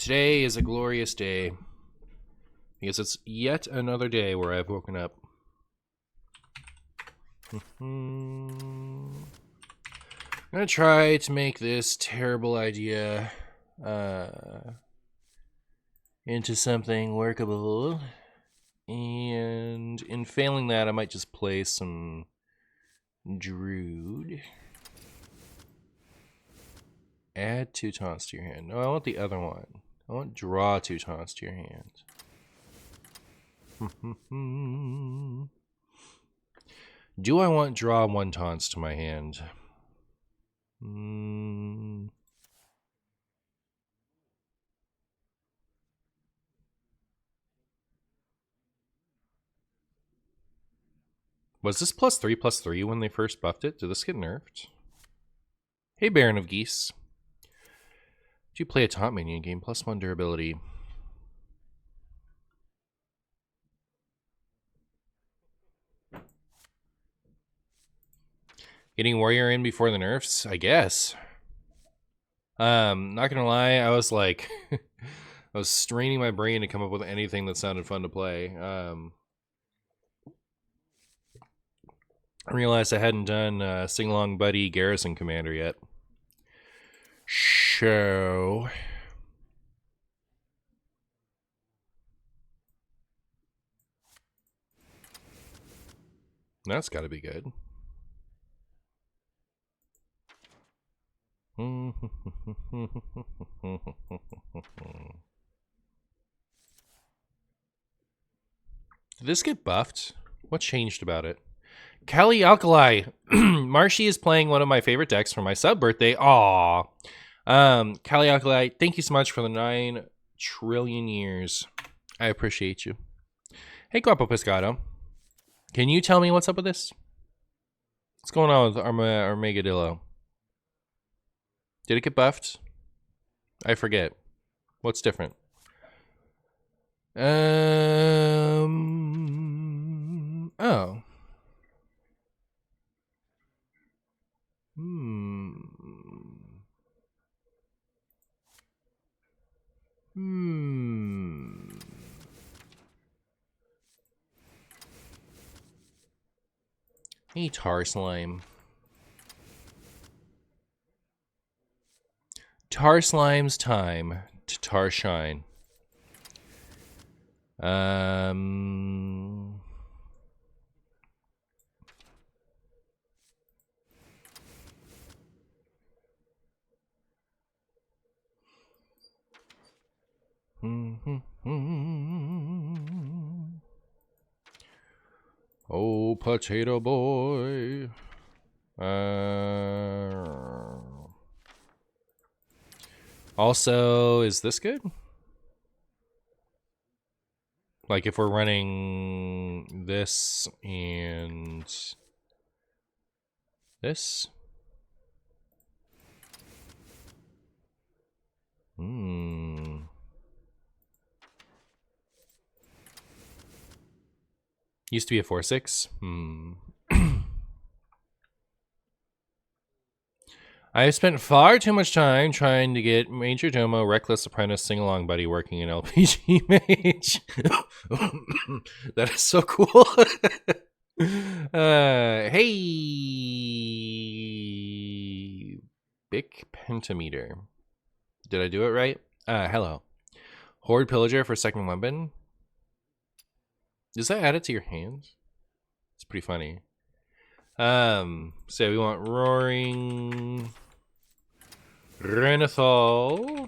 Today is a glorious day because it's yet another day where I've woken up. I'm gonna try to make this terrible idea into something workable, and in failing that, I might just play some Druid. Add 2 taunts to your hand. No, I want the other one. I want draw 2 taunts to your hand. Do I want draw 1 taunts to my hand? Was this +3/+3 when they first buffed it? Did this get nerfed? Hey, Baron of Geese. Do you play a taunt minion game? +1 durability. Getting warrior in before the nerfs, I guess. Not gonna lie, I was like, I was straining my brain to come up with anything that sounded fun to play. I realized I hadn't done Sing Along Buddy Garrison Commander yet. So that's gotta be good. Did this get buffed? What changed about it? Kali Alkali. Marshy is playing one of my favorite decks for my sub birthday. Aww. Kali Alkali, thank you so much for the 9 trillion years. I appreciate you. Hey, Guapo Pescado. Can you tell me what's up with this? What's going on with Armageddillo? Did it get buffed? I forget. What's different? Oh. Hey, Tar Slime. Tar Slime's time to tar shine. Oh, potato boy. Also, is this good? Like if we're running this and this? Used to be a 4/6. I have spent far too much time trying to get Major Domo, Reckless Apprentice, Sing Along Buddy working in LPG Mage. That is so cool. Hey, Bic Pentameter. Did I do it right? Hello. Horde Pillager for second weapon. Does that add it to your hands? It's pretty funny. So we want Roaring Renathal.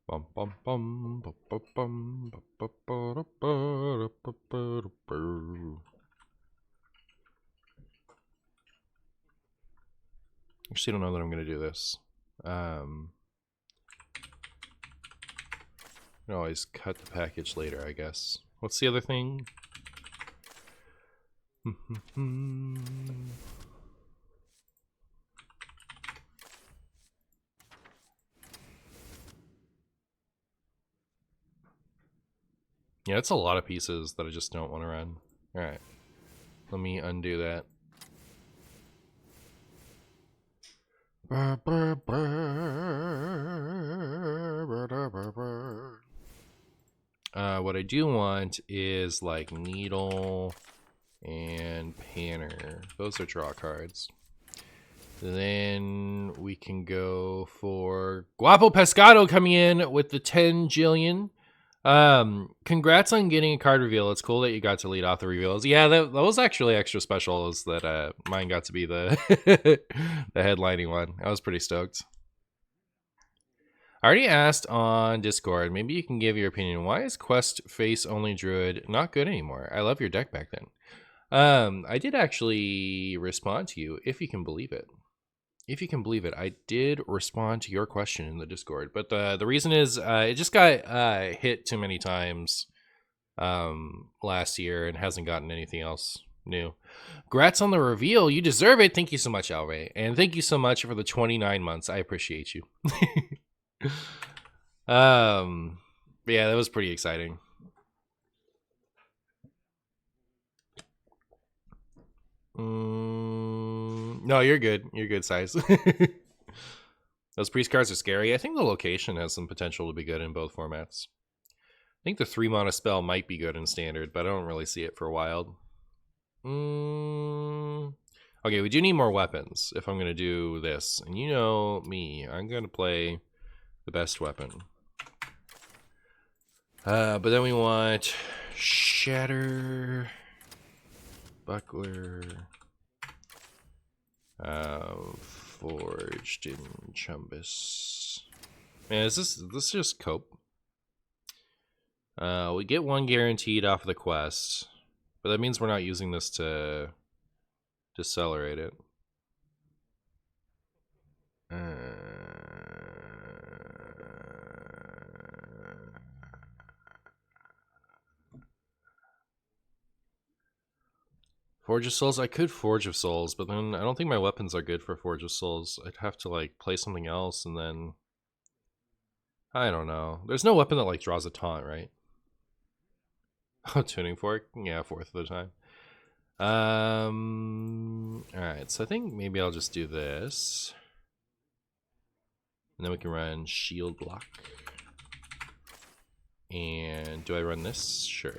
Bum, bum, bum, bum, bum, bum, bum, bum, bum. Actually, don't know that I'm going to do this. I can always cut the package later, I guess. What's the other thing? Yeah, it's a lot of pieces that I just don't want to run. All right, let me undo that. What I do want is like Needle and Panner. Those are draw cards. Then we can go for Guapo Pescado coming in with the 10 jillion. Congrats on getting a card reveal. It's cool that you got to lead off the reveals. Yeah, that was actually extra special, is that mine got to be the the headlining one. I was pretty stoked. I already asked on Discord. Maybe you can give your opinion. Why is Quest Face Only Druid not good anymore? I love your deck back then. I did actually respond to you, if you can believe it. If you can believe it, I did respond to your question in the Discord. But the reason is it just got hit too many times last year and hasn't gotten anything else new. Congrats on the reveal. You deserve it. Thank you so much, Alray. And thank you so much for the 29 months. I appreciate you. Yeah, that was pretty exciting. No, you're good. You're good, Size. Those priest cards are scary. I think the location has some potential to be good in both formats. I think the 3 mana spell might be good in standard, but I don't really see it for wild. Okay, we do need more weapons if I'm going to do this. And you know me, I'm going to play the best weapon. But then we want Shatter, Buckler, Forged in Chumbus. Man, is this just cope? We get 1 guaranteed off of the quest, but that means we're not using this to decelerate it. Forge of Souls? I could Forge of Souls, but then I don't think my weapons are good for Forge of Souls. I'd have to like play something else and then... I don't know. There's no weapon that like draws a taunt, right? Oh, Tuning Fork? Yeah, 4th of the time. Alright, so I think maybe I'll just do this. And then we can run Shield Block. And do I run this? Sure.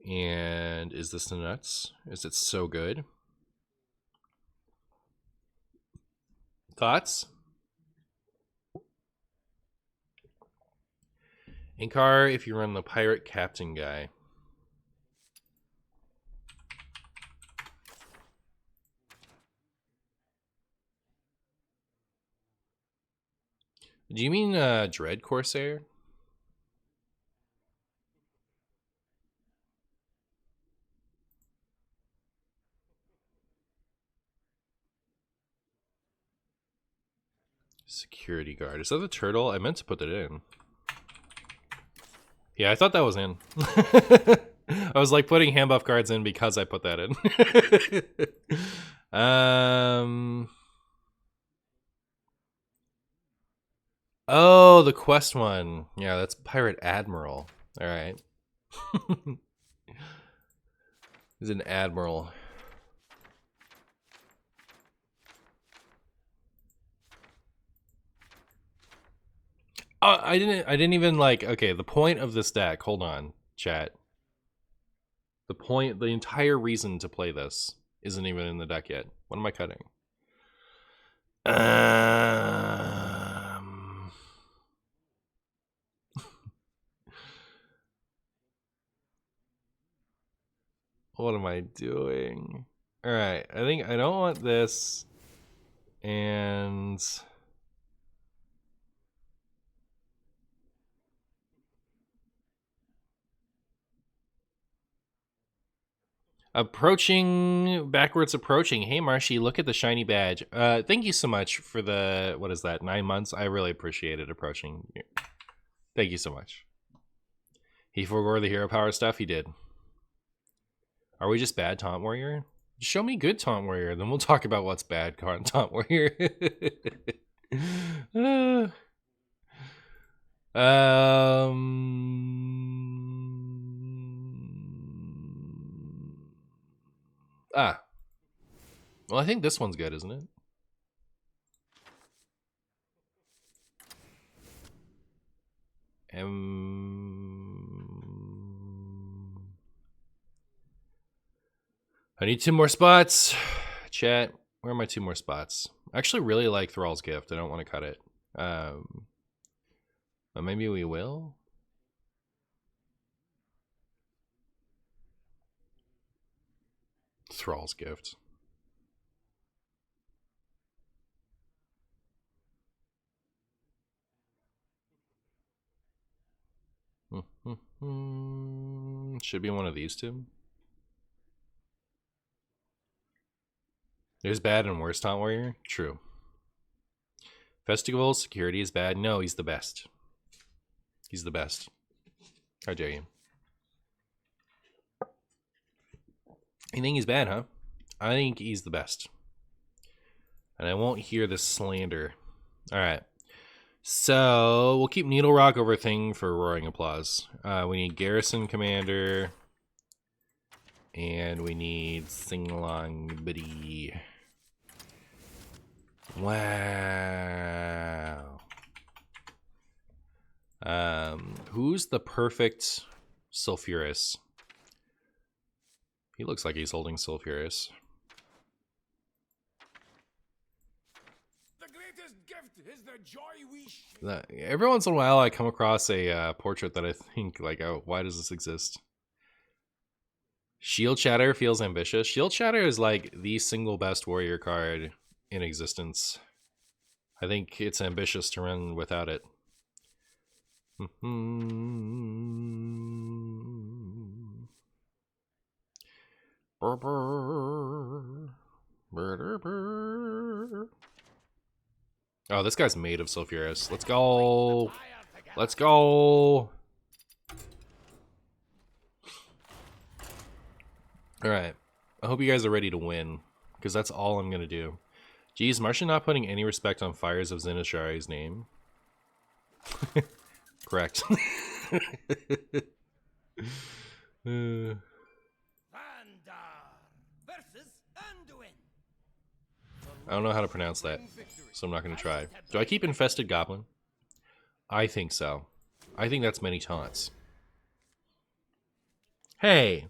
And is this the nuts? Is it so good? Thoughts? Inkar, if you run the Pirate Captain guy. Do you mean Dread Corsair? Security Guard. Is that the turtle? I meant to put that in. Yeah, I thought that was in. I was like putting hand buff cards in because I put that in. Oh, the quest one. Yeah, that's Pirate Admiral. All right. He's an admiral. I didn't even like, okay, the point of this deck, hold on, chat. The entire reason to play this isn't even in the deck yet. What am I cutting? What am I doing? All right, I think I don't want this. And backwards approaching. Hey, Marshy, look at the shiny badge. Thank you so much for the, what is that, 9 months? I really appreciate it, approaching. Thank you so much. He forgore the hero power stuff? He did. Are we just bad Taunt Warrior? Show me good Taunt Warrior, then we'll talk about what's bad Taunt Warrior. Um. Ah. Well, I think this one's good, isn't it? I need 2 more spots. Chat, where are my 2 more spots? I actually really like Thrall's Gift. I don't want to cut it. But maybe we will. Thrall's Gift. Should be one of these two. There's bad and worse Taunt Warrior. True. Festival security is bad. No, he's the best. He's the best. How dare you? You think he's bad, huh? I think he's the best. And I won't hear this slander. Alright. So, we'll keep Needle Rock over Thing for Roaring Applause. We need Garrison Commander. And we need Sing-Along Biddy. Wow. Who's the perfect Sulfuras? He looks like he's holding Sulfuras. The greatest gift is the joy we share. Every once in a while, I come across a portrait that I think, like, oh, why does this exist? Shield Shatter feels ambitious. Shield Shatter is like the single best warrior card in existence. I think it's ambitious to run without it. Oh, this guy's made of Sulfuras. Let's go. Let's go. Alright. I hope you guys are ready to win, because that's all I'm going to do. Geez, Martian not putting any respect on Fires of Zinashari's name. Correct. I don't know how to pronounce that, so I'm not going to try. Do I keep Infested Goblin? I think so. I think that's many taunts. Hey!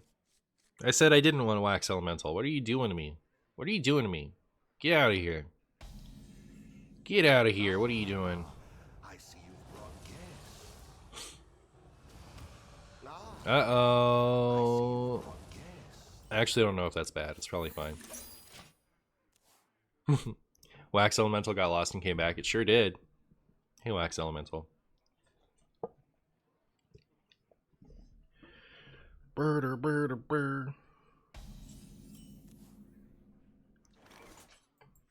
I said I didn't want to wax Elemental. What are you doing to me? What are you doing to me? Get out of here. Get out of here. What are you doing? Uh-oh. I actually don't know if that's bad. It's probably fine. Wax Elemental got lost and came back. It sure did. Hey, Wax Elemental. Birder, birder, bird.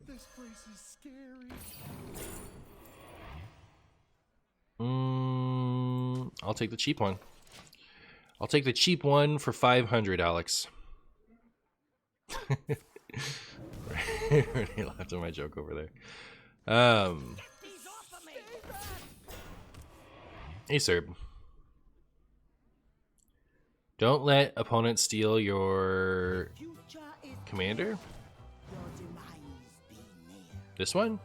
This place is scary. I'll take the cheap one. I'll take the cheap one for 500, Alex. Already laughed at my joke over there. Hey, Serb. Don't let opponents steal your commander. This one?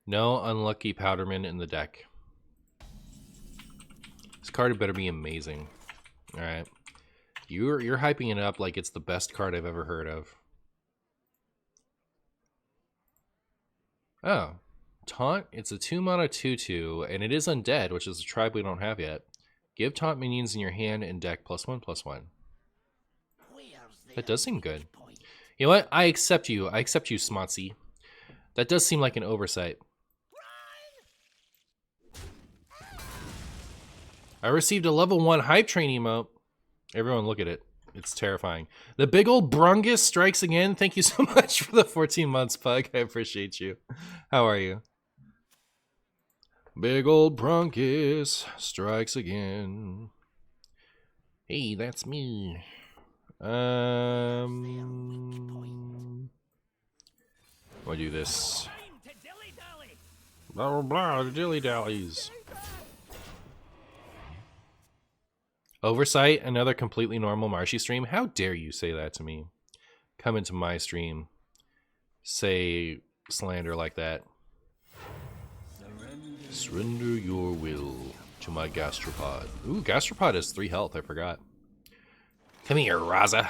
No unlucky Powderman in the deck. This card better be amazing. Alright. You're hyping it up like it's the best card I've ever heard of. Oh. Taunt, it's a 2-mana 2/2, and it is undead, which is a tribe we don't have yet. Give taunt minions in your hand and deck +1/+1. That does seem good. You know what? I accept you. I accept you, Smotsy. That does seem like an oversight. I received a level 1 hype train emote. Everyone look at it. It's terrifying. The big old Brungus strikes again. Thank you so much for the 14 months, Pug. I appreciate you. How are you? Big old Brungus strikes again. Hey, that's me. I'm gonna do this. Time to dilly-dally. Blah blah blah. Dilly dallies. Oversight, another completely normal Marshy stream. How dare you say that to me? Come into my stream, say slander like that. Surrender your will to my gastropod. Ooh, gastropod has 3 health. I forgot. Come here, Raza.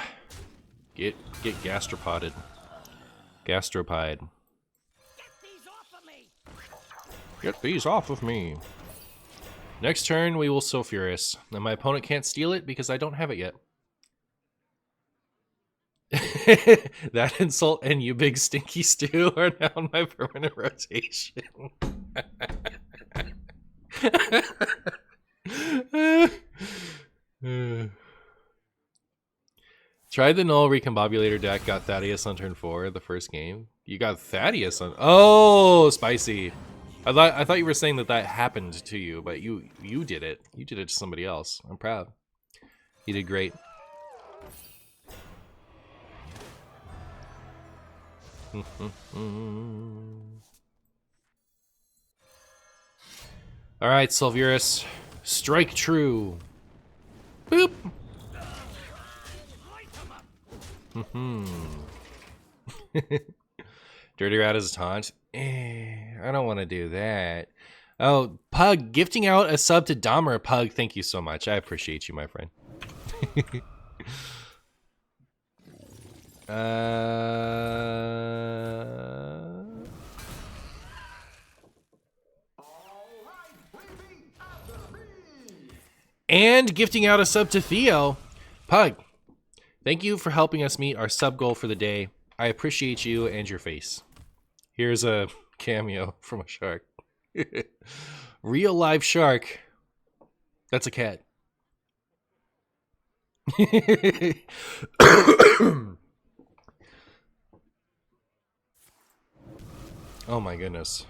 Get gastropoded. Gastropide. Get these off of me. Get these off of me. Next turn, we will Sulfuras. And my opponent can't steal it because I don't have it yet. That insult and you big stinky stew are now in my permanent rotation. Tried the null recombobulator deck, got Thaddeus on turn 4 the first game. You got Thaddeus on... Oh, spicy. I thought you were saying that happened to you, but you did it. You did it to somebody else. I'm proud. You did great. All right, Sulfuras, strike true. Boop. Dirty Rat is a taunt. I don't want to do that. Oh, Pug, gifting out a sub to Dahmer. Pug, thank you so much. I appreciate you, my friend. And gifting out a sub to Theo. Pug, thank you for helping us meet our sub goal for the day. I appreciate you and your face. Here's a cameo from a shark. Real live shark. That's a cat. Oh my goodness.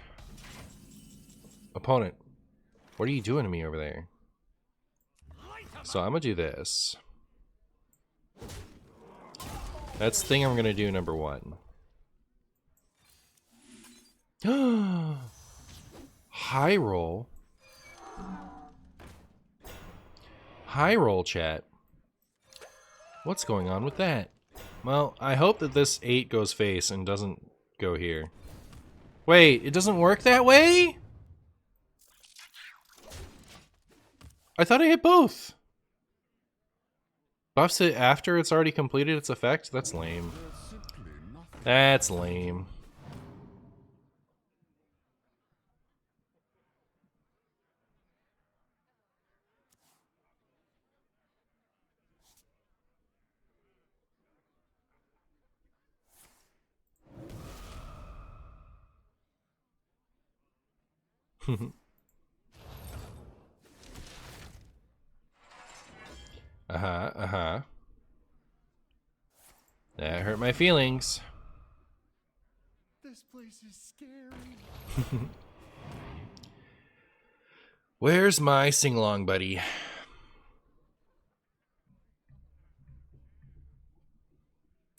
Opponent, what are you doing to me over there? So I'm gonna do this. That's the thing I'm gonna do, number 1. High roll. High roll, chat. What's going on with that? Well, I hope that this 8 goes face and doesn't go here. Wait, it doesn't work that way? I thought I hit both. Buffs it after it's already completed its effect? That's lame. That's lame. Uh-huh. That hurt my feelings. This place is scary. Where's my sing-along buddy?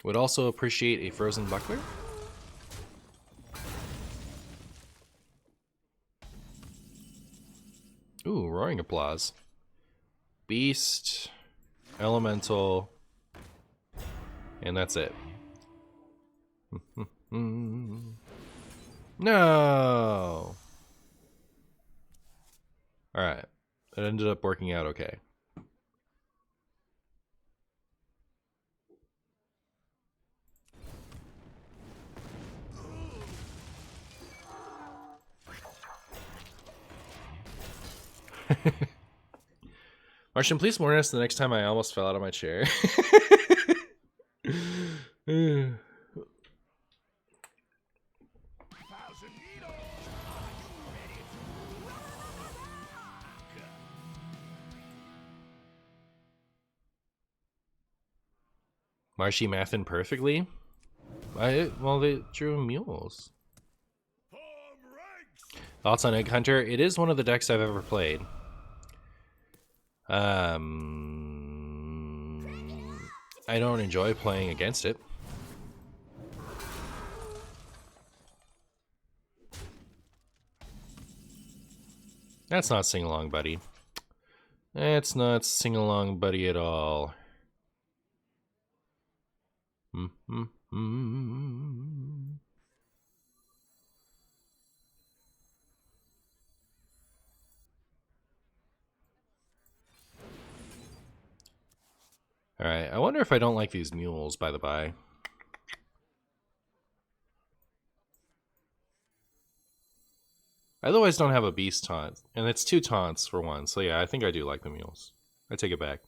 Would also appreciate a frozen buckler. Ooh, roaring applause. Beast, elemental, and that's it. No. All right, it ended up working out okay. Martian, please warn us the next time I almost fell out of my chair. Marshy mathin' perfectly? Well, they drew mules. Thoughts on Egg Hunter? It is one of the decks I've ever played. I don't enjoy playing against it. That's not sing along, buddy. That's not sing along, buddy, at all. Alright, I wonder if I don't like these mules, by the by. I otherwise don't have a beast taunt, and it's 2 taunts for 1, so yeah, I think I do like the mules. I take it back.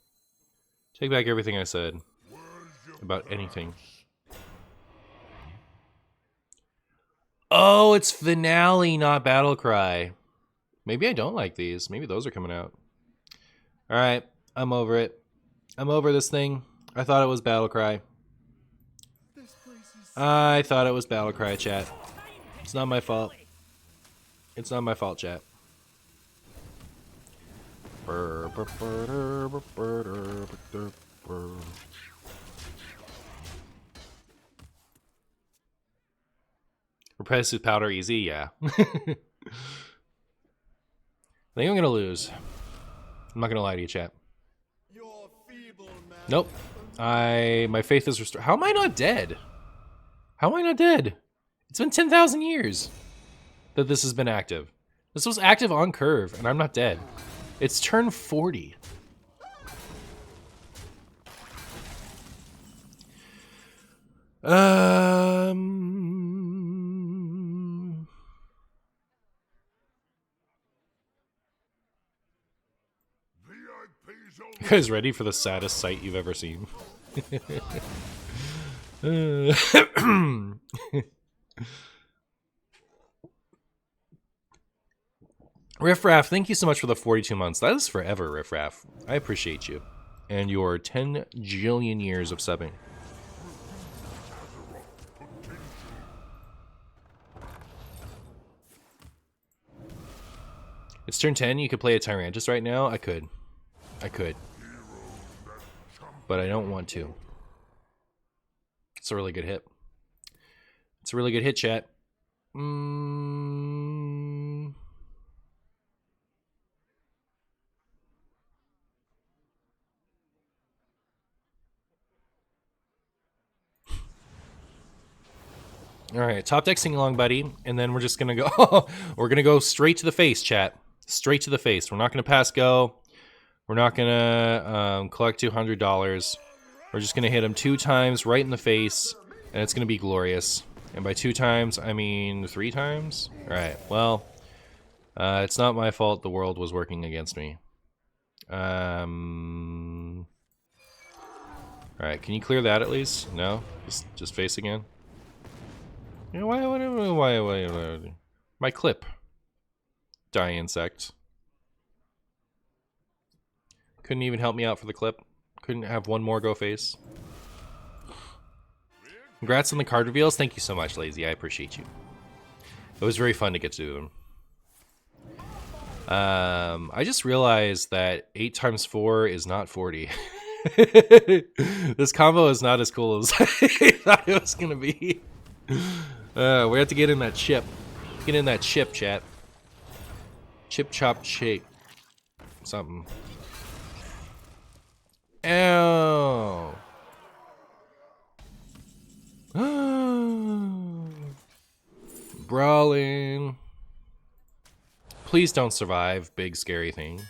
Take back everything I said about anything. Oh, it's Finale, not Battlecry. Maybe I don't like these. Maybe those are coming out. Alright, I'm over it. I'm over this thing. I thought it was Battlecry. I thought it was Battlecry, chat. It's not my fault. It's not my fault, chat. Repetitive powder easy, yeah. I think I'm gonna lose. I'm not gonna lie to you, chat. Nope. My faith is restored. How am I not dead? How am I not dead? It's been 10,000 years that this has been active. This was active on curve, and I'm not dead. It's turn 40. You guys ready for the saddest sight you've ever seen? Riff Raff, thank you so much for the 42 months. That is forever, Riff Raff. I appreciate you. And your 10 jillion years of subbing. It's turn 10, you could play a Tyrantus right now? I could. I could. But I don't want to. It's a really good hit. It's a really good hit, chat. Alright, top deck sing along, buddy. And then we're just gonna go we're gonna go straight to the face, chat. Straight to the face. We're not gonna pass go. We're not gonna collect $200. We're just gonna hit him 2 times right in the face, and it's gonna be glorious. And by 2 times, I mean 3 times? Alright, well, it's not my fault the world was working against me. Alright, can you clear that at least? No? Just face again? You know, why? My clip. Die insect. Couldn't even help me out for the clip. Couldn't have one more go face. Congrats on the card reveals. Thank you so much, Lazy. I appreciate you. It was very fun to get to do them. I just realized that 8 times 4 is not 40. This combo is not as cool as I thought it was gonna be. We have to get in that chip. Get in that chip, chat. Chip, chop, shake. Something. Ow. Brawling. Please don't survive, big scary thing.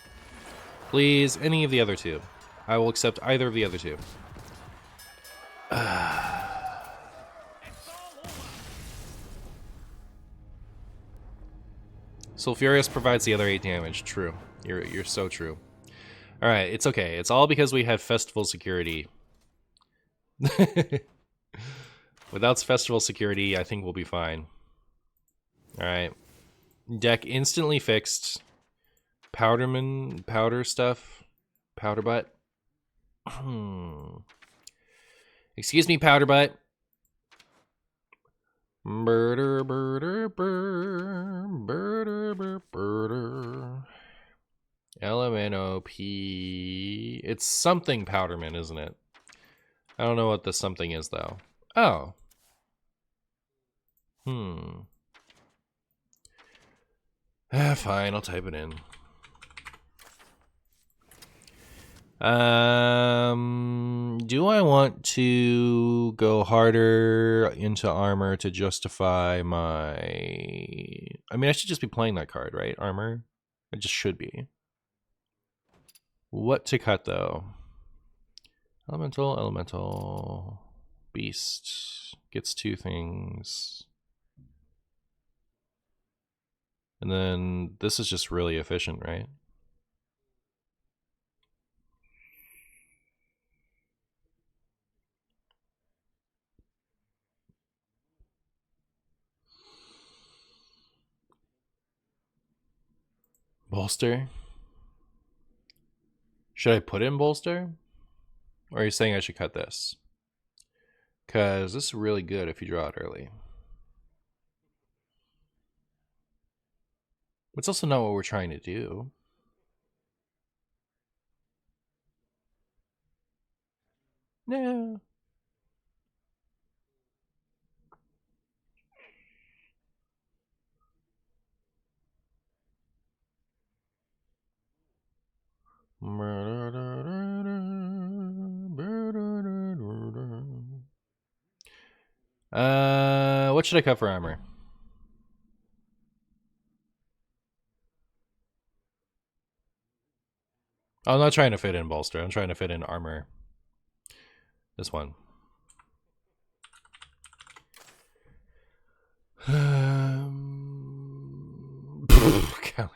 Please, any of the other 2. I will accept either of the other 2. Sulfurious provides the other 8 damage. True. You're so true. Alright, it's okay. It's all because we have festival security. Without festival security, I think we'll be fine. Alright. Deck instantly fixed. Powderman, powder stuff. Powder butt. Excuse me, powder butt. Birder, birder, birder, birder, birder, birder. LMNOP. It's something Powderman, isn't it? I don't know what the something is, though. Oh. Fine, I'll type it in. Do I want to go harder into armor to justify my... I mean, I should just be playing that card, right? Armor? I just should be. What to cut, though? Elemental, elemental, beast. Gets 2 things. And then this is just really efficient, right? Bolster? Should I put in bolster? Or are you saying I should cut this? Because this is really good if you draw it early. It's also not what we're trying to do. No. What should I cut for armor? I'm not trying to fit in bolster. I'm trying to fit in armor. This one. Kelly.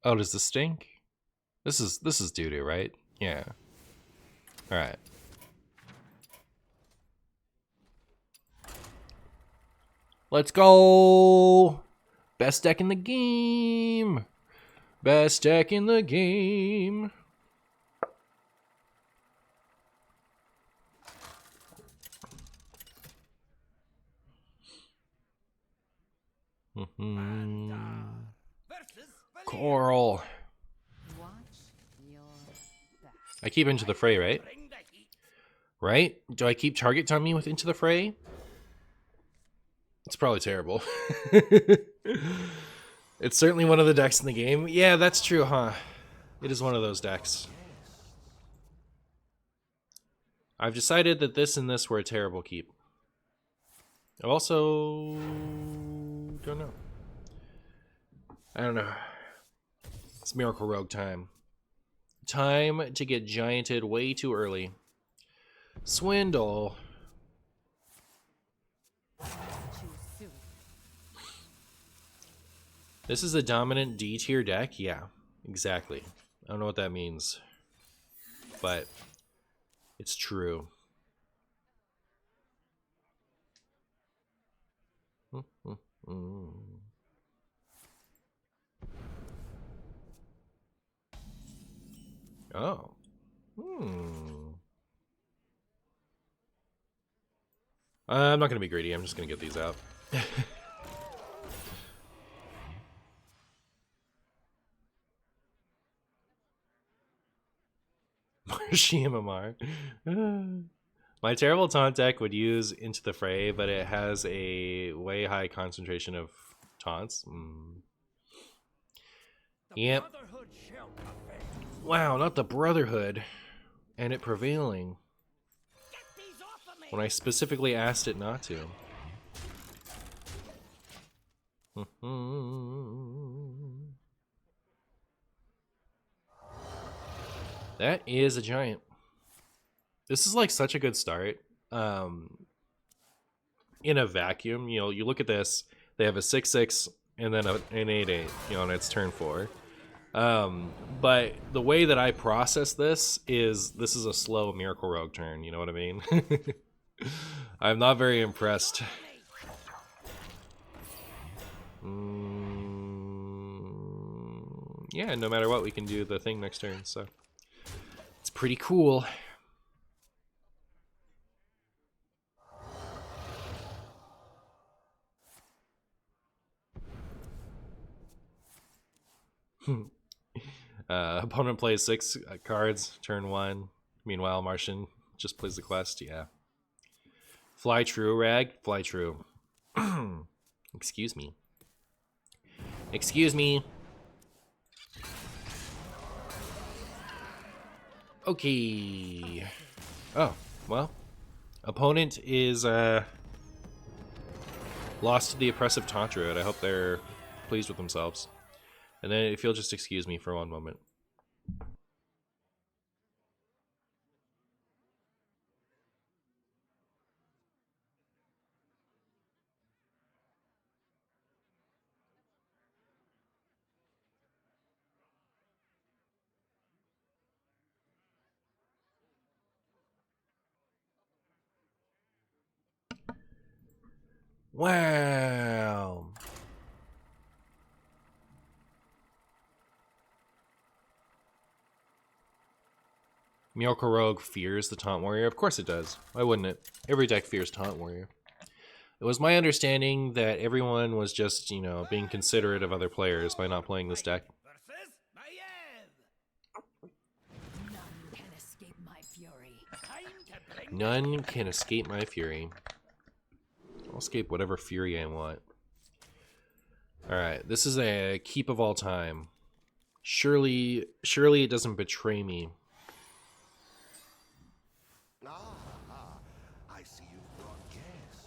Oh, does this stink? This is doo-doo, right? Yeah. All right. Let's go. Best deck in the game. Best deck in the game. Coral. I keep Into the Fray, right? Right? Do I keep target on me with Into the Fray? It's probably terrible. It's certainly one of the decks in the game. Yeah, that's true, huh? It is one of those decks. I've decided that this and this were a terrible keep. I also don't know. I don't know. It's Miracle Rogue time. Time to get gianted way too early. Swindle. This is a dominant D tier deck? Yeah, exactly. I don't know what that means, but it's true. Oh. I'm not going to be greedy. I'm just going to get these out. Marshy MMR. My terrible taunt deck would use Into the Fray, but it has a way high concentration of taunts. Yep. Wow, not the Brotherhood. And it prevailing. When I specifically asked it not to. That is a giant. This is like such a good start. In a vacuum, you know, you look at this, they have a 6/6 and then an 8/8, you know, on its turn 4. But the way that I process this is a slow Miracle Rogue turn, you know what I mean? I'm not very impressed. Yeah, no matter what, we can do the thing next turn, so it's pretty cool. Opponent plays 6 cards, turn 1. Meanwhile, Martian just plays the quest, yeah. Fly true, Rag? Fly true. Excuse me. Excuse me. Okay. Oh, well. Opponent is lost to the oppressive Taunt Druid. I hope they're pleased with themselves. And then if you'll just excuse me for one moment. Wow. Miracle Rogue fears the Taunt Warrior. Of course it does. Why wouldn't it? Every deck fears Taunt Warrior. It was my understanding that everyone was just, you know, being considerate of other players by not playing this deck. Versus Maiev. None can escape my fury. Time to bring None can escape my fury. I'll escape whatever fury I want. Alright, this is a keep of all time. Surely it doesn't betray me. I see you've brought guests.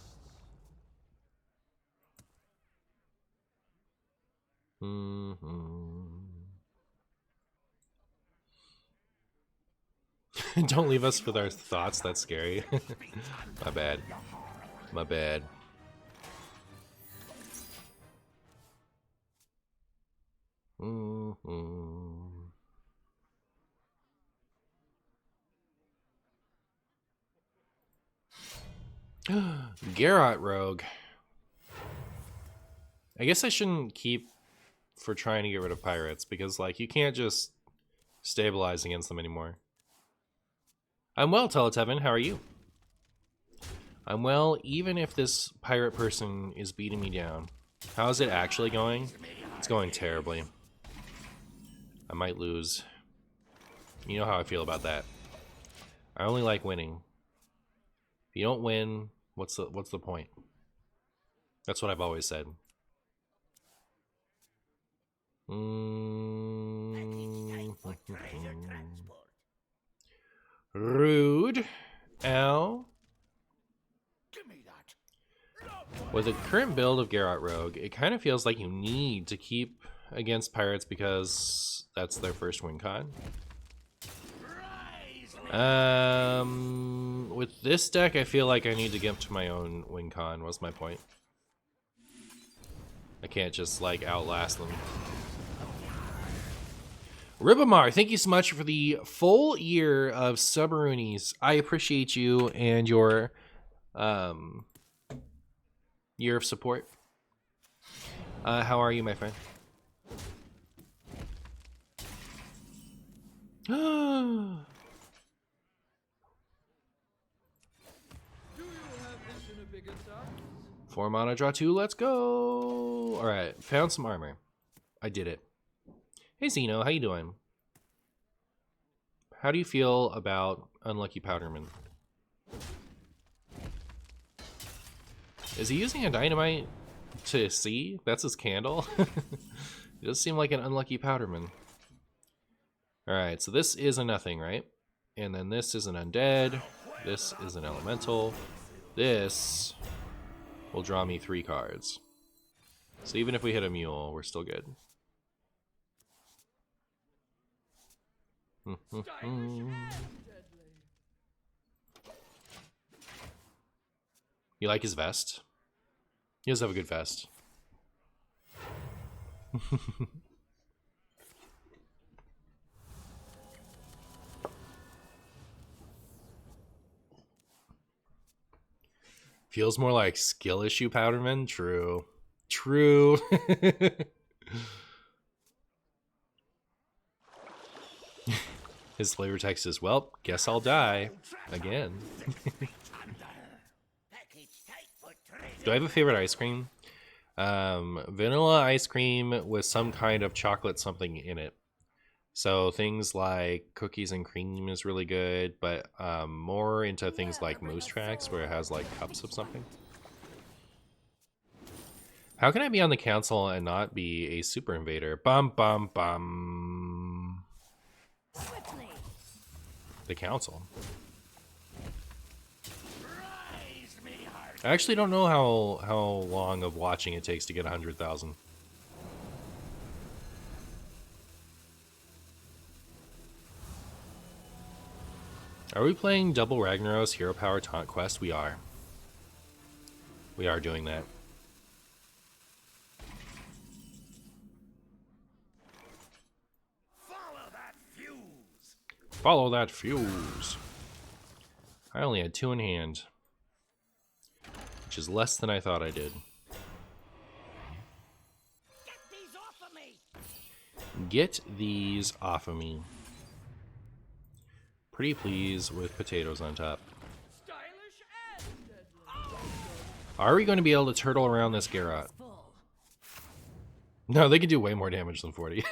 Don't leave us with our thoughts, that's scary. My bad. My bad. Garrot Rogue. I guess I shouldn't keep for trying to get rid of pirates, because like you can't just stabilize against them anymore. I'm well, Teletevin, how are you? I'm well, even if this pirate person is beating me down. How is it actually going? It's going terribly. I might lose. You know how I feel about that. I only like winning. If you don't win, what's the point? That's what I've always said. Rude. Ow. Give me that. With the current build of Garrot Rogue, it kind of feels like you need to keep against pirates because that's their first win con. With this deck, I feel like I need to get to my own win con, was my point. I can't just, like, outlast them. Ribamar, thank you so much for the full year of Submaroonies. I appreciate you and your year of support. How are you, my friend? Four mana, draw two, let's go! Alright, found some armor. I did it. Hey Zeno, how you doing? How do you feel about Unlucky Powderman? Is he using a dynamite to see? That's his candle? It does seem like an Unlucky Powderman. Alright, so this is a nothing, right? And then this is an undead. This is an elemental. This will draw me 3 cards. So even if we hit a mule, we're still good. You like his vest? He does have a good vest. Feels more like skill issue Powderman. True. True. His flavor text is, well, guess I'll die. Again. Do I have a favorite ice cream? Vanilla ice cream with some kind of chocolate something in it. So things like cookies and cream is really good, but more into things like Moose Tracks where it has like cups of something. How can I be on the council and not be a super invader? Bum bum bum. Swiftly. the council. I actually don't know how long of watching it takes to get 100,000. Are we playing double Ragnaros Hero Power Taunt Quest? We are. We are doing that. Follow that fuse. Follow that fuse. I only had 2 in hand, which is less than I thought I did. Get these off of me! Get these off of me. Pretty please with potatoes on top. Stylish and deadly. Are we going to be able to turtle around this Garrot? Full. No, they can do way more damage than 40.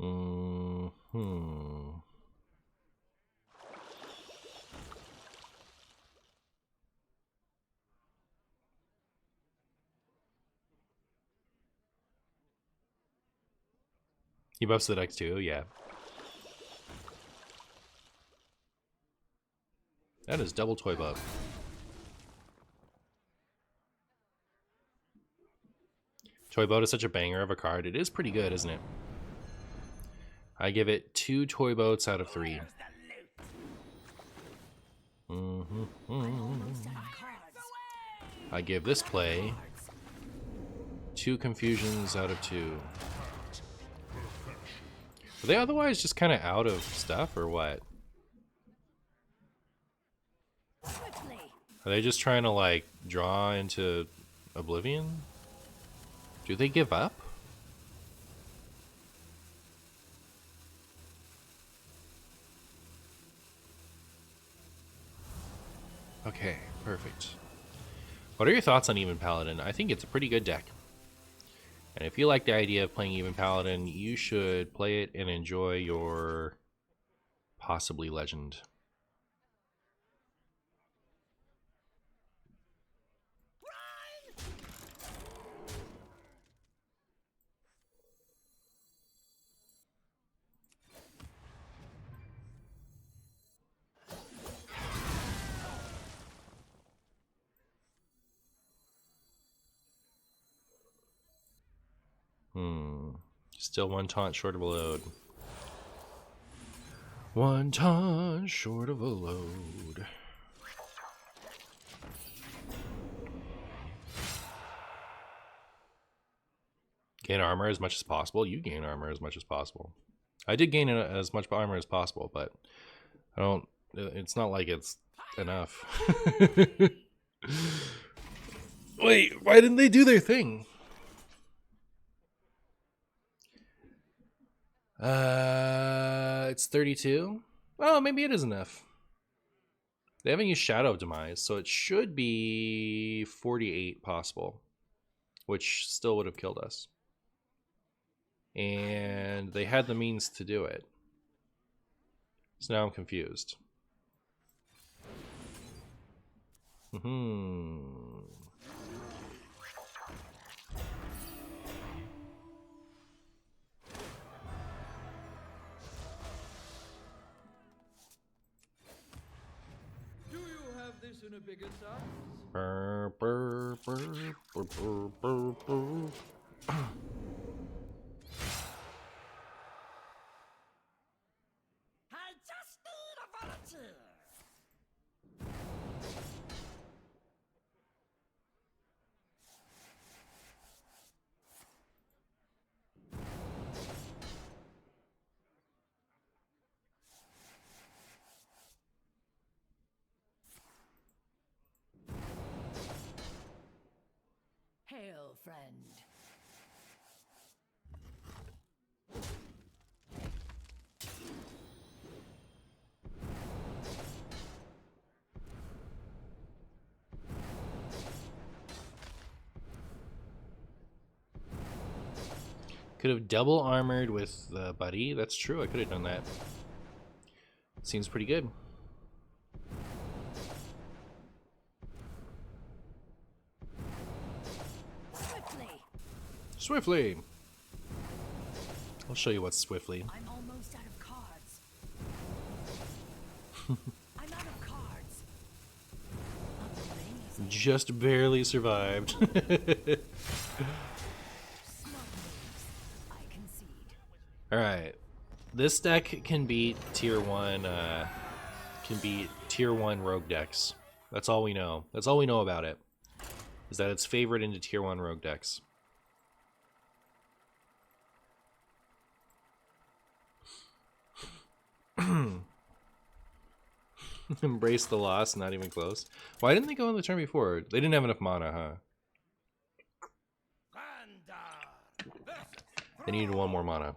Hmm. He buffs the dex too, yeah. That is double toy buff. Toy Boat is such a banger of a card. It is pretty good, isn't it? I give it 2 Toy Boats out of 3. I give this play 2 Confusions out of 2. Are they otherwise just kind of out of stuff, or what? Swiftly. Are they just trying to, like, draw into Oblivion? Do they give up? Okay, perfect. What are your thoughts on Even Paladin? I think it's a pretty good deck. And if you like the idea of playing Even Paladin, you should play it and enjoy your possibly legend. Still 1 taunt short of a load. 1 taunt short of a load. Gain armor as much as possible. You gain armor as much as possible. I did gain as much armor as possible, but I don't. It's not like it's enough. Wait, why didn't they do their thing? It's 32. Oh, maybe it is enough. They haven't used Shadow of Demise, so it should be 48 possible, which still would have killed us. And they had the means to do it. So now I'm confused. This in a bigger size? Burr, burr, burr, burr, burr, burr, burr. I just need a volunteer. Hail, friend. Could have double armored with the buddy. That's true. I could have done that. Seems pretty good. Swiftly. Swiftly. I'll show you what's swiftly. I'm almost out of cards. I'm out of cards. A blaze Just barely survived. small moves. I concede. Alright. This deck can beat tier 1 rogue decks. That's all we know. That's all we know about it. Is that it's favored into tier 1 rogue decks. Embrace the loss, not even close. Why didn't they go on the turn before? They didn't have enough mana, huh? Vandar. They needed 1 more mana.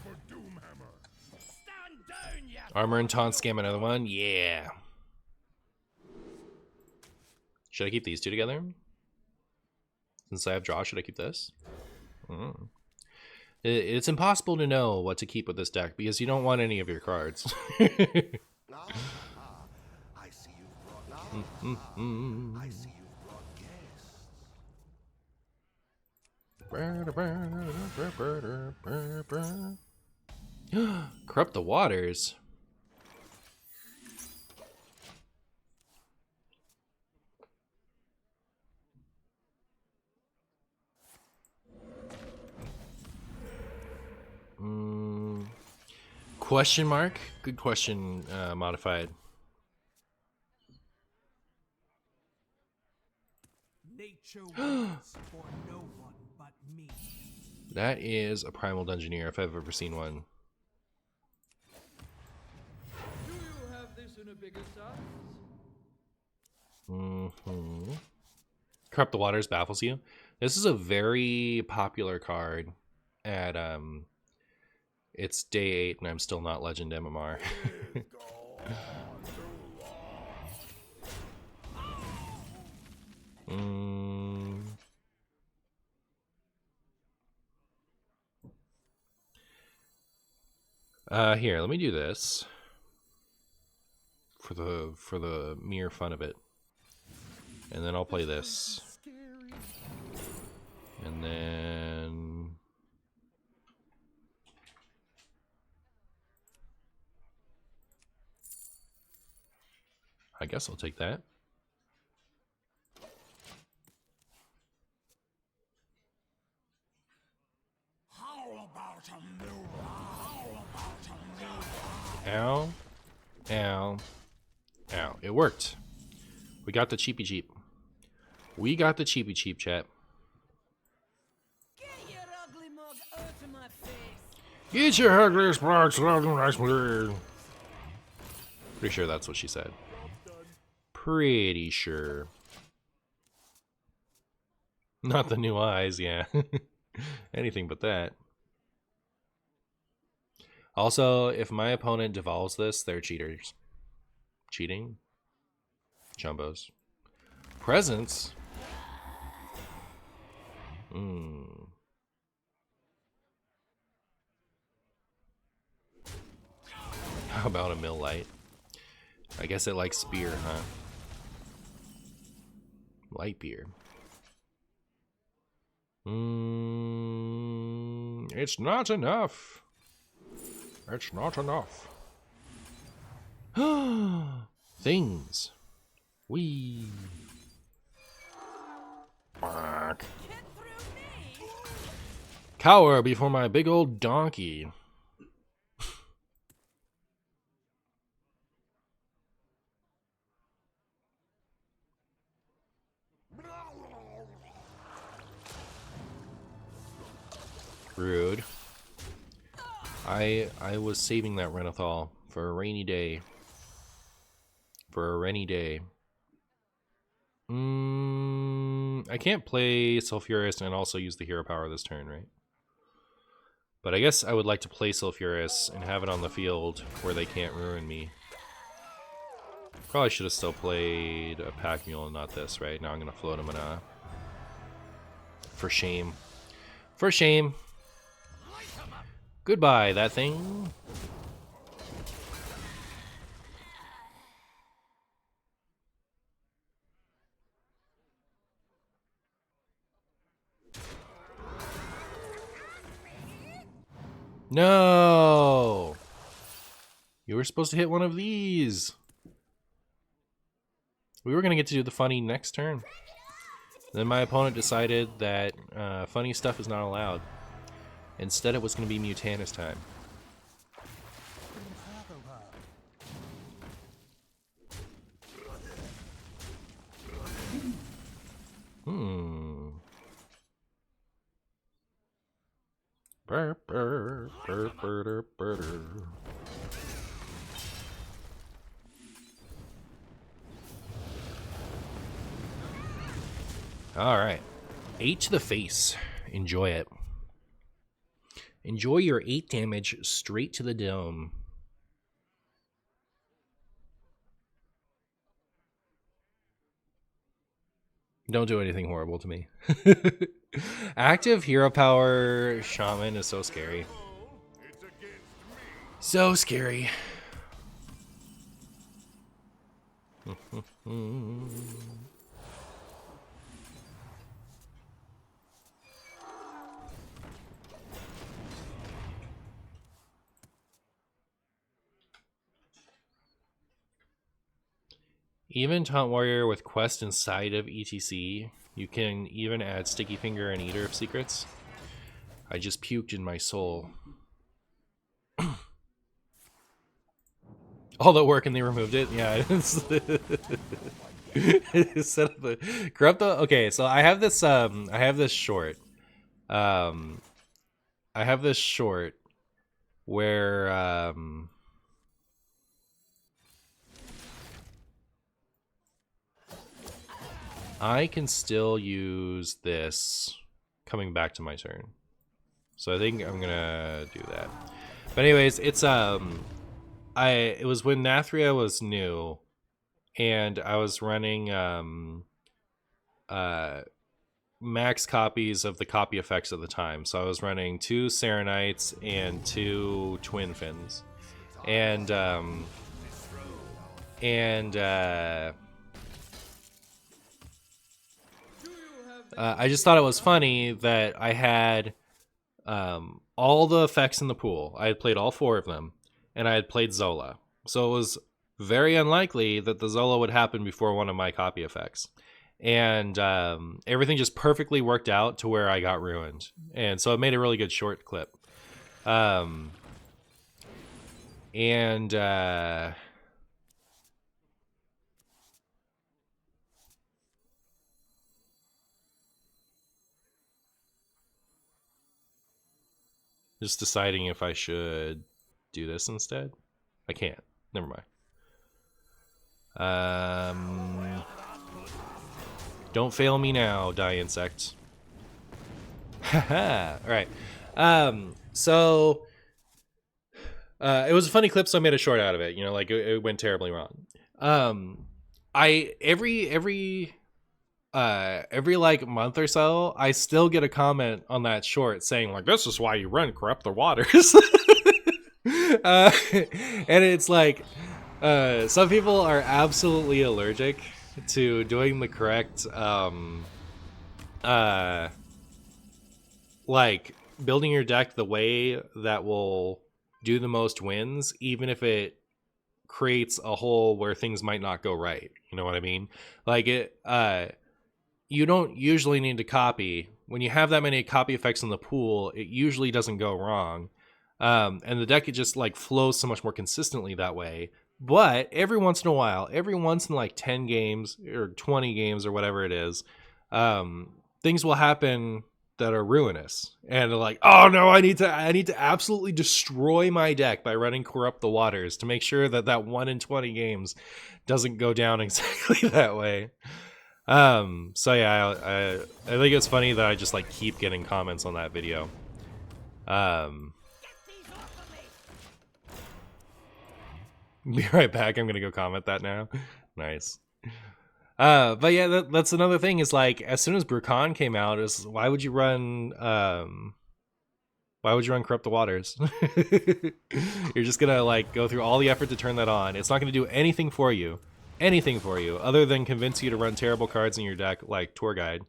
For Doomhammer. Stand down, ya. Armor and taunt scam another one? Yeah. Should I keep these two together? Since I have draw, should I keep this? It's impossible to know what to keep with this deck because you don't want any of your cards. I see you brought I see you brought guests. Corrupt the waters. Question mark? Good question, modified. Nature waits for no one but me. That is a Primal Dungeoneer if I've ever seen one. Do you have this in a bigger size? Corrupt the Waters baffles you. This is a very popular card at it's day 8 and I'm still not Legend MMR. Here, let me do this for the mere fun of it, and then I'll play this, and then I guess I'll take that. Ow. Ow. Ow. It worked. We got the cheapy cheap. We got the cheapy cheap, chat. Get your ugly mug out of my face. Get your ugly sparks out of my face. Pretty sure that's what she said. Pretty sure. Not the new eyes, yeah. Anything but that. Also, if my opponent devolves this, they're cheaters. Cheating? Jumbos. Presents? How about a mill light? I guess it likes beer, huh? Light beer. It's not enough. It's not enough. Things. Wee. Bark. Get through me. Cower before my big old donkey. Rude. I was saving that Renathal for a rainy day. For a rainy day. I can't play Sulfuris and also use the hero power this turn, right? But I guess I would like to play Sulfuris and have it on the field where they can't ruin me. Probably should have still played a Pack Mule and not this, right? Now I'm gonna float him in a... For shame. For shame. Goodbye, that thing. No! You were supposed to hit one of these. We were going to get to do the funny next turn. Then my opponent decided that funny stuff is not allowed. Instead, it was going to be Mutanus time. Burr, burr, burr, burr, burr. All right. 8 to the face. Enjoy it. Enjoy your 8 damage straight to the dome. Don't do anything horrible to me. Active hero power shaman is so scary. So scary. Even Taunt Warrior with quest inside of ETC, you can even add Sticky Finger and Eater of Secrets. I just puked in my soul. All that work and they removed it? Yeah. Set up a corrupt. Okay, so I have this short. I have this short where I can still use this coming back to my turn. So I think I'm gonna do that. But anyways, it's it was when Nathria was new and I was running max copies of the copy effects at the time. So I was running 2 Serenites and 2 Twin Fins. And I just thought it was funny that I had all the effects in the pool. I had played all 4 of them, and I had played Zola. So it was very unlikely that the Zola would happen before one of my copy effects. And everything just perfectly worked out to where I got ruined. And so it made a really good short clip. Just deciding if I should do this instead. I can't. Never mind. Don't fail me now, die insect. Haha. All right. So it was a funny clip, so I made a short out of it. You know, like it went terribly wrong. Every like month or so, I still get a comment on that short saying like, "This is why you run Corrupt the Waters." And it's like, some people are absolutely allergic to doing the correct, like building your deck the way that will do the most wins, even if it creates a hole where things might not go right. You know what I mean? Like you don't usually need to copy. When you have that many copy effects in the pool, it usually doesn't go wrong. And the deck, it just like flows so much more consistently that way. But every once in a while, every once in like 10 games or 20 games or whatever it is, things will happen that are ruinous. And they're like, oh no, I need to absolutely destroy my deck by running Corrupt the Waters to make sure that that 1 in 20 games doesn't go down exactly that way. So yeah, I think it's funny that I just like keep getting comments on that video. Be right back. I'm gonna go comment that now. Nice. But yeah, that's another thing is like, as soon as Brucon came out, is why would you run Corrupt the Waters? You're just gonna like go through all the effort to turn that on. It's not gonna do anything for you other than convince you to run terrible cards in your deck like Tour Guide.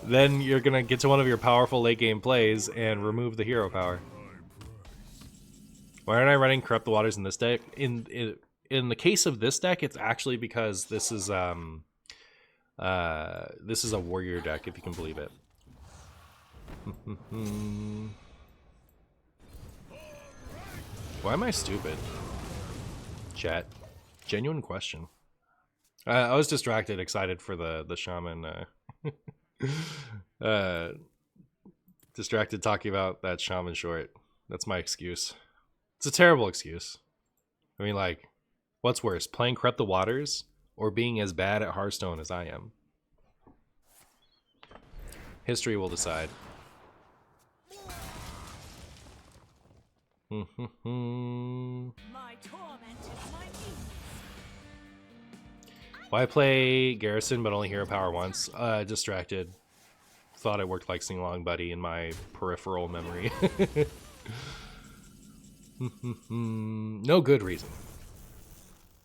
then you're gonna get to one of your powerful late game plays and remove the hero power. Why aren't I running Corrupt the Waters in this deck? In the case of this deck, it's actually because this is a warrior deck, if you can believe it. Why am I stupid? Chat. Genuine question. I was distracted, excited for the shaman. Distracted talking about that shaman short. That's my excuse. It's a terrible excuse. I mean, like, what's worse, playing Corrupt the Waters or being as bad at Hearthstone as I am? History will decide. My torment is my means. Why play Garrison but only hero power once? Distracted. Thought it worked like Sing Along Buddy in my peripheral memory. No good reason.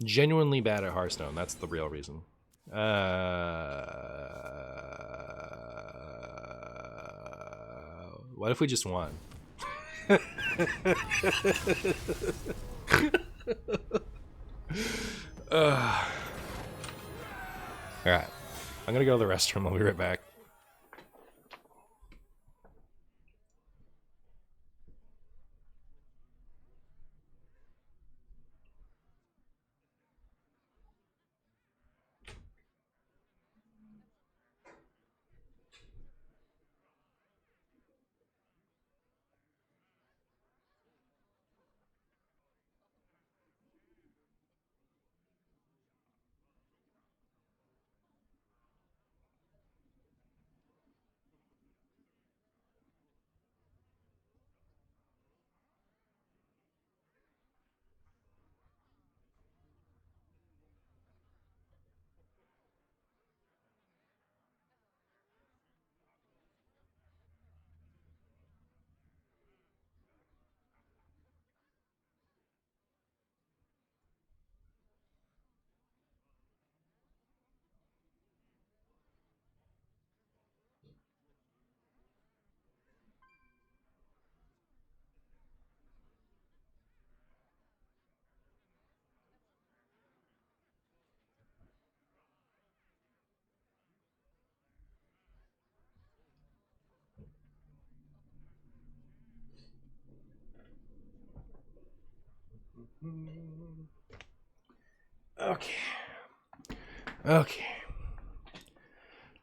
Genuinely bad at Hearthstone. That's the real reason. What if we just won? Alright. I'm gonna go to the restroom. I'll be right back. Okay. Okay.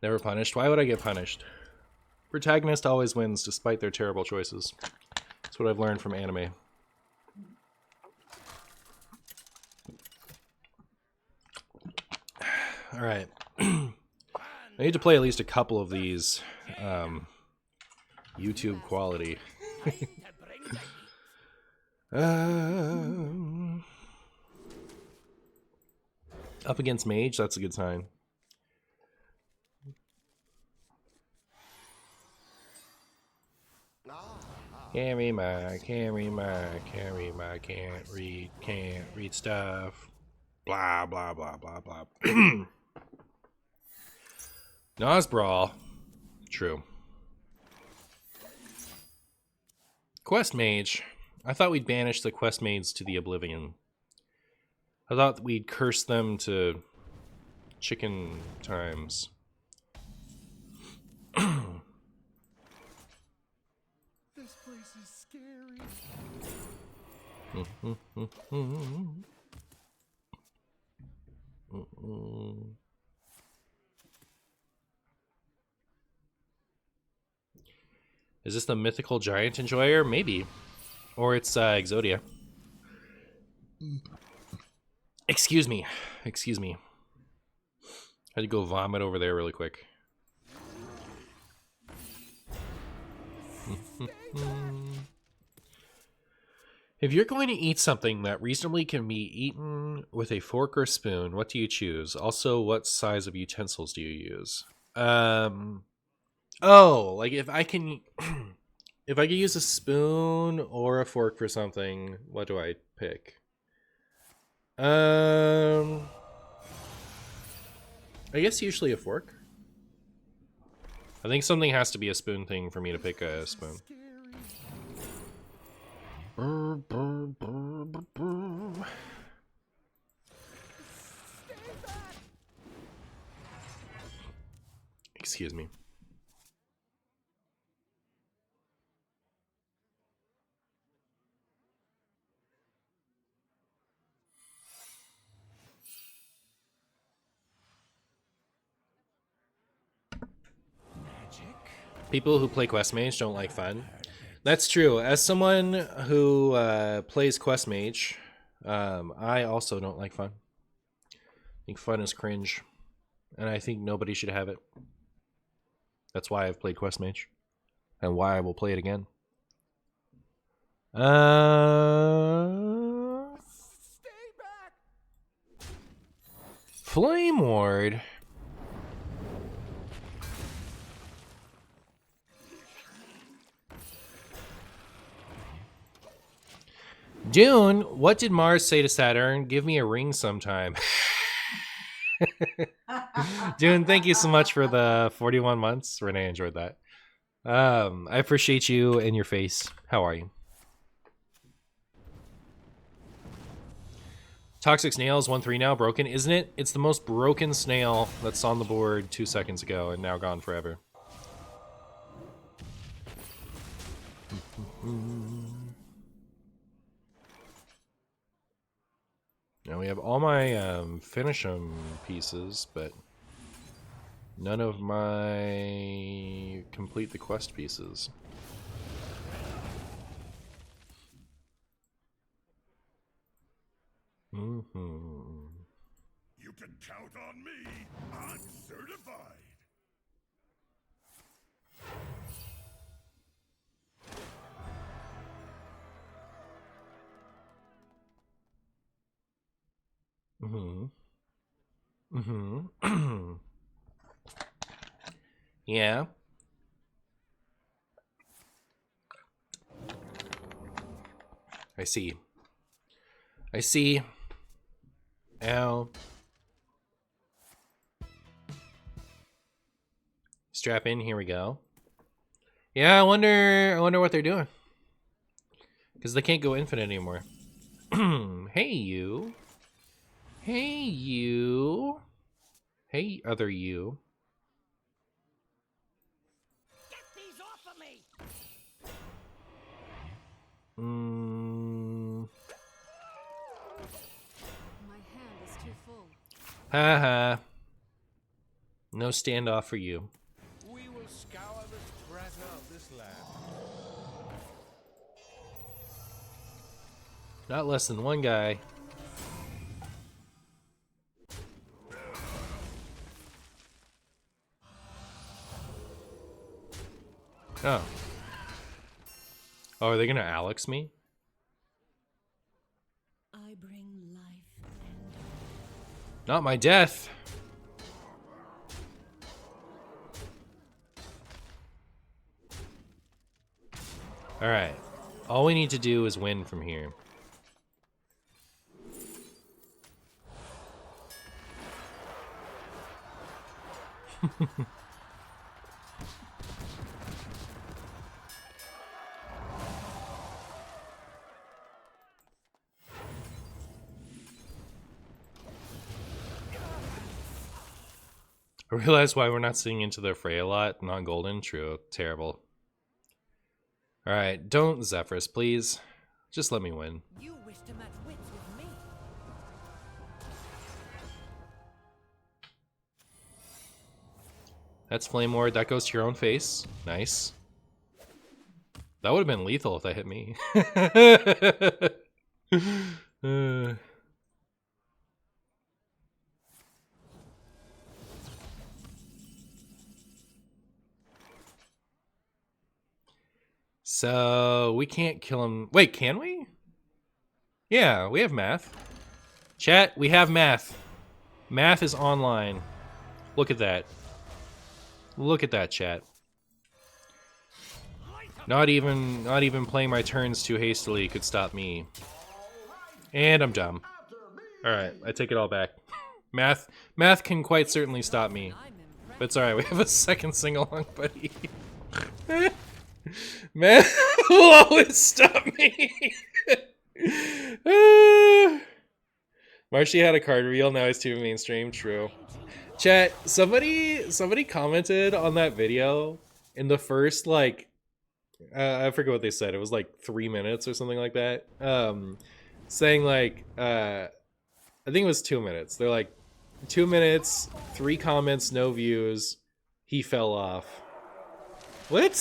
Never punished. Why would I get punished? Protagonist always wins despite their terrible choices. That's what I've learned from anime. Alright. I need to play at least a couple of these YouTube quality. Up against Mage, that's a good sign. Carry my, can't read stuff. Blah, blah, blah, blah, blah. Nas Brawl. True. Quest Mage. I thought we'd banish the Quest Maids to the Oblivion. I thought we'd curse them to chicken times. This place is scary. Is this the Mythical Giant Enjoyer? Maybe. Or it's Exodia. Excuse me. Excuse me. I had to go vomit over there really quick. If you're going to eat something that reasonably can be eaten with a fork or spoon, what do you choose? Also, what size of utensils do you use? Oh, like if I can if I could use a spoon or a fork for something, what do I pick? I guess usually a fork. I think something has to be a spoon thing for me to pick a spoon. Excuse me. People who play Quest Mage don't like fun. That's true. As someone who plays Quest Mage, I also don't like fun. I think fun is cringe, and I think nobody should have it. That's why I've played Quest Mage, and why I will play it again. Stay back! Flame Ward. Dune, what did Mars say to Saturn? Give me a ring sometime. Dune, thank you so much for the 41 months. Renee enjoyed that. I appreciate you and your face. How are you? Toxic Snail is 1-3 now, broken, isn't it? It's the most broken snail that's on the board 2 seconds ago and now gone forever. Now we have all my finish 'em pieces, but none of my complete the quest pieces. You can count on me. I'm certified. Yeah. I see. I see. Ow. Strap in, here we go. Yeah, I wonder what they're doing. Because they can't go infinite anymore. Hey, you. Hey, you. Hey, other you. Get these off of me! My hand is too full. Haha. No standoff for you. We will scour the strata of this land. Not less than one guy. Oh. Oh, are they gonna Alex me? I bring life and Not my death. Alright. All we need to do is win from here. I realize why we're not seeing Into the Fray a lot. Not golden. True. Terrible. Alright, don't Zephyrus, please. Just let me win. you wish to match wits with me. That's Flame Ward. That goes to your own face. Nice. That would have been lethal if that hit me. So, we can't kill him. Wait, can we? Yeah, we have math. Chat, we have math. Math is online. Look at that. Look at that, chat. Not even playing my turns too hastily could stop me. And I'm dumb. Alright, I take it all back. Math can quite certainly stop me. I'm impressed. But it's alright, we have a second sing-along, buddy. Man will always stop me. Marshy had a card reveal, now he's too mainstream, true. Chat, somebody commented on that video in the first, like, I forget what they said, it was like 3 minutes or something like that. Saying like, I think it was 2 minutes. They're like, 2 minutes, 3 comments, no views, he fell off. What?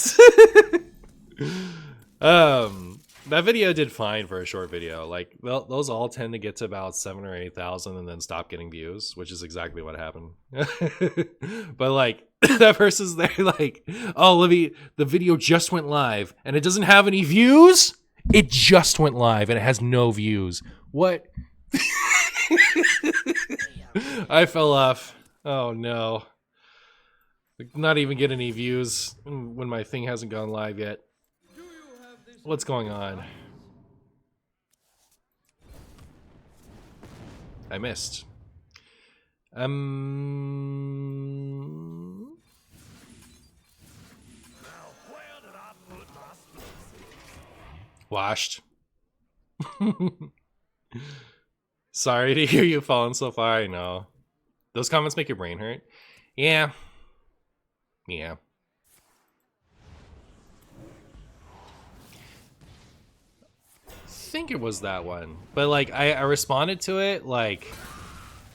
That video did fine for a short video. Like, those all tend to get to about 7,000 or 8,000 and then stop getting views, which is exactly what happened. But like, that person's there like, oh, Livy, the video just went live and it doesn't have any views? It just went live and it has no views. What? I fell off. Oh no. Not even get any views when my thing hasn't gone live yet. What's going on? I missed. Washed. Sorry to hear you falling so far, I know. Those comments make your brain hurt. Yeah. Yeah. I think it was that one. But like I responded to it like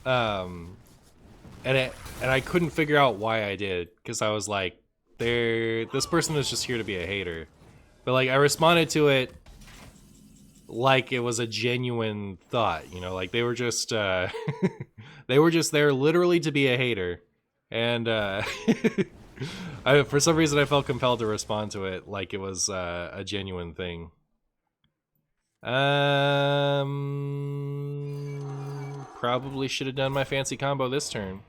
and I couldn't figure out why I did, because I was like, this person is just here to be a hater. But like I responded to it like it was a genuine thought, you know, like they were just they were just there literally to be a hater. And for some reason I felt compelled to respond to it like it was a genuine thing. Probably should have done my fancy combo this turn.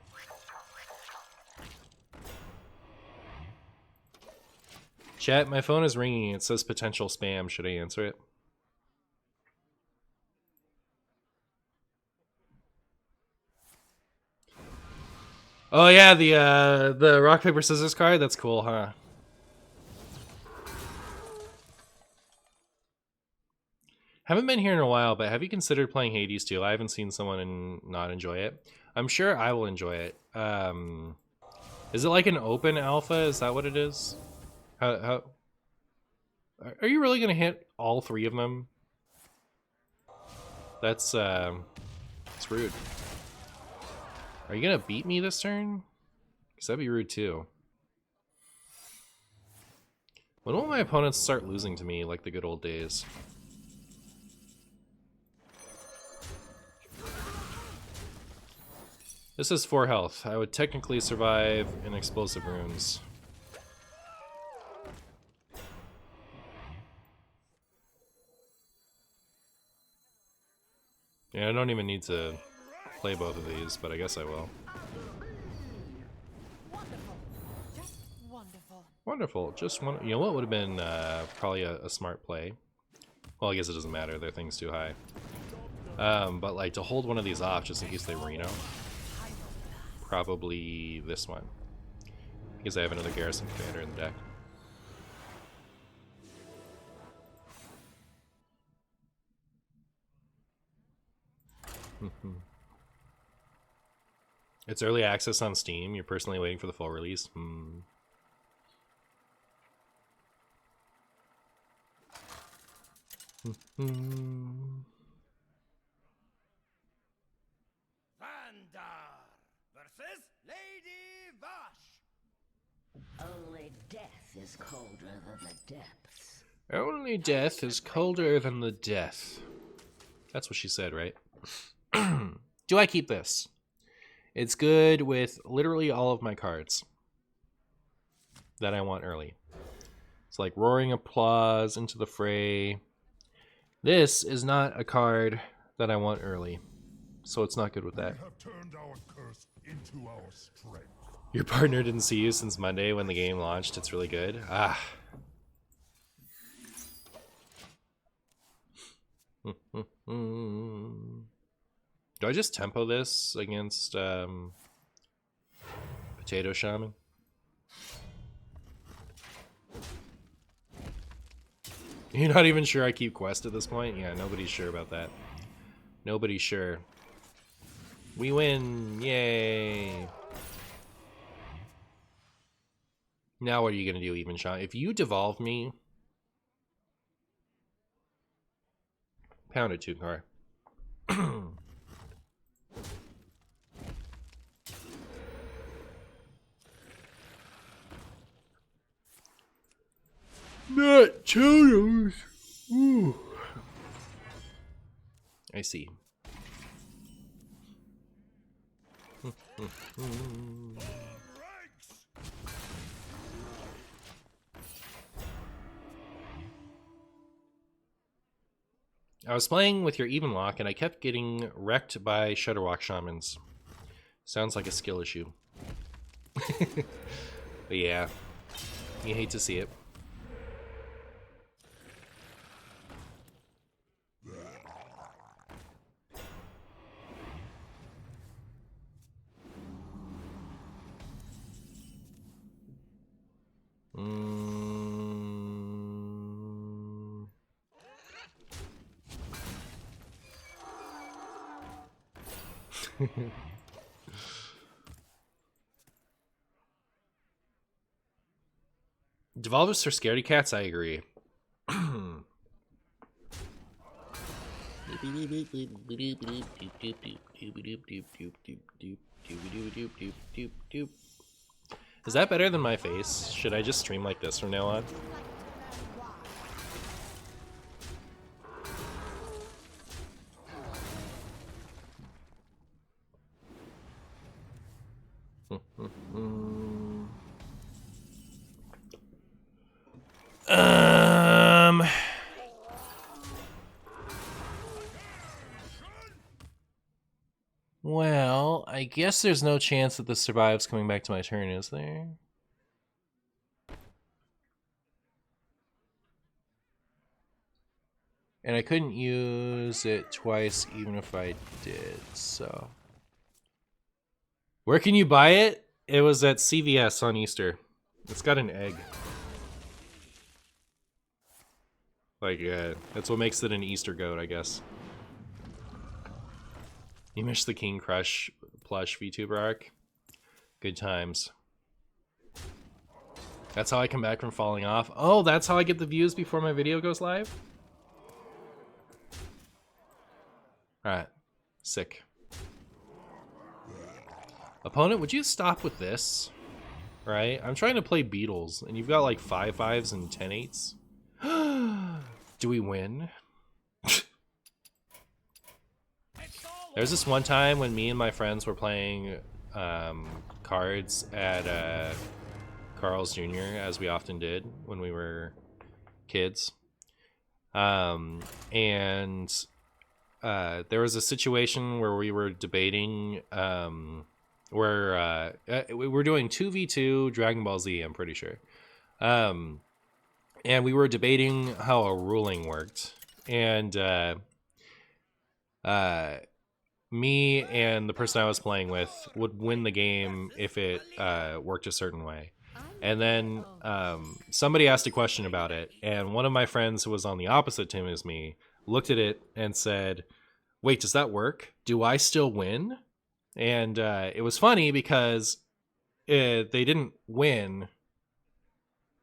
Chat, my phone is ringing. It says potential spam. Should I answer it? Oh yeah, the rock paper scissors card. That's cool, huh? Haven't been here in a while, but have you considered playing Hades 2? I haven't seen someone not enjoy it. I'm sure I will enjoy it. Is it like an open alpha? Is that what it is? How are you really gonna hit all 3 of them? That's it's rude. Are you gonna beat me this turn? Because that'd be rude too. When will my opponents start losing to me like the good old days? This is 4 health. I would technically survive in explosive runes. Yeah, I don't even need to play both of these, but I guess I will. Wonderful. Just wonderful. Wonderful. Just one. You know what would have been probably a smart play? Well, I guess it doesn't matter. Their thing's too high. But like to hold one of these off just in case they Reno. Probably this one. Because I have another Garrison Commander in the deck. It's early access on Steam. You're personally waiting for the full release. Vandar versus Lady Vash. Only death is colder than the depths. Only death is colder than the death. That's what she said, right? Do I keep this? It's good with literally all of my cards that I want early. It's like Roaring Applause, Into the Fray. This is not a card that I want early, so it's not good with that. We have turned our curse into our strength. Your partner didn't see you since Monday when the game launched. It's really good. Ah. Do I just tempo this against Potato Shaman. You're not even sure I keep quest at this point? Yeah, nobody's sure about that. Nobody's sure. We win! Yay! Now what are you gonna do, Even Shot? If you devolve me... Pound it, Tukar. Not totems. Ooh. I see. I was playing with your even lock and I kept getting wrecked by Shudderwalk Shamans. Sounds like a skill issue. But yeah, you hate to see it. Devolvers are scaredy cats, I agree. Is that better than my face? Should I just stream like this from now on? Well, I guess there's no chance that this survives coming back to my turn, is there? And I couldn't use it twice even if I did, so... Where can you buy it? It was at CVS on Easter. It's got an egg. Like, that's what makes it an Easter goat, I guess. You missed the King Crush plush VTuber arc. Good times. That's how I come back from falling off. Oh, that's how I get the views before my video goes live? Alright. Sick. Opponent, would you stop with this? Right? I'm trying to play Beatles, and you've got like 5/5s and 10/8s. Do we win? There's this one time when me and my friends were playing cards at Carl's Jr., as we often did when we were kids. And there was a situation where we were debating where we were doing 2v2 Dragon Ball Z, I'm pretty sure. And we were debating how a ruling worked. And me and the person I was playing with would win the game if it worked a certain way. And then somebody asked a question about it, and one of my friends who was on the opposite team as me looked at it and said, wait, does that work? Do I still win? And it was funny because they didn't win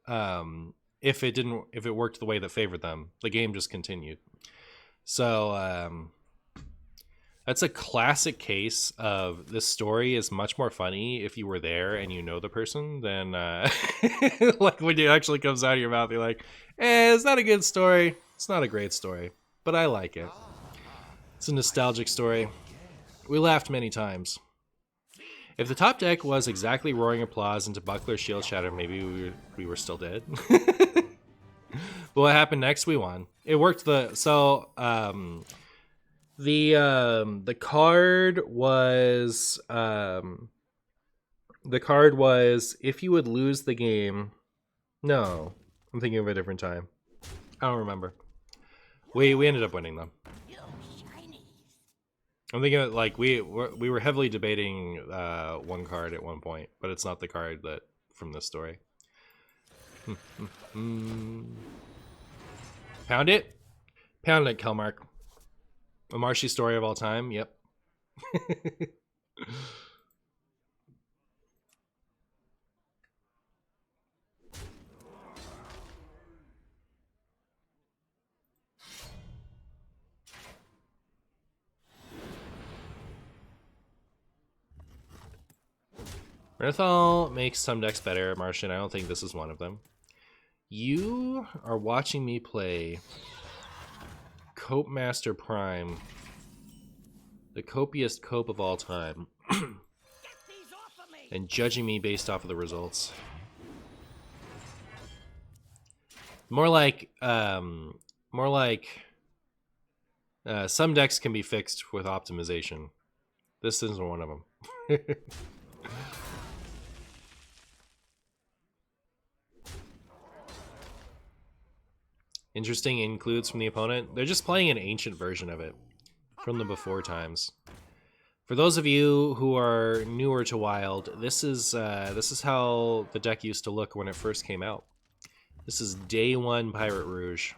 if it worked the way that favored them. The game just continued. So that's a classic case of this story is much more funny if you were there and you know the person than like when it actually comes out of your mouth, you're like, it's not a good story. It's not a great story, but I like it. It's a nostalgic story. We laughed many times. If the top deck was exactly Roaring Applause into Buckler Shield Shatter, maybe we were still dead. But what happened next? We won. It worked. The card was if you would lose the game. No, I'm thinking of a different time. I don't remember. We ended up winning them. I'm thinking that, like, we were heavily debating one card at one point, but it's not the card that from this story. Pound it? Pound it, Kelmark. A Marshy story of all time, yep. Renathal makes some decks better, Martian. I don't think this is one of them. You are watching me play Cope Master Prime, the copiest cope of all time, and judging me based off of the results. More like some decks can be fixed with optimization. This isn't one of them. Interesting includes from the opponent. They're just playing an ancient version of it from the before times. For those of you who are newer to Wild, this is how the deck used to look when it first came out. This is day one Pirate Rouge.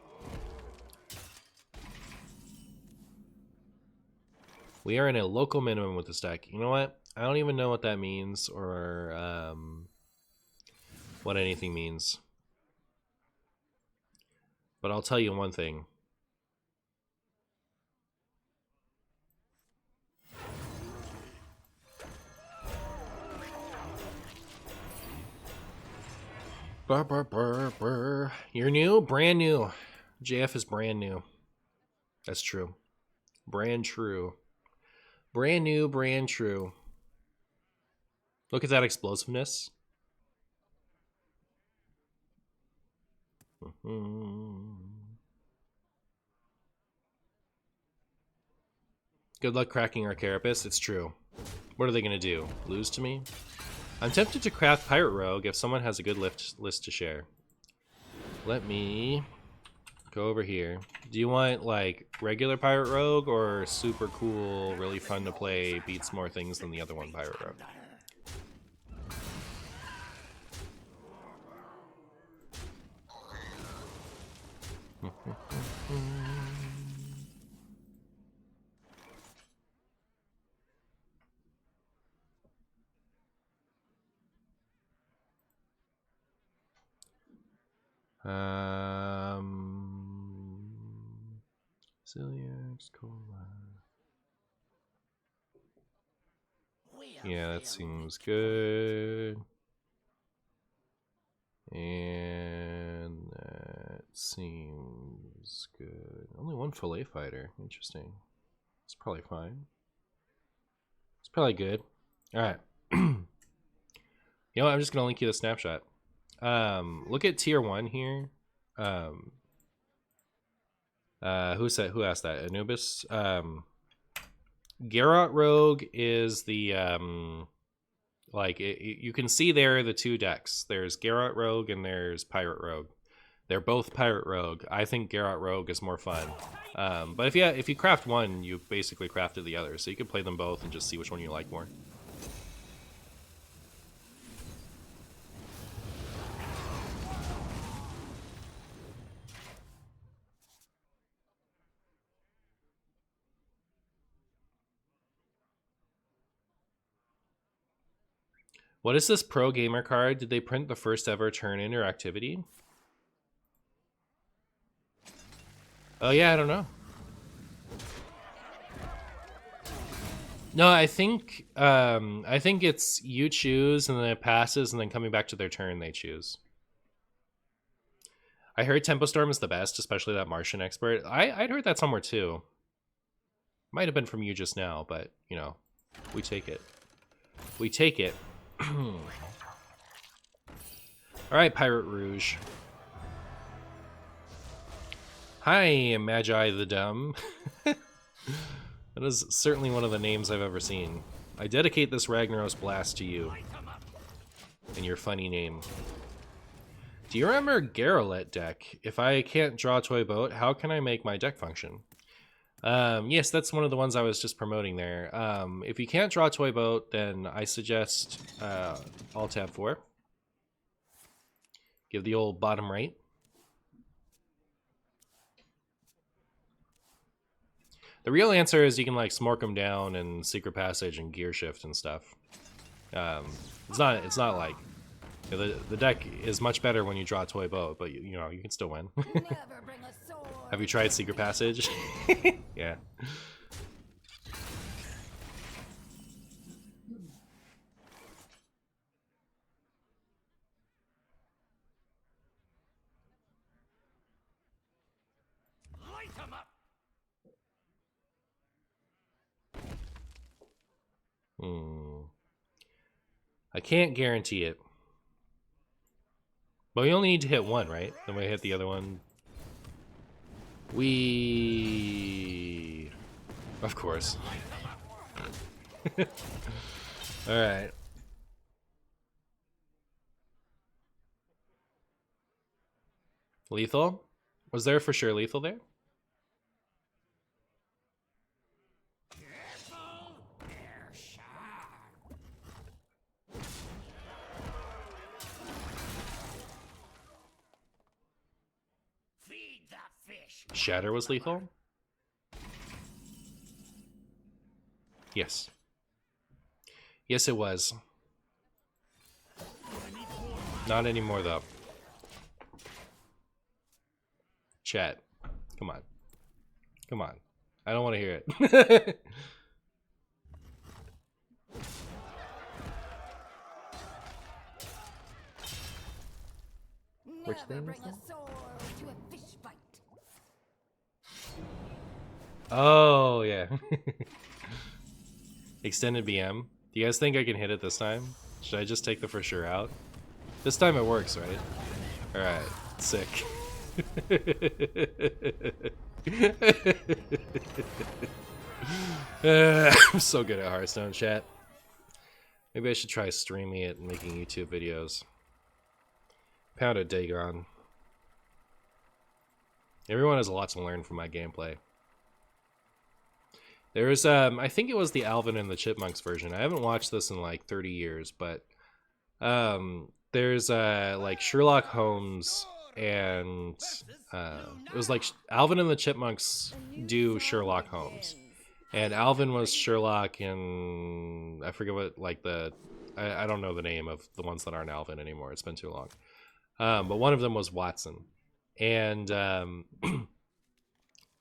We are in a local minimum with this deck. You know what? I don't even know what that means or what anything means. But I'll tell you one thing. Burr, burr, burr, burr. You're new? Brand new. JF is brand new. That's true. Brand true. Brand new, brand true. Look at that explosiveness. Good luck cracking our carapace. It's true. What are they going to do? Lose to me? I'm tempted to craft Pirate Rogue if someone has a good list to share. Let me go over here. Do you want, like, regular Pirate Rogue or super cool, really fun to play, beats more things than the other one, Pirate Rogue? Zilliax, Cola. Yeah, that seems good. And that seems good. Only one fillet fighter. Interesting. It's probably fine. It's probably good. Alright. You know what? I'm just going to link you the snapshot. Look at tier 1 here. Who asked that? Anubis. Garrot Rogue is the you can see there the two decks. There's Garrot Rogue and there's Pirate Rogue. They're both Pirate Rogue. I think Garrot Rogue is more fun. But if you craft one, you basically crafted the other, so you can play them both and just see which one you like more. What is this Pro Gamer card? Did they print the first ever turn-in or activity? Oh yeah, I don't know. No, I think it's you choose and then it passes and then coming back to their turn they choose. I heard Tempo Storm is the best, especially that Martian expert. I'd heard that somewhere too. Might have been from you just now, but you know, we take it. We take it. Alright, Pirate Rouge. Hi, Magi the Dumb. That is certainly one of the names I've ever seen. I dedicate this Ragnaros Blast to you. And your funny name. Do you remember Garrowlet deck? If I can't draw Toy Boat, how can I make my deck function? Yes, that's one of the ones I was just promoting there. If you can't draw Toy Boat, then I suggest Alt Tab 4. Give the old bottom right. The real answer is you can like smork them down and secret passage and gear shift and stuff. It's not like the deck is much better when you draw a Toy Boat, but you know you can still win. Never bring a sword. Have you tried secret passage? Yeah. Light 'em up. I can't guarantee it. But we only need to hit one, right? Then we hit the other one. Of course. Alright. Lethal? Was there for sure lethal there? Feed the fish. Shatter was lethal? Yes. Yes, it was. Not anymore, though. Chat. Come on. Come on. I don't want to hear it. Which Never thing bring is a that? sword to a fish fight. Oh, yeah. Extended BM. Do you guys think I can hit it this time? Should I just take the for sure out? This time it works, right? Alright. Sick. I'm so good at Hearthstone, chat. Maybe I should try streaming it and making YouTube videos. Pound of Dagon. Everyone has a lot to learn from my gameplay. There's, I think it was the Alvin and the Chipmunks version. I haven't watched this in like 30 years, but there's like Sherlock Holmes and it was like Alvin and the Chipmunks do Sherlock Holmes. And Alvin was Sherlock in, I forget what, like I don't know the name of the ones that aren't Alvin anymore. It's been too long. But one of them was Watson. And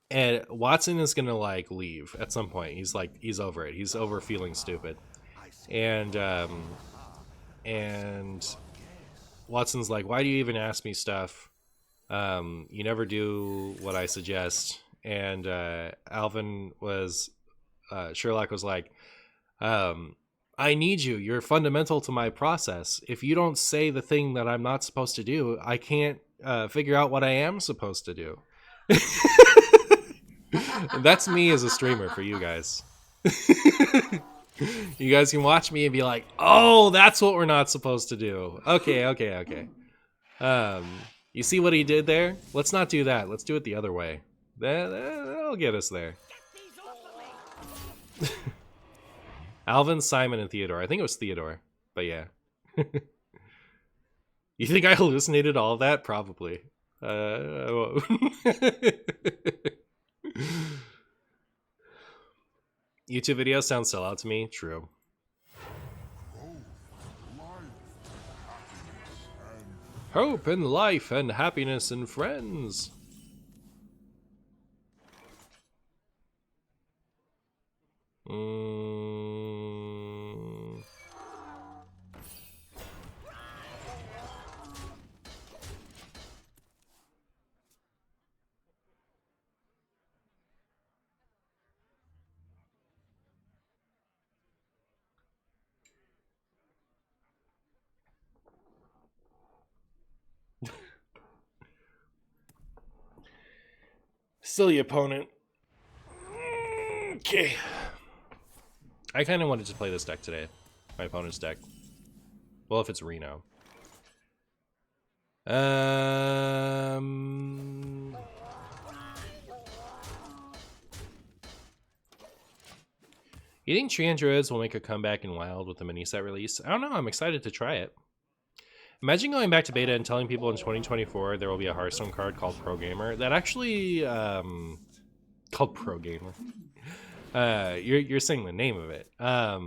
and Watson is gonna like leave at some point. He's over it. He's over feeling stupid. And Watson's like, why do you even ask me stuff? You never do what I suggest. And Alvin was Sherlock was like, I need you. You're fundamental to my process. If you don't say the thing that I'm not supposed to do, I can't figure out what I am supposed to do. That's me as a streamer for you guys. You guys can watch me and be like, oh, that's what we're not supposed to do. Okay. You see what he did there? Let's not do that. Let's do it the other way. That'll get us there. Alvin, Simon, and Theodore. I think it was Theodore, but yeah. You think I hallucinated all of that? Probably. YouTube videos sound sellout to me. True. Hope in life and happiness and friends. Silly opponent. Okay. I kind of wanted to play this deck today. My opponent's deck. Well, if it's Reno. You think Treant Druids will make a comeback in Wild with the mini set release? I don't know. I'm excited to try it. Imagine going back to beta and telling people in 2024 there will be a Hearthstone card called Pro Gamer. That actually called Pro Gamer. You're saying the name of it. I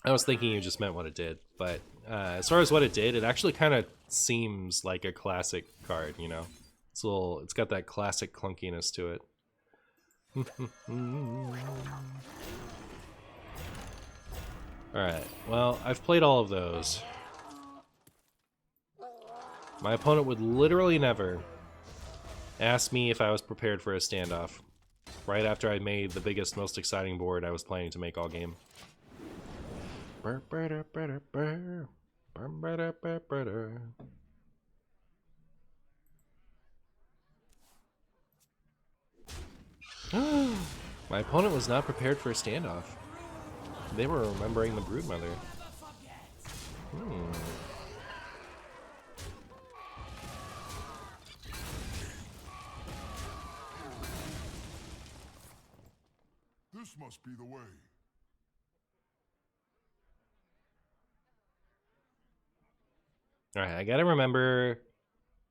was thinking you just meant what it did, but as far as what it did, it actually kind of seems like a classic card. You know, it's got that classic clunkiness to it. Alright, well, I've played all of those. My opponent would literally never ask me if I was prepared for a standoff right after I made the biggest, most exciting board I was planning to make all game. My opponent was not prepared for a standoff. They were remembering the Broodmother. This must be the way. Alright, I gotta remember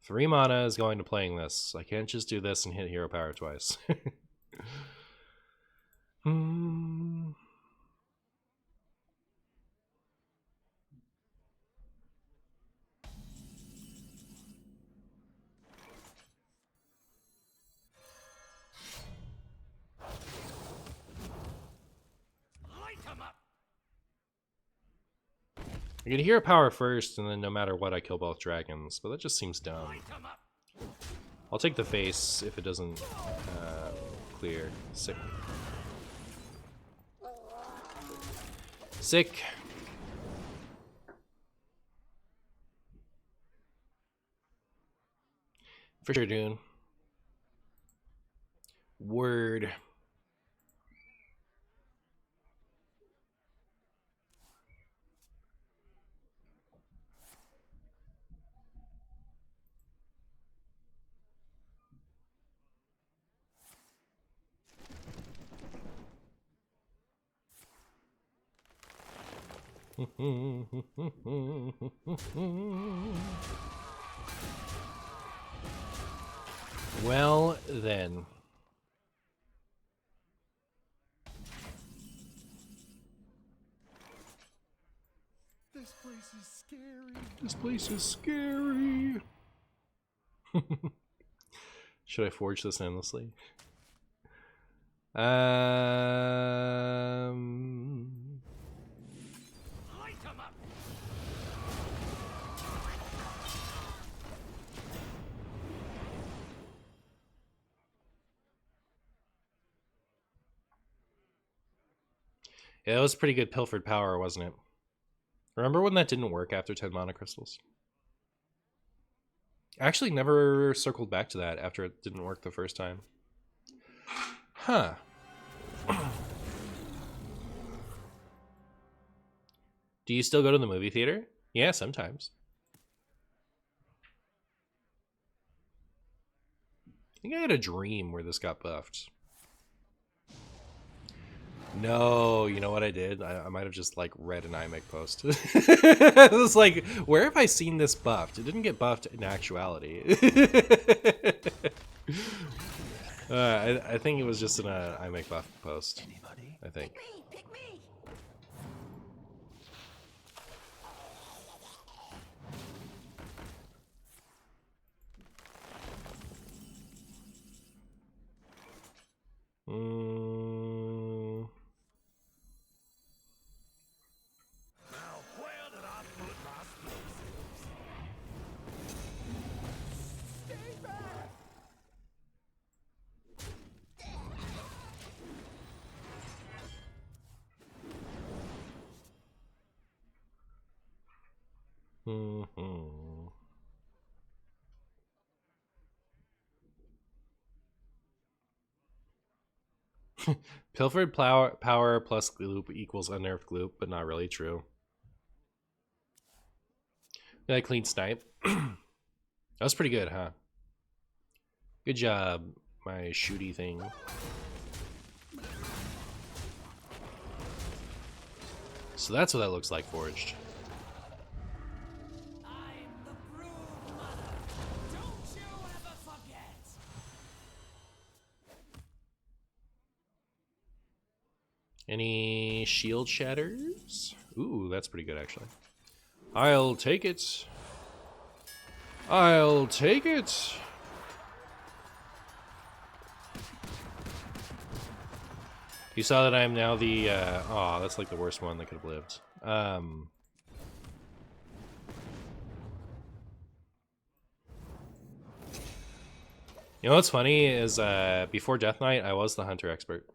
3 mana is going to playing this. I can't just do this and hit hero power twice. I can hero power first, and then no matter what, I kill both dragons, but that just seems dumb. I'll take the face if it doesn't clear. Sick. Sick. For sure, Dune. Word. Well, then. This place is scary. This place is scary. Should I forge this endlessly? Yeah, it was pretty good pilfered power, wasn't it? Remember when that didn't work after 10 mana crystals? I actually never circled back to that after it didn't work the first time. Huh. Do you still go to the movie theater? Yeah, sometimes. I think I had a dream where this got buffed. No, you know what I did? I might have just like read an iMech post. It was like, where have I seen this buffed? It didn't get buffed in actuality. I think it was just in an iMech buff post. Anybody? I think. Pick me! Now, where did I put my explosives? Stay back! Pilfered power plus gloop equals unnerved gloop, but not really true. Yeah, clean snipe. That was pretty good, huh? Good job, my shooty thing. So that's what that looks like forged. I'm the brood mother. Don't you ever forget. Any shield shatters? Ooh, that's pretty good actually. I'll take it. I'll take it. You saw that I am now the, oh, that's like the worst one that could have lived. You know what's funny is, before Death Knight, I was the Hunter expert.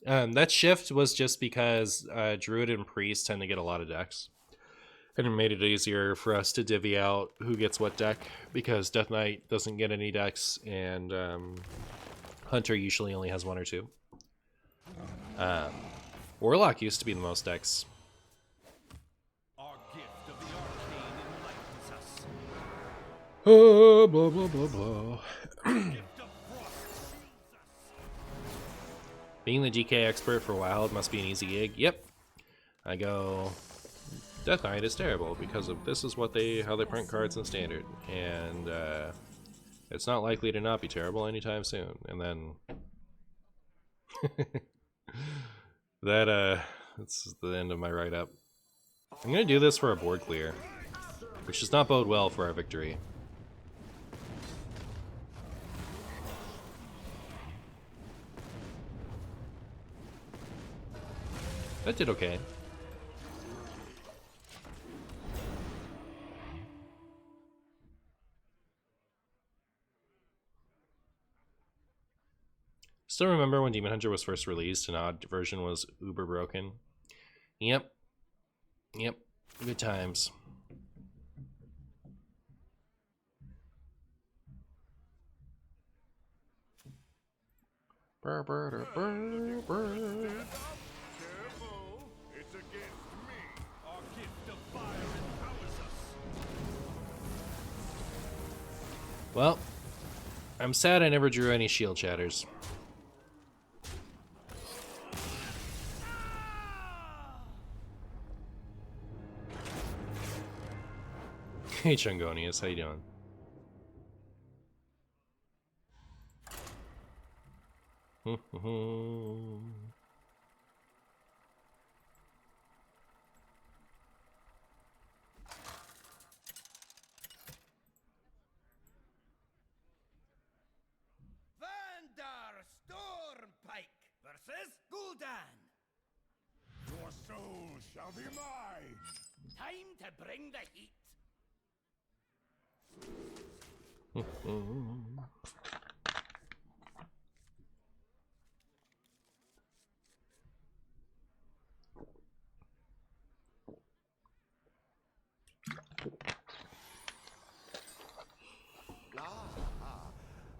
That shift was just because, Druid and Priest tend to get a lot of decks. And it made it easier for us to divvy out who gets what deck, because Death Knight doesn't get any decks, and, Hunter usually only has one or two. Warlock used to be the most decks. Our gift of the arcane enlightens us. Oh, blah, blah, blah, blah. Gift of frost shields us. Being the GK expert for Wild must be an easy gig. Yep. I go, Death Knight is terrible because of this is what how they print cards in Standard. And, it's not likely to not be terrible anytime soon. And then that's the end of my write-up. I'm gonna do this for a board clear, which does not bode well for our victory. That did okay. Still remember when Demon Hunter was first released and Odd version was uber broken? Yep. Yep. Good times. Brr, brr, brr, brr. Careful, it's against me. Our gift of fire empowers us. Well, I'm sad I never drew any shield shatters. Hey Chungonius, how you doing? Vandar Stormpike versus Gul'dan. Your soul shall be mine. Time to bring the heat.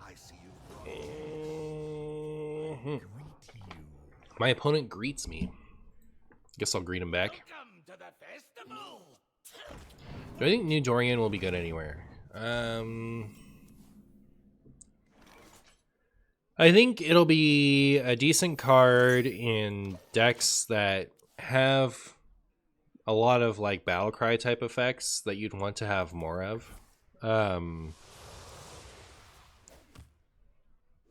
I see you. My opponent greets me. Guess I'll greet him back. Welcome to the festival. Do I think New Dorian will be good anywhere? I think it'll be a decent card in decks that have a lot of like Battlecry type effects that you'd want to have more of.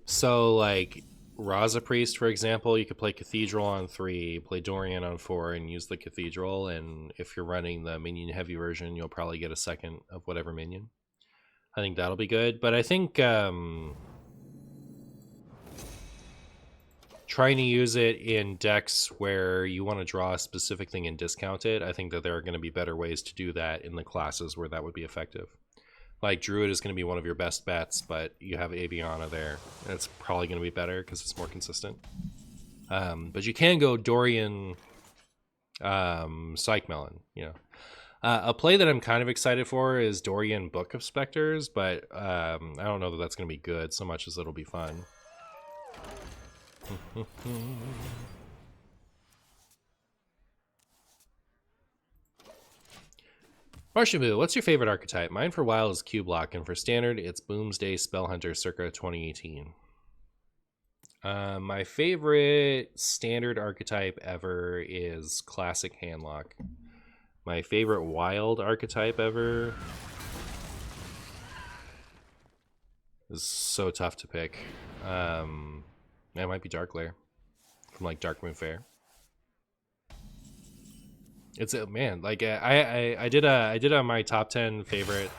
So like Raza Priest, for example, you could play Cathedral on 3, play Dorian on 4, and use the Cathedral, and if you're running the minion heavy version, you'll probably get a second of whatever minion. I think that'll be good, but I think trying to use it in decks where you want to draw a specific thing and discount it, I think that there are going to be better ways to do that in the classes where that would be effective. Like Druid is going to be one of your best bets, but you have Aviana there, and it's probably going to be better because it's more consistent. But you can go Dorian, Psych Melon, you know. A play that I'm kind of excited for is Dorian Book of Specters, but I don't know that that's going to be good so much as it'll be fun. Marshabu, what's your favorite archetype? Mine for Wild is Q-Block, and for Standard, it's Boomsday Spellhunter circa 2018. My favorite standard archetype ever is classic handlock. My favorite wild archetype ever is so tough to pick. It might be Darkglare from like Darkmoon Faire. It's a man, like I did a my top 10 favorite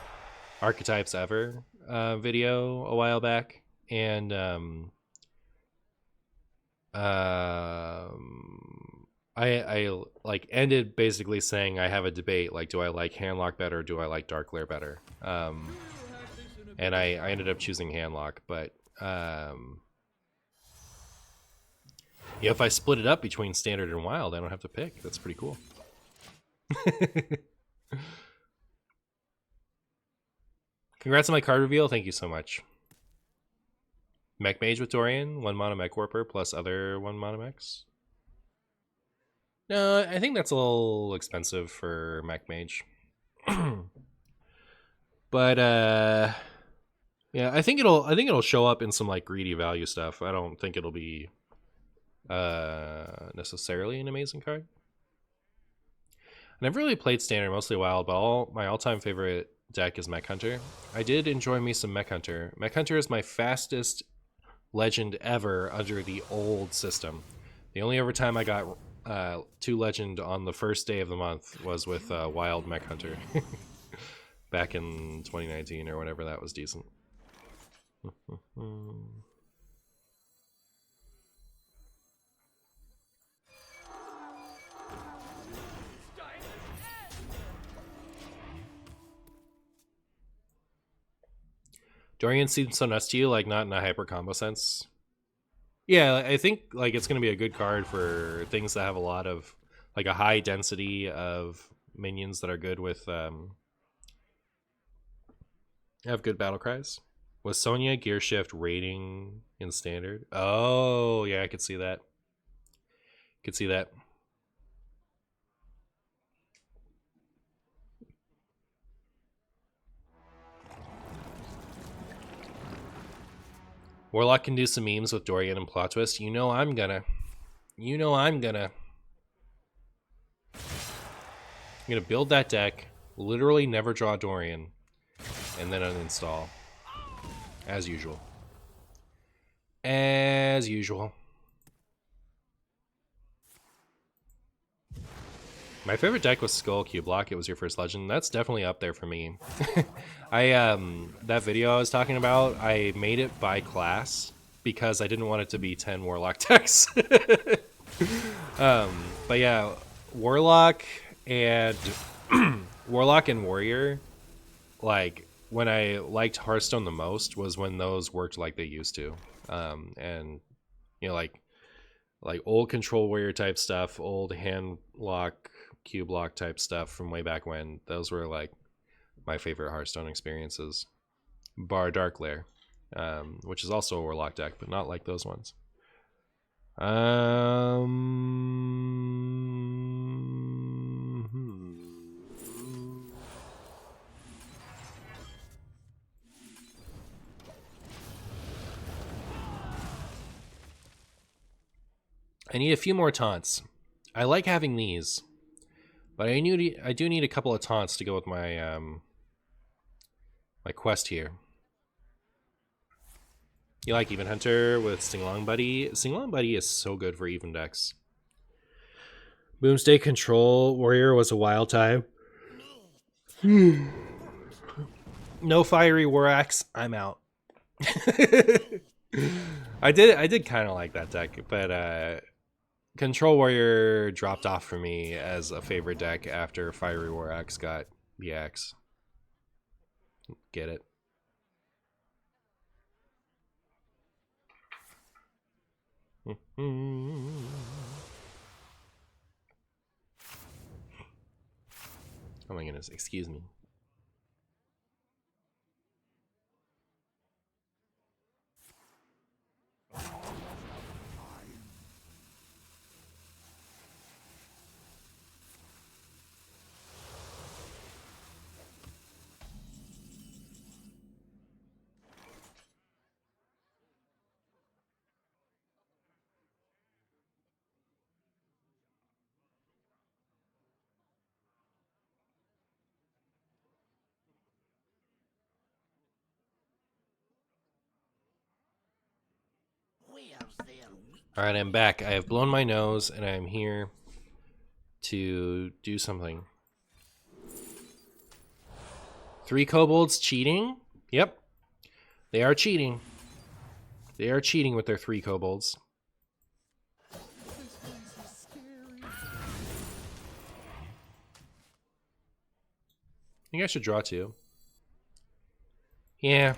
archetypes ever video a while back, and I like ended basically saying I have a debate, like, do I like handlock better, do I like Darkglare better? And I ended up choosing handlock, but yeah, if I split it up between standard and wild, I don't have to pick. That's pretty cool. Congrats on my card reveal. Thank you so much. Mech Mage with Dorian, 1 mana Mech Warper plus other 1 mana mechs. No, I think that's a little expensive for Mech Mage. But yeah, I think it'll show up in some like greedy value stuff. I don't think it'll be necessarily an amazing card. I never really played standard, mostly wild, but my all-time favorite deck is Mech Hunter. I did enjoy me some Mech Hunter. Mech Hunter is my fastest legend ever under the old system. The only ever time I got 2 legend on the first day of the month was with Wild Mech Hunter. Back in 2019 or whenever that was decent. Dorian seems so nuts to you, like not in a hyper combo sense. Yeah, I think like it's gonna be a good card for things that have a lot of like a high density of minions that are good with have good battle cries. Was Sonya gear shift rating in standard? Oh yeah, I could see that. Could see that. Warlock can do some memes with Dorian and Plot Twist. You know I'm gonna. I'm gonna build that deck, literally never draw Dorian, and then uninstall. As usual. As usual. My favorite deck was Skull Cubeblock. It was your first legend. That's definitely up there for me. That video I was talking about, I made it by class because I didn't want it to be 10 Warlock decks. But yeah, Warlock and Warrior, like when I liked Hearthstone the most was when those worked like they used to. And you know, like old Control Warrior type stuff, old Handlock Cubeblock type stuff from way back when. Those were like my favorite Hearthstone experiences, bar Darkglare, which is also a Warlock deck, but not like those ones. I need a few more taunts. I like having these, but I do need a couple of taunts to go with my my quest here. You like Even Hunter with Singlong Buddy? Singlong Buddy is so good for even decks. Boomsday Control Warrior was a wild time. No Fiery War Axe. I'm out. I did kind of like that deck, but Control Warrior dropped off for me as a favorite deck after Fiery War Axe got the axe. Get it? Oh my goodness, excuse me. Alright, I'm back. I have blown my nose and I'm here to do something. 3 kobolds cheating? Yep. They are cheating. They are cheating with their 3 kobolds. I think I should draw 2. Yeah.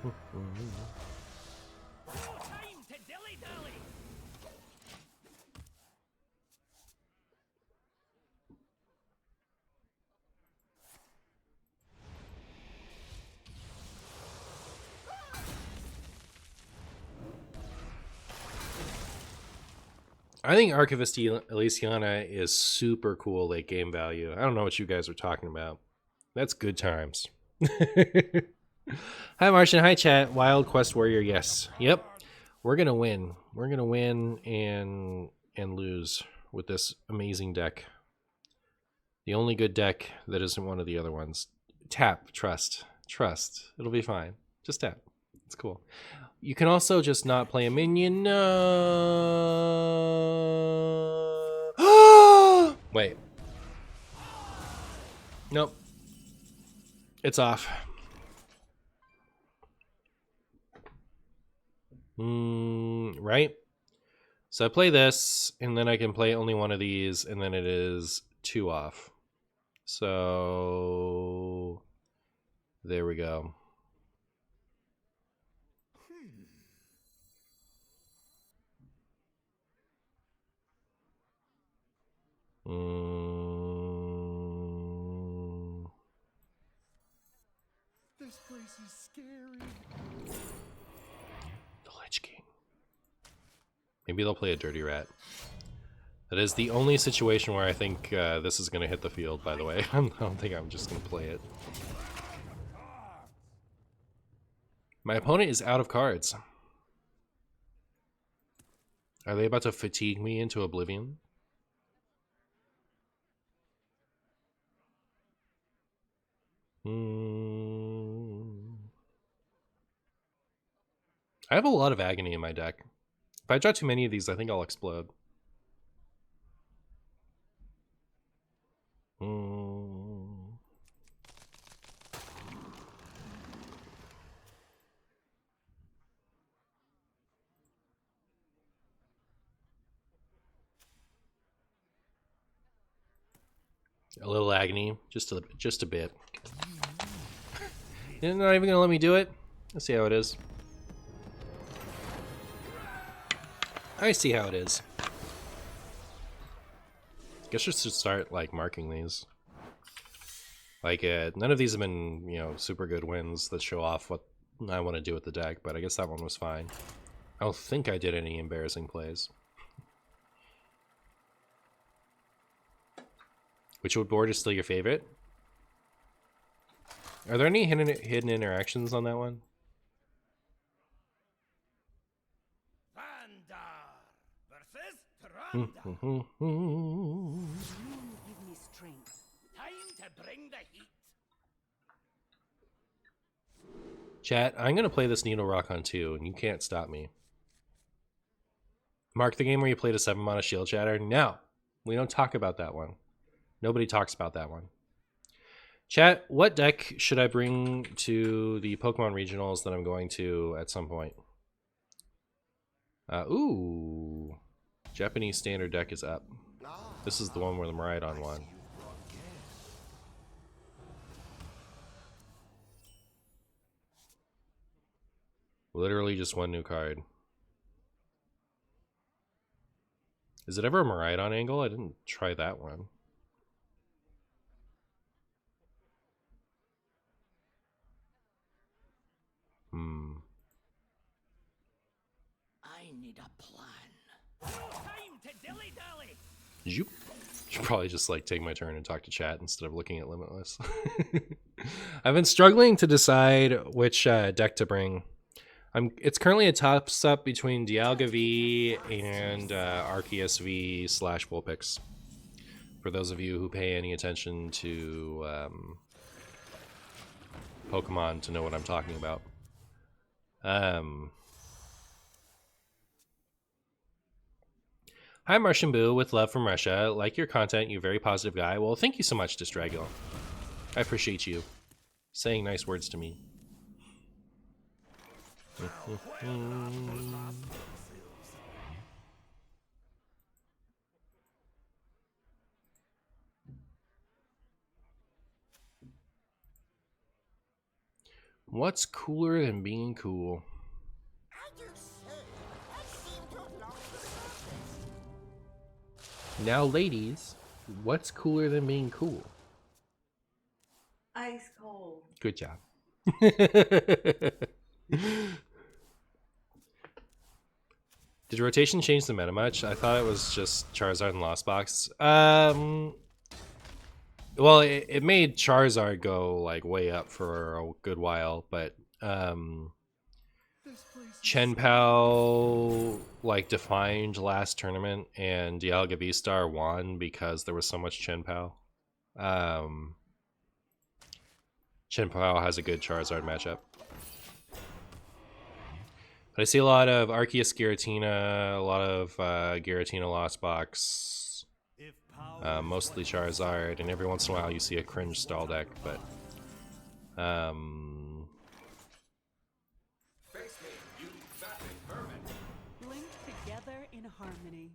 Time to dilly-dally! I think Archivist Elysiana is super cool late game value. I don't know what you guys are talking about. That's good times. Hi Martian, hi chat. Wild Quest Warrior, yes. Yep. We're gonna win. We're gonna win and lose with this amazing deck. The only good deck that isn't one of the other ones. Tap, trust. Trust. It'll be fine. Just tap. It's cool. You can also just not play a minion. No. Wait. Nope. It's off. Right? So I play this, and then I can play only one of these, and then it is 2 off. So there we go. This place is scary. The Lich King. Maybe they'll play a Dirty Rat. That is the only situation where I think this is going to hit the field, by the way. I don't think I'm just going to play it. My opponent is out of cards. Are they about to fatigue me into oblivion? I have a lot of agony in my deck. If I draw too many of these, I think I'll explode. A little agony, just a bit. You're not even gonna let me do it? Let's see how it is. I see how it is. Guess I should start like marking these. Like none of these have been, you know, super good wins that show off what I want to do with the deck, but I guess that one was fine. I don't think I did any embarrassing plays. Which board is still your favorite? Are there any hidden interactions on that one? Vandar versus Tyrande. You give me strength. Time to bring the heat. Chat, I'm going to play this Needle Rock on 2, and you can't stop me. Mark, the game where you played a 7-mana Shield Shatter? No, we don't talk about that one. Nobody talks about that one. Chat, what deck should I bring to the Pokemon Regionals that I'm going to at some point? Ooh. Japanese Standard deck is up. This is the one where the Miraidon won. Literally just one new card. Is it ever a Miraidon angle? I didn't try that one. I need a plan. Time to dilly-dally. Should probably just like take my turn and talk to chat instead of looking at Limitless. I've been struggling to decide which deck to bring. It's currently a toss-up between Dialga V and Arceus V / Vulpix. For those of you who pay any attention to Pokemon to know what I'm talking about. Hi, Martian Boo, with love from Russia. Like your content, you're a very positive guy. Well, thank you so much, Distrago. I appreciate you saying nice words to me. What's cooler than being cool? Now, ladies, what's cooler than being cool? Ice cold. Good job. Did rotation change the meta much? I thought it was just Charizard and Lost Box. Well, it made Charizard go like way up for a good while, but Chen Pao like defined last tournament, and Dialga V-Star won because there was so much Chen Pao. Chen Pao has a good Charizard matchup. But I see a lot of Arceus Giratina, a lot of Giratina Lost Box, mostly Charizard, and every once in a while you see a cringe stall deck, but Linked together in harmony.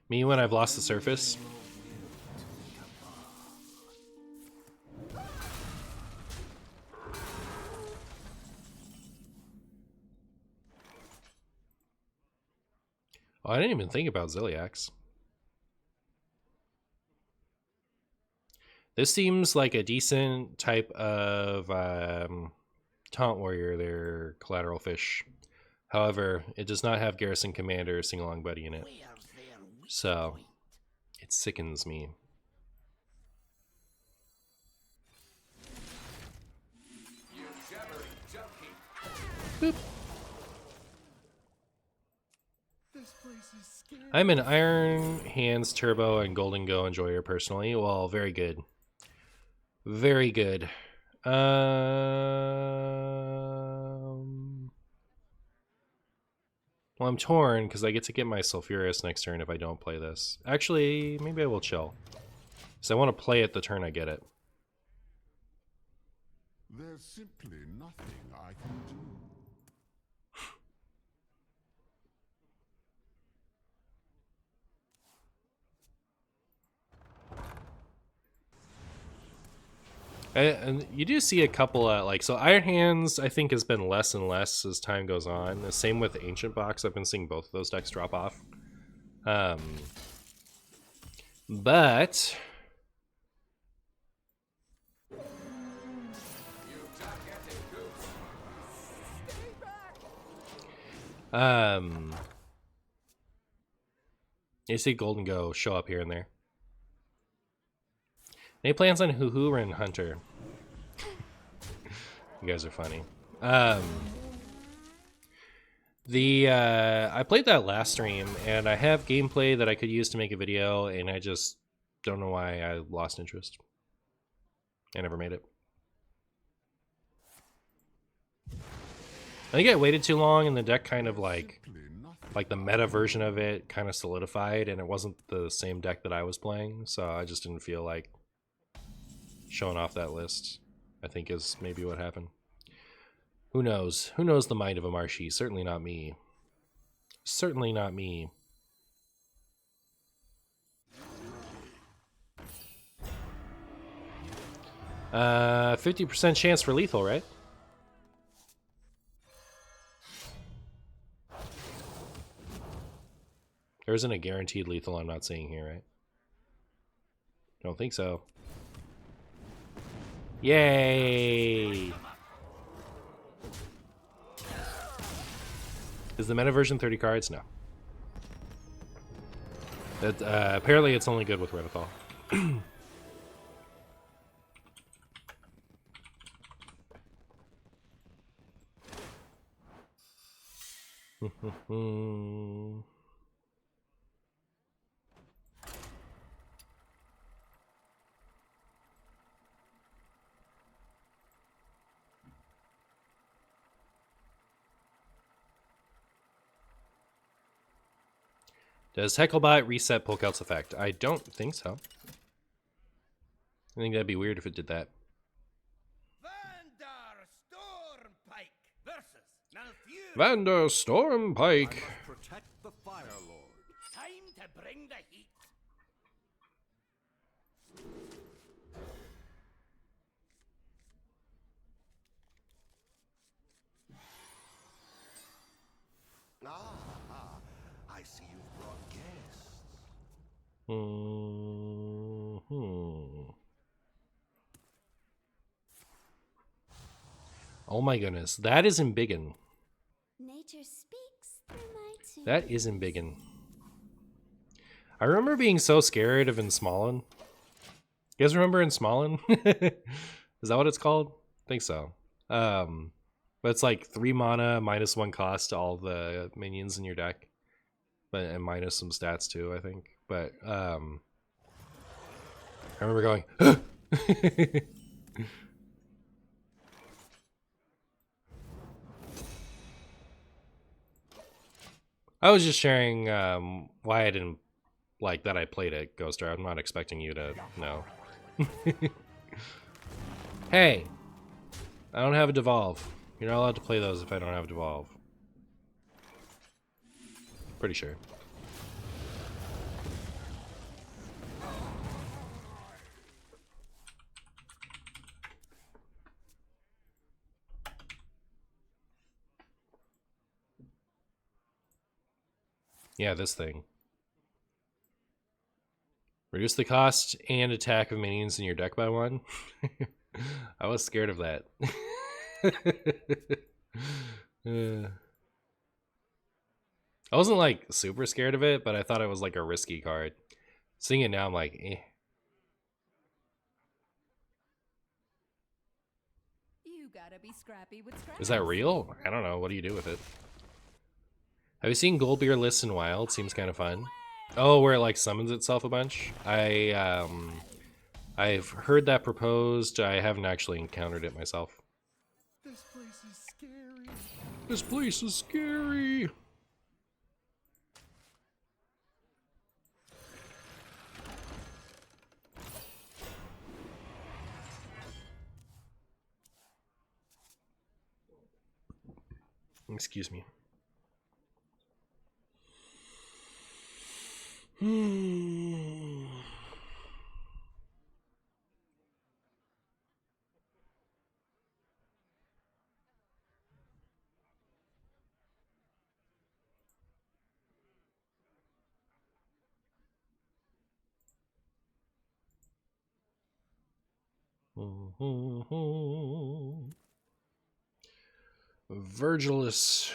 me when I've lost the surface. Oh, I didn't even think about Zilliax. This seems like a decent type of Taunt Warrior there, Collateral Fish. However, it does not have Garrison Commander or Sing-Along Buddy in it. So, it sickens me. Boop. I'm an Iron Hands Turbo and Golden Go enjoyer personally. Well, very good. Very good. Well, I'm torn because I get to get my Sulfuras next turn if I don't play this. Actually, maybe I will chill. Because I want to play it the turn I get it. There's simply nothing I can do. And you do see a couple like, so Iron Hands I think has been less and less as time goes on. The same with Ancient Box. I've been seeing both of those decks drop off. But you see Golden Go show up here and there. Any plans on Hoo-Hoo and Hunter? You guys are funny. I played that last stream, and I have gameplay that I could use to make a video, and I just don't know why I lost interest. I never made it. I think I waited too long, and the deck kind of like the meta version of it kind of solidified, and it wasn't the same deck that I was playing, so I just didn't feel like showing off that list, I think is maybe what happened. Who knows? Who knows the mind of a Marshy? Certainly not me. Certainly not me. Uh, 50% chance for lethal, right? There isn't a guaranteed lethal I'm not seeing here, right? Don't think so. Yay! Is the meta version 30 cards? No. That, apparently it's only good with Revithal. Does Hecklebot reset Polkelt's effect? I don't think so. I think that'd be weird if it did that. Vandar Stormpike versus Malfurion. Vander I Stormpike. must protect the Fire Lord. Time to bring the heat. Ah, I see you've brought guests. Oh my goodness, that is embiggen. Nature speaks through my tunes. That is embiggen. I remember being so scared of Ensmallen. You guys remember Ensmallen? Is that what it's called? I think so. But it's like 3 mana, -1 cost to all the minions in your deck. And minus some stats too, I think. But I remember going, I was just sharing why I didn't like that I played it, Ghoster. I'm not expecting you to know. Hey, I don't have a Devolve. You're not allowed to play those if I don't have a Devolve. Pretty sure. Yeah, this thing. Reduce the cost and attack of minions in your deck by 1. I was scared of that. I wasn't like super scared of it, but I thought it was like a risky card. Seeing it now, I'm like, eh. You gotta be scrappy with scraps. Is that real? I don't know. What do you do with it? Have you seen Goldbeer lists in Wild? Seems kind of fun. Oh, where it like summons itself a bunch? I've heard that proposed. I haven't actually encountered it myself. This place is scary. This place is scary. Excuse me. Virgilus.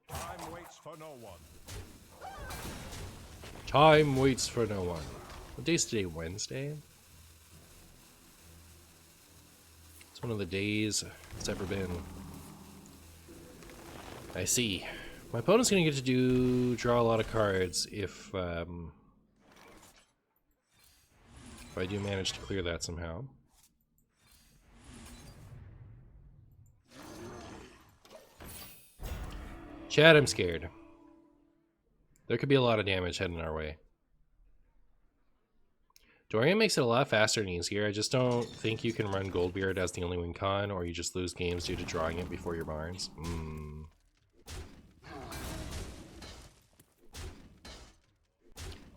Time waits for no one. Time waits for no one. What day's today? Wednesday? It's one of the days it's ever been. I see. My opponent's gonna get to draw a lot of cards if I do manage to clear that somehow. Chad, I'm scared. There could be a lot of damage heading our way. Dorian makes it a lot faster and easier. I just don't think you can run Goldbeard as the only win con, or you just lose games due to drawing it before your Barnes.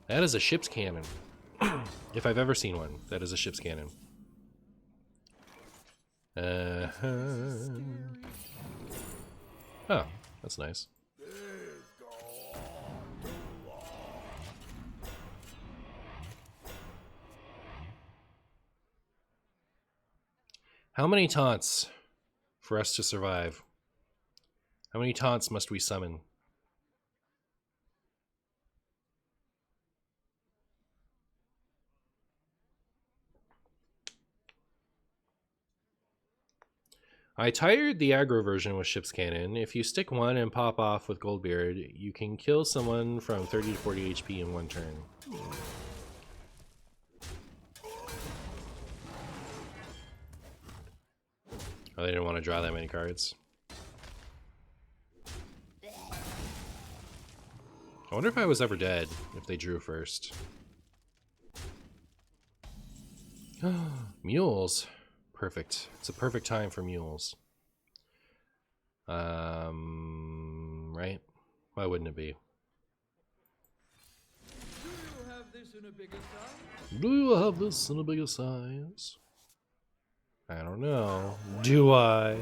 That is a ship's cannon. If I've ever seen one, that is a ship's cannon. Oh, that's nice. How many taunts for us to survive? How many taunts must we summon? I tired the aggro version with Ship's Cannon. If you stick one and pop off with Goldbeard, you can kill someone from 30 to 40 HP in one turn. Oh, they didn't want to draw that many cards. I wonder if I was ever dead, if they drew first. Mules. Perfect. It's a perfect time for mules. Right? Why wouldn't it be? Do you have this in a bigger size? Do you have this in a bigger size? I don't know. Do I?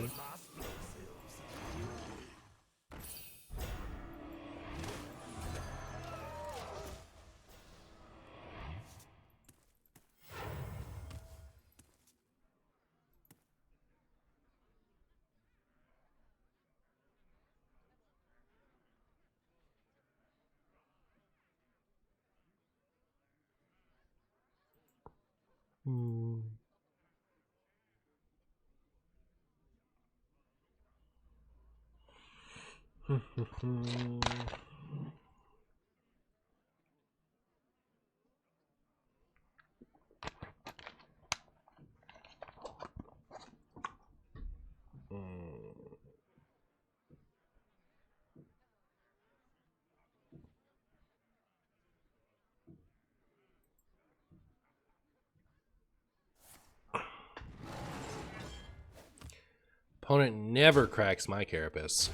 Opponent never cracks my Carapace.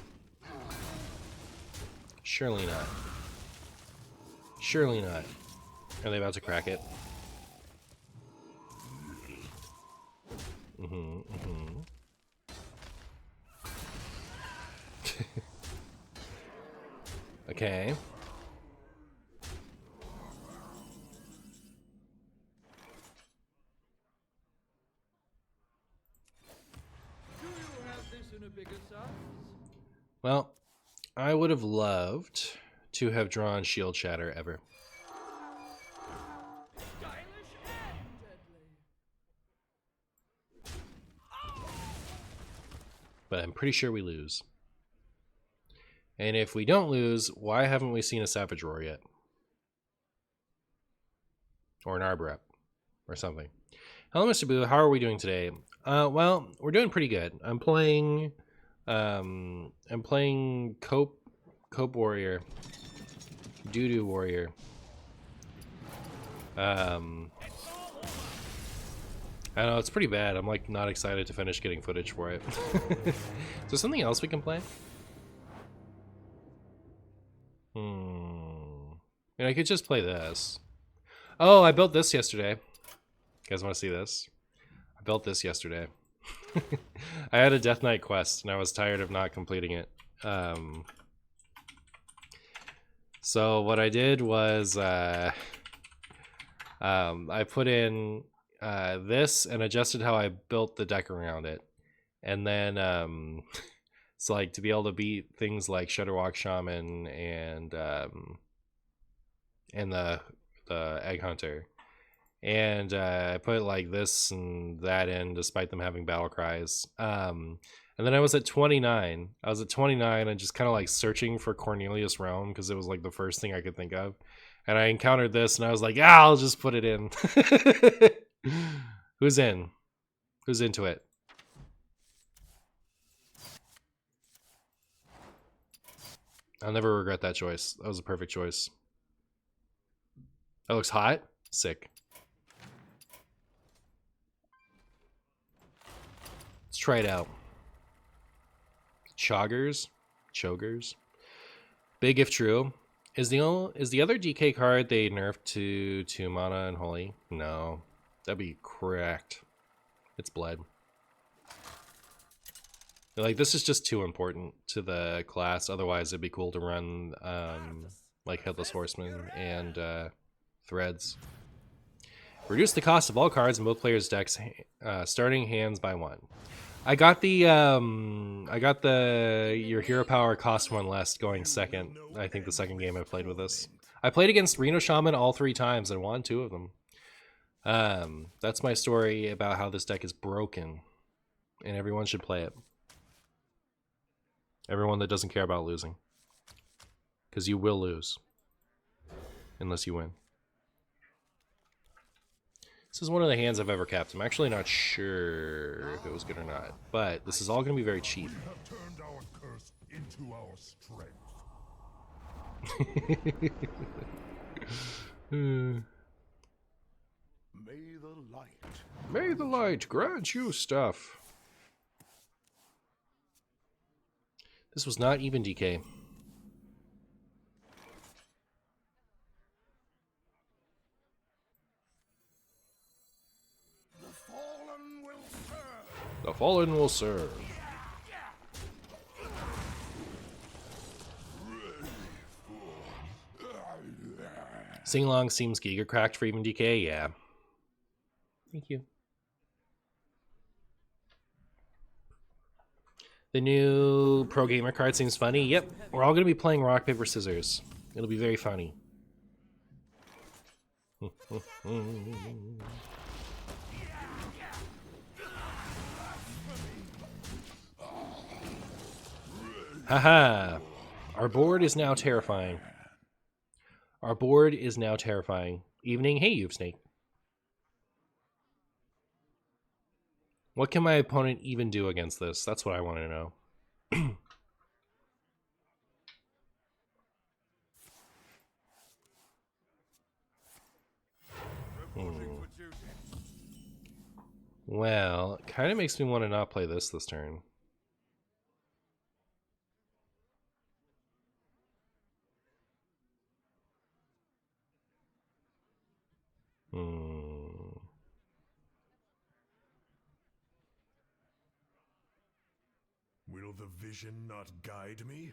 Surely not. Surely not. Are they about to crack it? Okay. Do you have this in a bigger size? Well, I would have loved to have drawn Shield Shatter ever. Stylish and deadly. But I'm pretty sure we lose. And if we don't lose, why haven't we seen a Savage Roar yet? Or an Arborep. Or something. Hello, Mr. Boo. How are we doing today? Well, we're doing pretty good. I'm playing Cope Warrior. Doo-Doo Warrior. I don't know, it's pretty bad. I'm like not excited to finish getting footage for it. Is there something else we can play? I mean, I could just play this. Oh, I built this yesterday. You guys want to see this? I built this yesterday. I had a Death Knight quest, and I was tired of not completing it. So what I did was I put in this and adjusted how I built the deck around it. And then it's like to be able to beat things like Shudderwalk Shaman and the Egg Hunter. And I put like this and that in despite them having battle cries. And then I was at 29. I was at 29 and just kind of like searching for Cornelius Realm because it was like the first thing I could think of. And I encountered this and I was like, yeah, I'll just put it in. Who's in? Who's into it? I'll never regret that choice. That was a perfect choice. That looks hot. Sick. Let's try it out. Choggers. Big if true. Is the other DK card they nerfed to 2 mana and holy? No. That'd be cracked. It's bled. Like, this is just too important to the class. Otherwise, it'd be cool to run like Headless Horseman and Threads. Reduce the cost of all cards in both players' decks, starting hands by 1. I got the your hero power cost 1 less going second. I think the second game I played with this. I played against Reno Shaman all 3 times and won 2 of them. That's my story about how this deck is broken. and everyone should play it. Everyone that doesn't care about losing. Because you will lose. Unless you win. This is one of the hands I've ever kept. I'm actually not sure if it was good or not. But this is all going to be very cheap. We have turned our curse into our strength. May the light. May the light grant you stuff. This was not even DK. The fallen will serve. The fallen will serve. Sing-along seems giga cracked for even DK, yeah. Thank you. The new Pro Gamer card seems funny. Yep, we're all going to be playing rock, paper, scissors. It'll be very funny. Haha! Our board is now terrifying. Our board is now terrifying. Evening, hey, you snake. What can my opponent even do against this? That's what I want to know. Well, it kind of makes me want to not play this turn. Will the vision not guide me?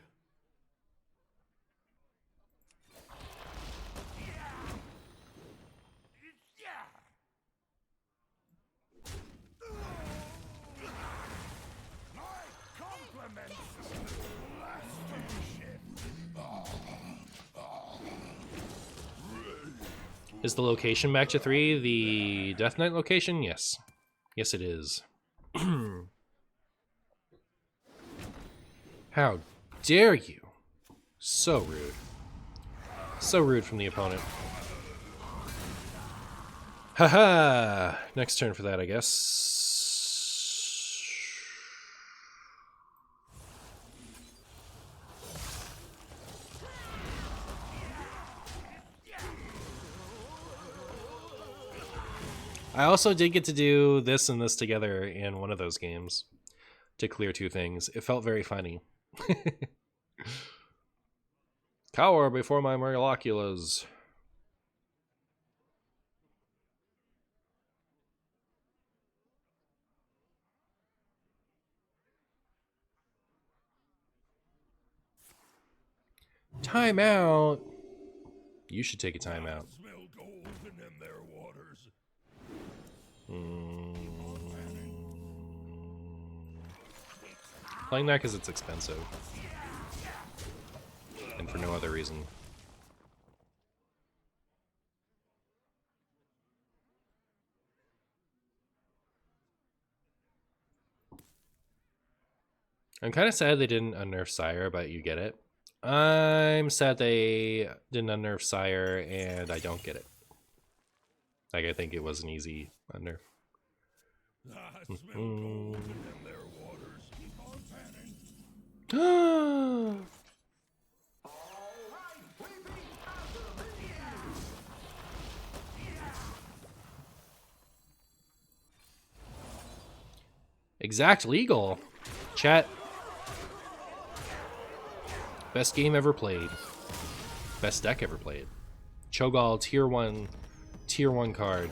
Is the location back to 3 the Death Knight location? Yes. Yes, it is. How dare you? So rude. So rude from the opponent. Haha! Next turn for that, I guess. I also did get to do this and this together in one of those games to clear 2 things. It felt very funny. Cower before my Murloculas. Timeout. You should take a timeout. Smell golden in their waters. Playing that because it's expensive. And for no other reason. I'm kind of sad they didn't unnerf Sire, but you get it. I'm sad they didn't unnerf Sire, and I don't get it. Like, I think it was an easy unnerf. Smell golden in their waters. Keep on panning. Exact legal. Chat. Best game ever played. Best deck ever played. Cho'Gall tier 1 card.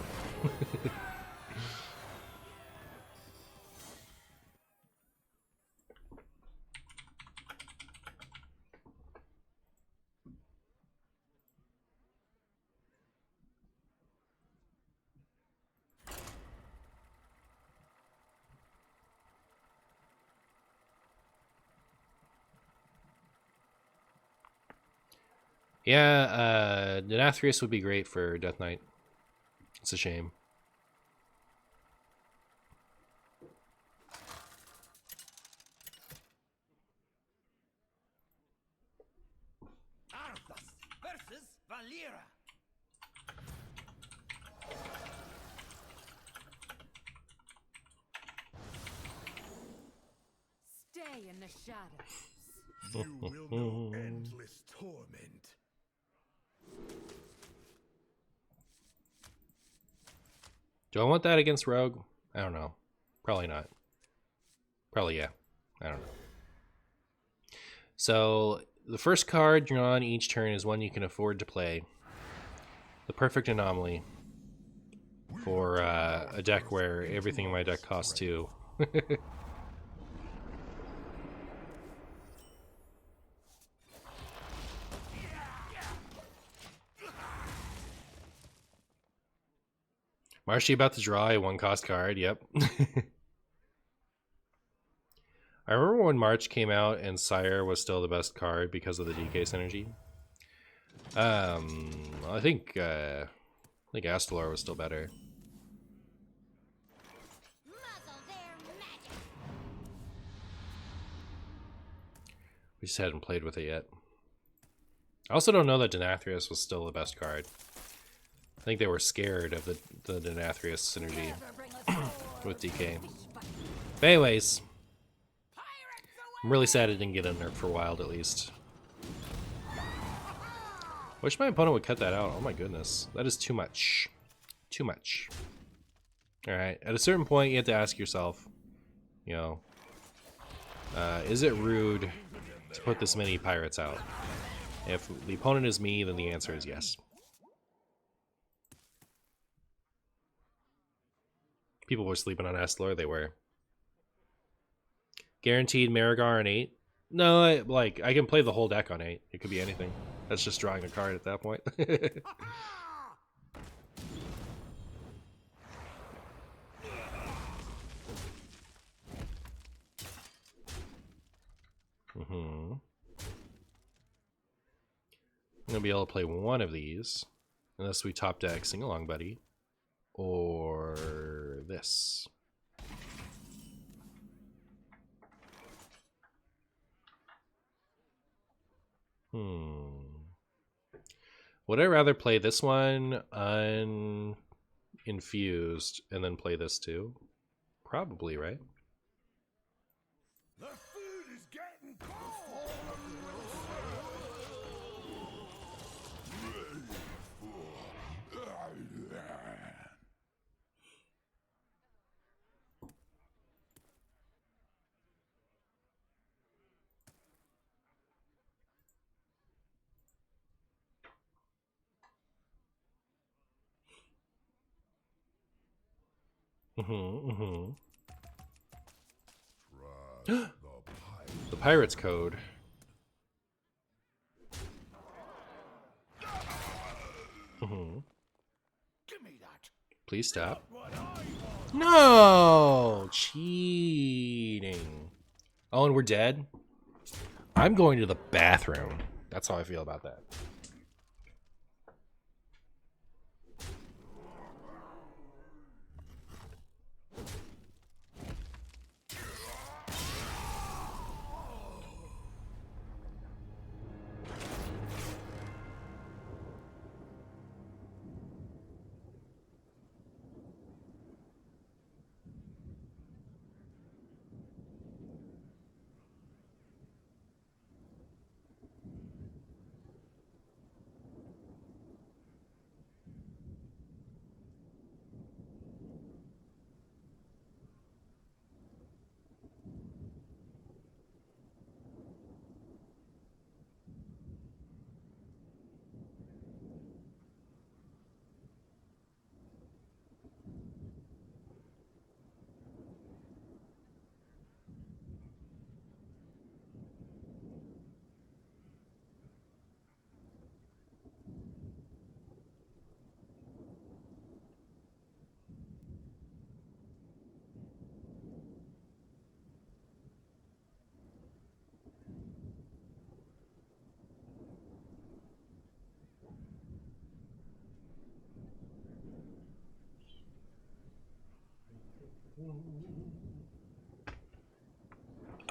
Yeah, Denathrius would be great for Death Knight. It's a shame. shadows. You will know endless torment. Do I want that against Rogue? I don't know. Probably not. Probably yeah. I don't know. So the first card drawn each turn is one you can afford to play. The perfect anomaly for a deck where everything in my deck costs 2. Marshy about to draw a 1-cost card, yep. I remember when March came out and Sire was still the best card because of the DK synergy. I think Astalor was still better. Muzzle their magic. We just hadn't played with it yet. I also don't know that Denathrius was still the best card. I think they were scared of the Denathrius synergy with DK. But anyways, I'm really sad it didn't get a nerf for Wild at least. Wish my opponent would cut that out. Oh my goodness. That is too much. Too much. Alright, at a certain point you have to ask yourself, you know, is it rude to put this many pirates out? If the opponent is me, then the answer is yes. People were sleeping on Astalor, they were. Guaranteed Marigar on 8? No, I can play the whole deck on 8. It could be anything. That's just drawing a card at that point. I'm gonna be able to play one of these, unless we top deck Sing Along Buddy, or this. Would I rather play this one uninfused and then play this too? Probably, right? The food is getting cold. The Pirate's Code. Give me that. Please stop. What I want. No! Cheating. Oh, and we're dead? I'm going to the bathroom. That's how I feel about that.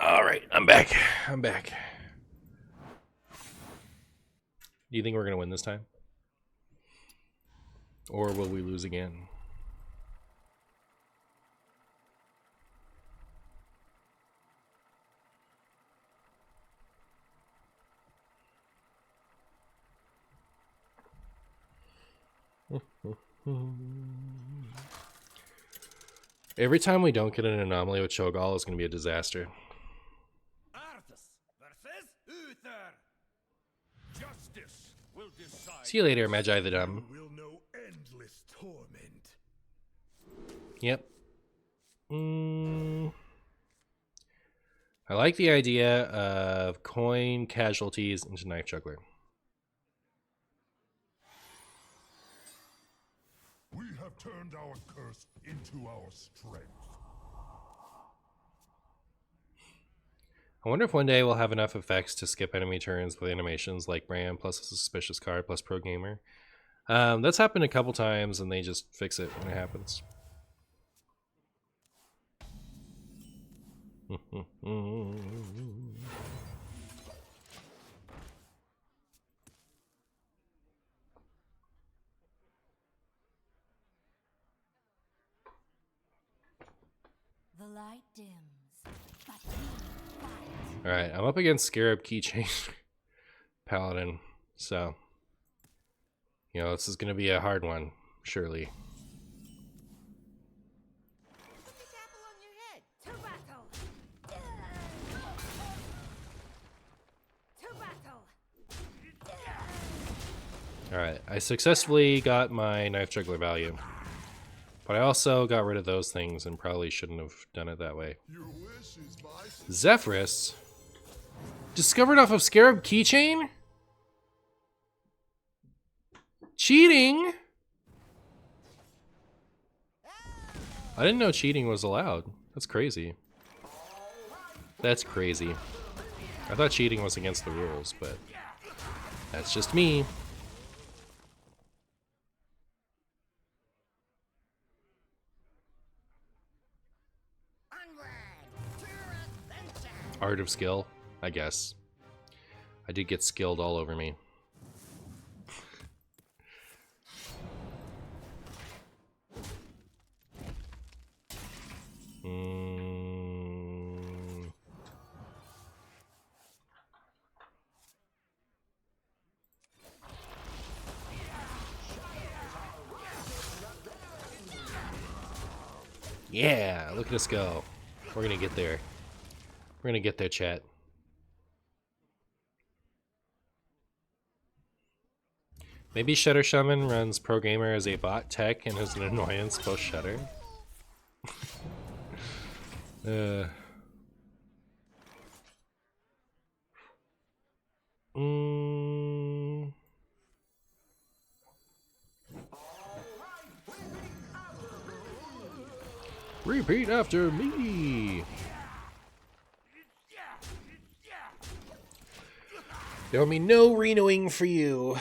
All right, I'm back. I'm back. Do you think we're going to win this time? Or will we lose again? Every time we don't get an anomaly with Cho'Gall is going to be a disaster. Arthas versus Uther. Justice will decide. See you later, Magi the Dumb. You will know endless torment. Yep. I like the idea of coin casualties into Knife Juggler. We have turned our curse into our strength. I wonder if one day we'll have enough effects to skip enemy turns with animations like Bram plus a suspicious card plus Pro Gamer. That's happened a couple times and they just fix it when it happens. The light dims, but we fight. Alright, I'm up against Scarab Keychain Paladin, so you know, this is gonna be a hard one, surely. Put this apple on your head. To battle. To battle. Alright, I successfully got my Knife Juggler value. But I also got rid of those things and probably shouldn't have done it that way. Your wish is my Zephyrus? Discovered off of Scarab Keychain? Cheating? I didn't know cheating was allowed. That's crazy. That's crazy. I thought cheating was against the rules, but that's just me. Art of skill, I guess. I did get skilled all over me. Yeah, look at us go. We're gonna get there. We're gonna get there, chat. Maybe Shutter Shaman runs Pro Gamer as a bot tech and is an annoyance post Shutter. Repeat after me. There'll be no Renoing for you.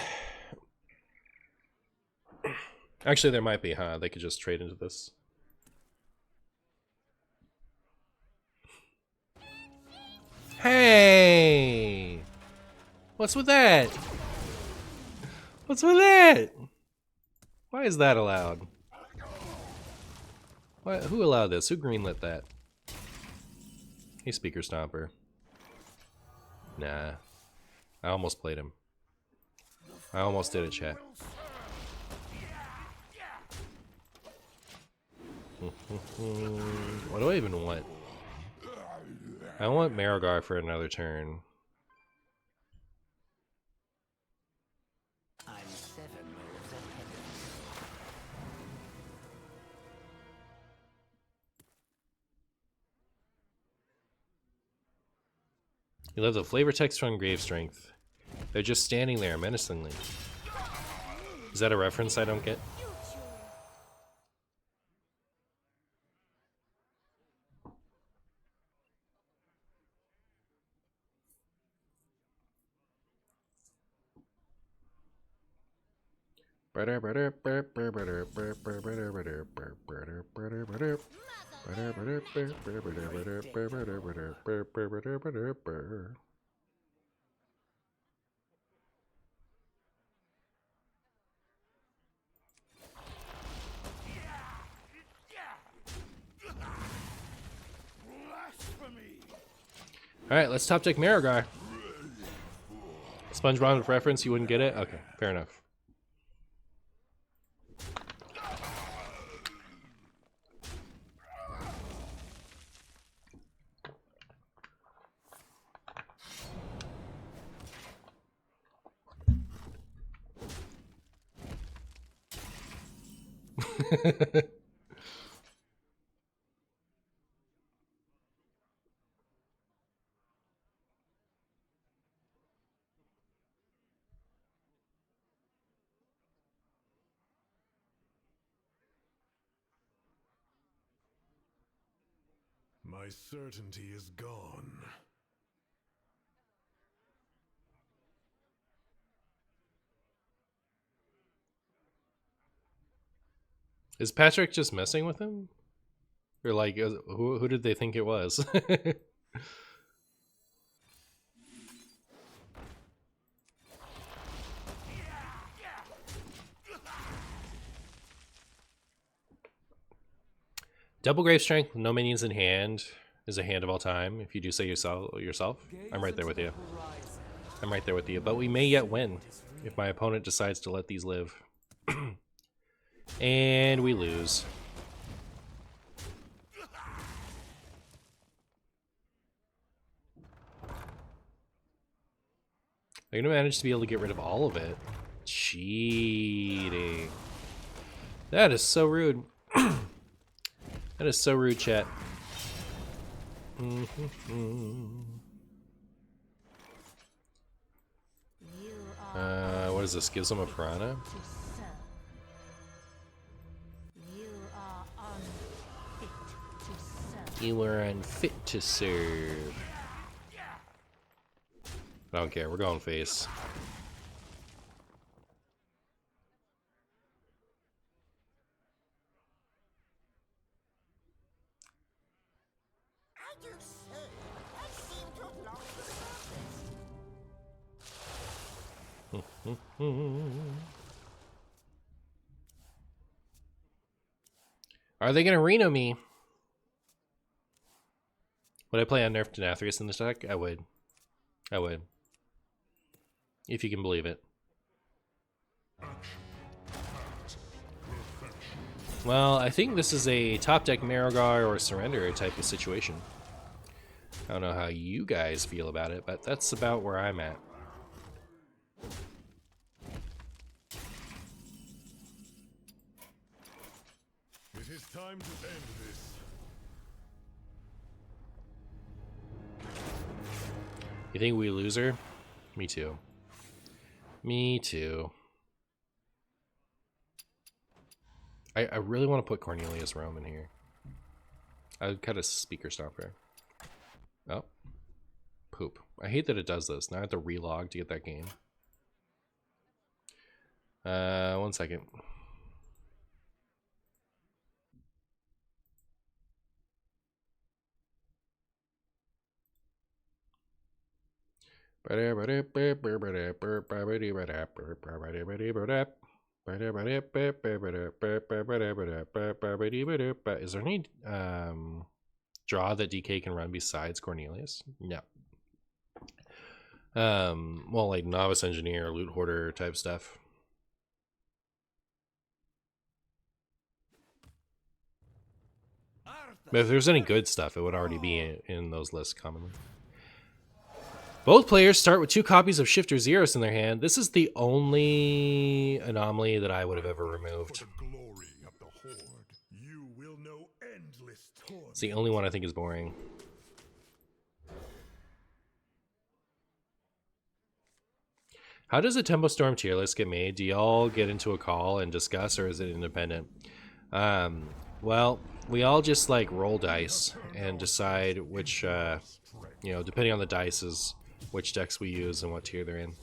Actually, there might be, huh? They could just trade into this. Hey! What's with that? What's with that? Why is that allowed? Why, who allowed this? Who greenlit that? Hey, Speaker Stomper. Nah. I almost played him. I almost did it, chat. What do I even want? I want Marigar for another turn. I'm 7 moves ahead. You love the flavor text on Grave Strength. They're just standing there menacingly. Is that a reference I don't get? Alright, let's top deck Marigar. SpongeBob reference, you wouldn't get it? Okay, fair enough. My certainty is gone. Is Patrick just messing with him? Or like, who did they think it was? Double Grave Strength, no minions in hand, is a hand of all time. If you do say yourself, I'm right there with you. I'm right there with you. But we may yet win if my opponent decides to let these live. And we lose. They're gonna manage to be able to get rid of all of it. Cheating. That is so rude. That is so rude, chat. What is this? Gives them a piranha? You are unfit to serve. I don't care, we're going face. I do so. I seem to have lost the purpose. Are they gonna Reno me? Would I play Unnerved Denathrius in this deck? I would. I would. If you can believe it. Well, I think this is a top deck Marogar or Surrender type of situation. I don't know how you guys feel about it, but that's about where I'm at. It is time to end this. You think we lose her? Me too. Me too. I really want to put Cornelius Rome in here. I would cut a speaker stopper. Oh. Poop. I hate that it does this. Now I have to relog to get that game. 1 second. Is there any draw that DK can run besides Cornelius? No. Well, like Novice Engineer, Loot Hoarder type stuff. But if there's any good stuff, it would already be in those lists commonly. Both players start with 2 copies of Shifter Xeros in their hand. This is the only anomaly that I would have ever removed. For the glory of the Horde, you will know endless torment. It's the only one I think is boring. How does a Tempo Storm tier list get made? Do y'all get into a call and discuss, or is it independent? Well, we all just like roll dice and decide which, you know, depending on the dice, which decks we use and what tier they're in.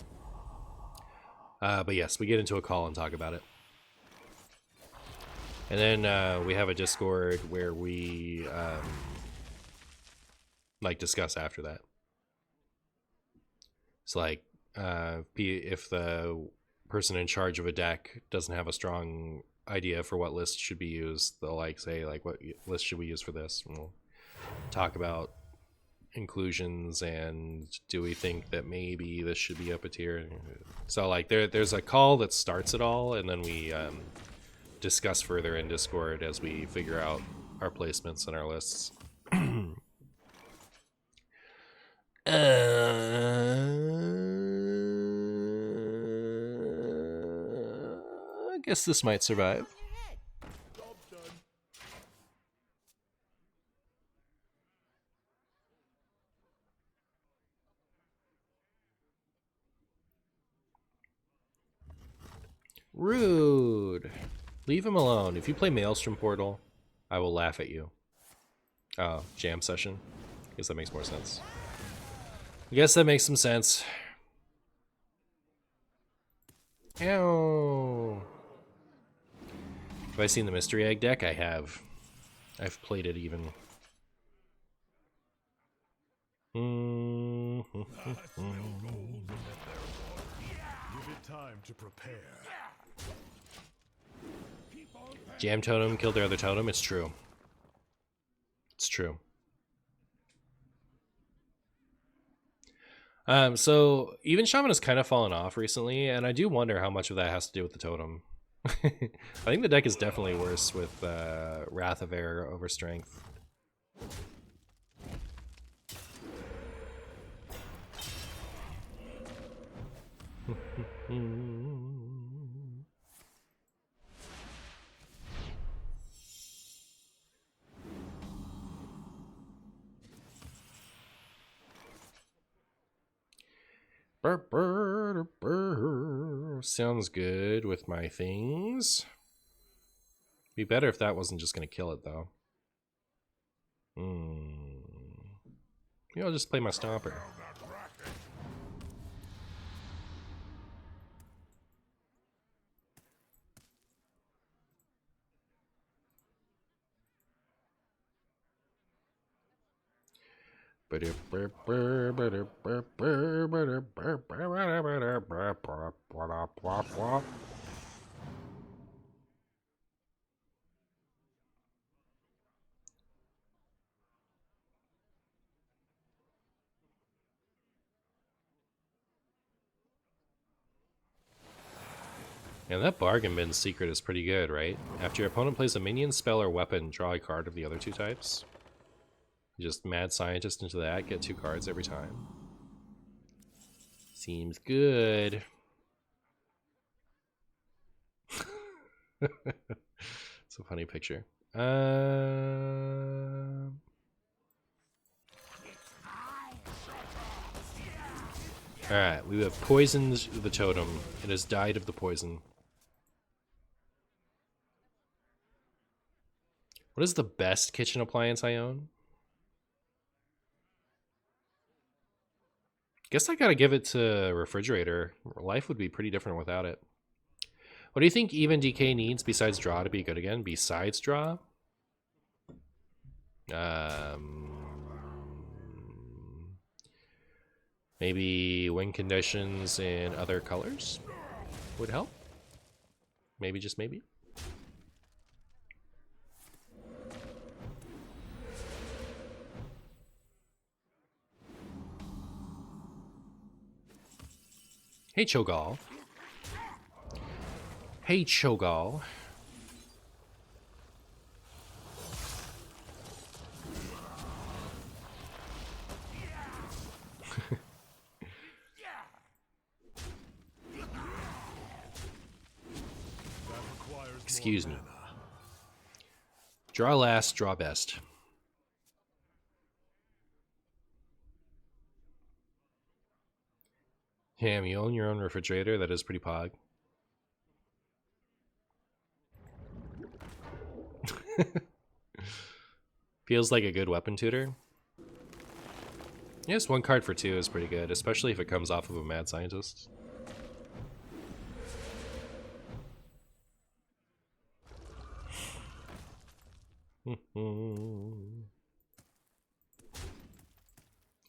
But yes, we get into a call and talk about it. And then we have a Discord where we like discuss after that. It's like if the person in charge of a deck doesn't have a strong idea for what list should be used, they'll like say like, what list should we use for this? And we'll talk about inclusions and do we think that maybe this should be up a tier. So like there's a call that starts it all, and then we discuss further in Discord as we figure out our placements and our lists. I guess this might survive. Rude. Leave him alone. If you play Maelstrom Portal, I will laugh at you. Oh, jam session. Guess that makes more sense. I guess that makes some sense. Ew. Have I seen the Mystery Egg deck? I have. I've played it even. Give it time to prepare. Jam Totem killed their other totem. It's true. It's true. So even Shaman has kind of fallen off recently, and I do wonder how much of that has to do with the totem. I think the deck is definitely worse with Wrath of Air over Strength. Burr, burr, burr. Sounds good with my things. Be better if that wasn't just going to kill it, though. Maybe I'll just play my Stomper. And that Bargain Bin secret is pretty good, right? After your opponent plays a minion, spell, or weapon, draw a card of the other two types. Just Mad Scientist into that, get 2 cards every time. Seems good. It's a funny picture. Alright, we have poisoned the totem. It has died of the poison. What is the best kitchen appliance I own? Guess I gotta give it to refrigerator. Life would be pretty different without it. What do you think Even DK needs besides draw to be good again? Besides draw? Maybe win conditions in other colors would help. Maybe, just maybe. Hey, Cho'Gall. Hey, Cho'Gall. Excuse me. Draw last, draw best. Damn, you own your own refrigerator? That is pretty pog. Feels like a good weapon tutor. Yes, 1 card for 2 is pretty good, especially if it comes off of a Mad Scientist.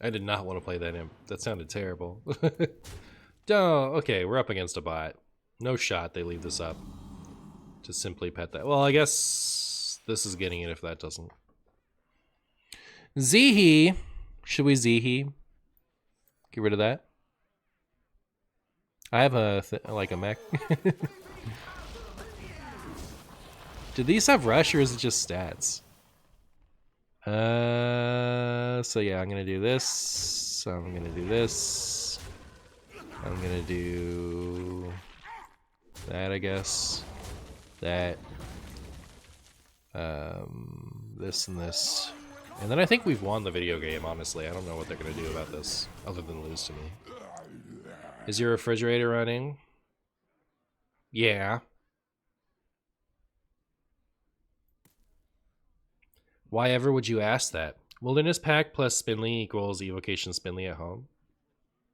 I did not want to play that imp. That sounded terrible. Duh, okay, we're up against a bot. No shot they leave this up to simply pet that. Well, I guess this is getting it if that doesn't. Zeehee. Should we Zeehee? Get rid of that. I have like a mech. Do these have rush or is it just stats? So yeah, I'm gonna do this. I'm gonna do this. I'm gonna do that, I guess. That. This and this. And then I think we've won the video game, honestly. I don't know what they're gonna do about this, other than lose to me. Is your refrigerator running? Yeah. Why ever would you ask that? Wilderness Pack plus Spinley equals Evocation Spinley at home.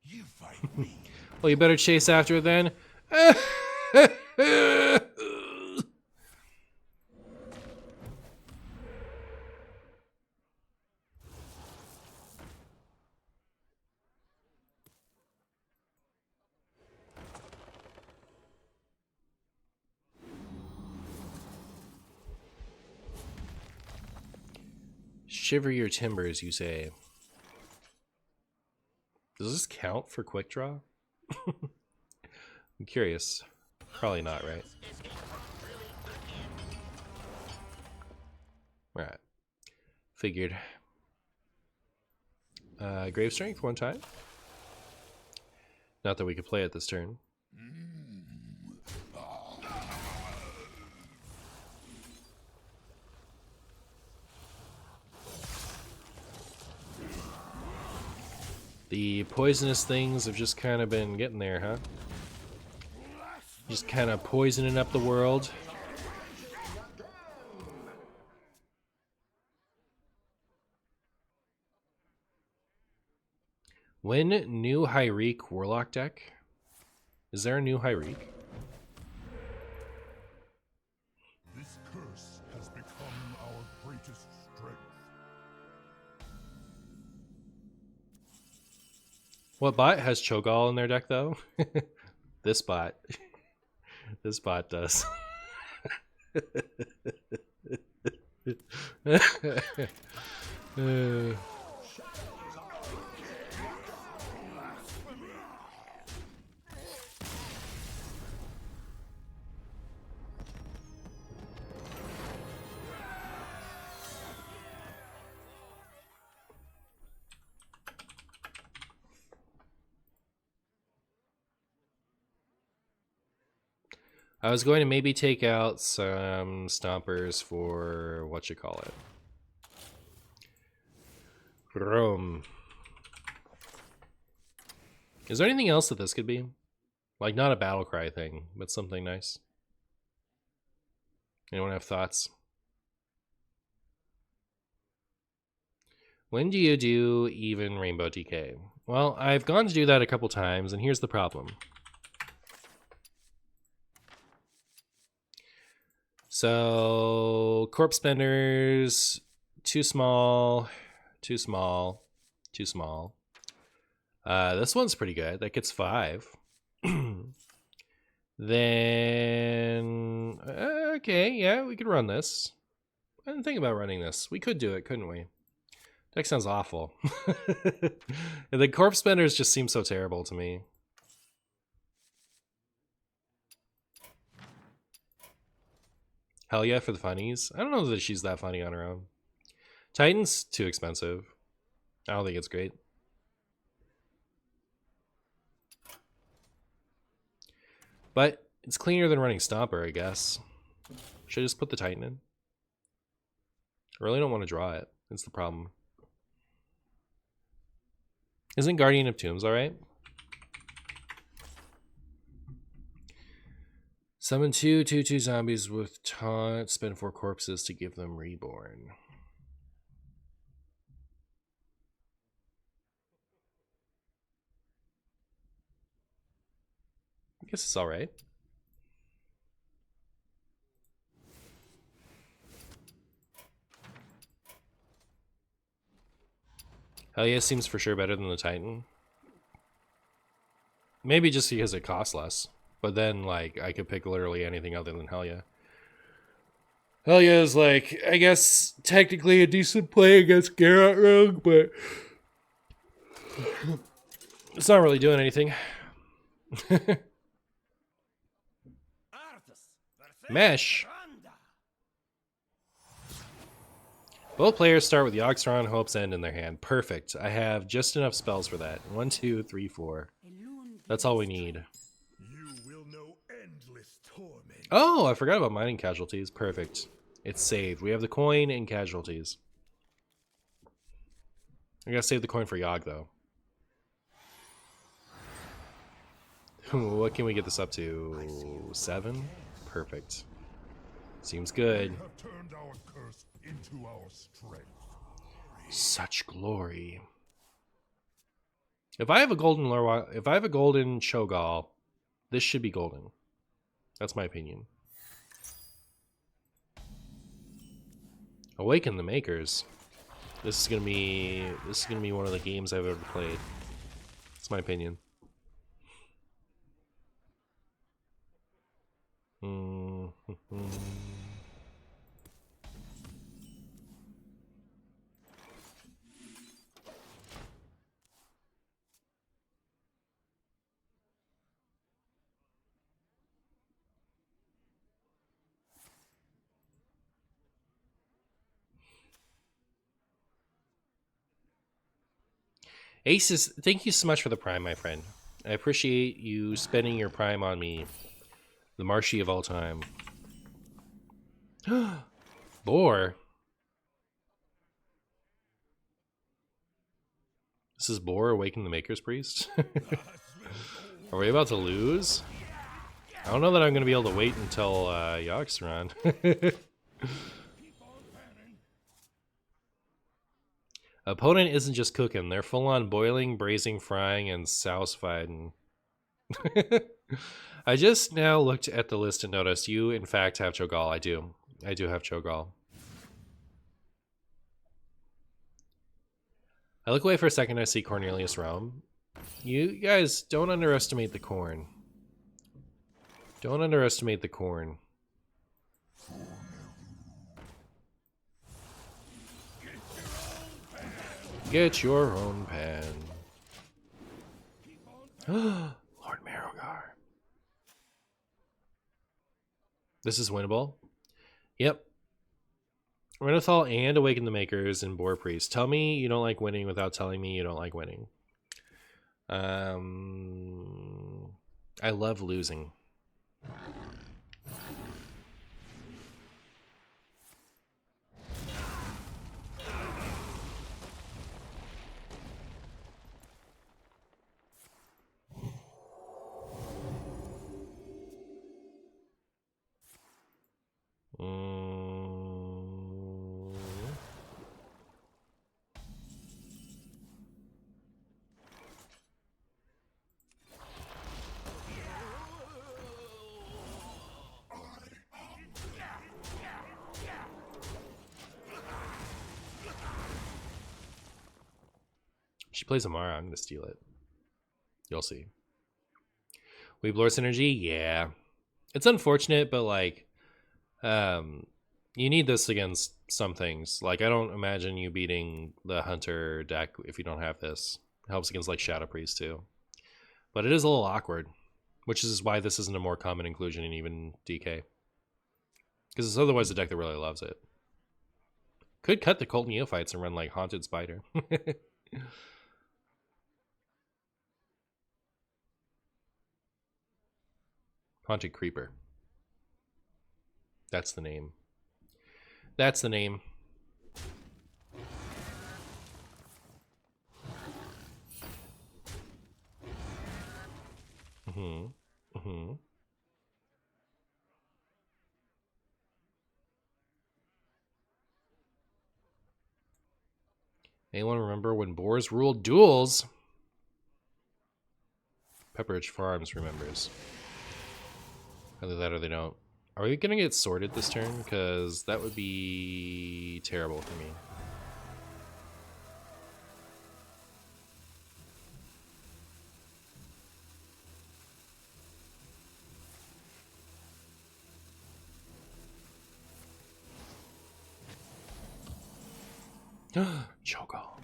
You fight me. Well, you better chase after it then. Shiver your timbers, you say. Does this count for quick draw? I'm curious. Probably not, right? Alright. Figured. Grave Strength one time. Not that we could play it this turn. The poisonous things have just kind of been getting there, huh? Just kind of poisoning up the world. When new Hyreek Warlock deck? Is there a new Hyreek? This curse has become our greatest strength. What bot has Cho'Gall in their deck, though? This bot. This bot does. I was going to maybe take out some stompers for what you call it. Rome. Is there anything else that this could be? Like, not a battle cry thing, but something nice. Anyone have thoughts? When do you do even Rainbow DK? Well, I've gone to do that a couple times, and here's the problem. So, Corpse Benders, too small, too small, too small. This one's pretty good. That gets 5. Then, okay, yeah, we could run this. I didn't think about running this. We could do it, couldn't we? Deck sounds awful. And the Corpse Benders just seem so terrible to me. Hell yeah for the funnies. I don't know that she's that funny on her own. Titan's too expensive. I don't think it's great. But it's cleaner than running Stomper, I guess. Should I just put the Titan in? I really don't want to draw it. That's the problem. Isn't Guardian of Tombs alright? Summon 2/2/2 zombies with taunt. Spend 4 corpses to give them reborn. I guess it's alright. Hell yeah seems for sure better than the Titan. Maybe just because it costs less. But then, like, I could pick literally anything other than Hell yeah. Hell yeah is, like, I guess, technically a decent play against Garrett Rogue, but it's not really doing anything. Mesh. Both players start with Yogg-Saron Hope's End in their hand. Perfect. I have just enough spells for that. 1, 2, 3, 4. That's all we need. Oh, I forgot about mining casualties. Perfect. It's saved. We have the coin and casualties. I gotta save the coin for Yogg, though. What can we get this up to? 7? Perfect. Seems good. We have turned our curse into our strength. Such glory. If I have a golden Cho'Gall, this should be golden. That's my opinion. Awaken the Makers. This is gonna be one of the games I've ever played. That's my opinion. Aces, thank you so much for the Prime, my friend. I appreciate you spending your Prime on me. The Marshy of all time. Boar. This is Boar Awaken the Maker's Priest? Are we about to lose? I don't know that I'm going to be able to wait until Yoxaron. Opponent isn't just cooking. They're full on boiling, braising, frying, and souse-fiding. I just now looked at the list and noticed you, in fact, have Cho'Gall. I do. I do have Cho'Gall. I look away for a second, I see Cornelius Rome. You guys, don't underestimate the corn. Don't underestimate the corn. Get your own pan. Lord Marrogar. This is winnable. Yep. Renathal and Awaken the Makers and Boar Priest. Tell me you don't like winning without telling me you don't like winning. I love losing. She plays Amara. I'm gonna steal it. You'll see. Weeblore synergy, yeah. It's unfortunate, but like, you need this against some things. Like, I don't imagine you beating the Hunter deck if you don't have this. It helps against like Shadow Priest too. But it is a little awkward, which is why this isn't a more common inclusion in even DK. Because it's otherwise a deck that really loves it. Could cut the Cult Neophytes and run like Haunted Spider. Haunted Creeper. That's the name. That's the name. Anyone remember when boars ruled duels? Pepperidge Farms remembers. Either that or they don't. Are we gonna get sorted this turn? Because that would be terrible for me. Cho'Gall.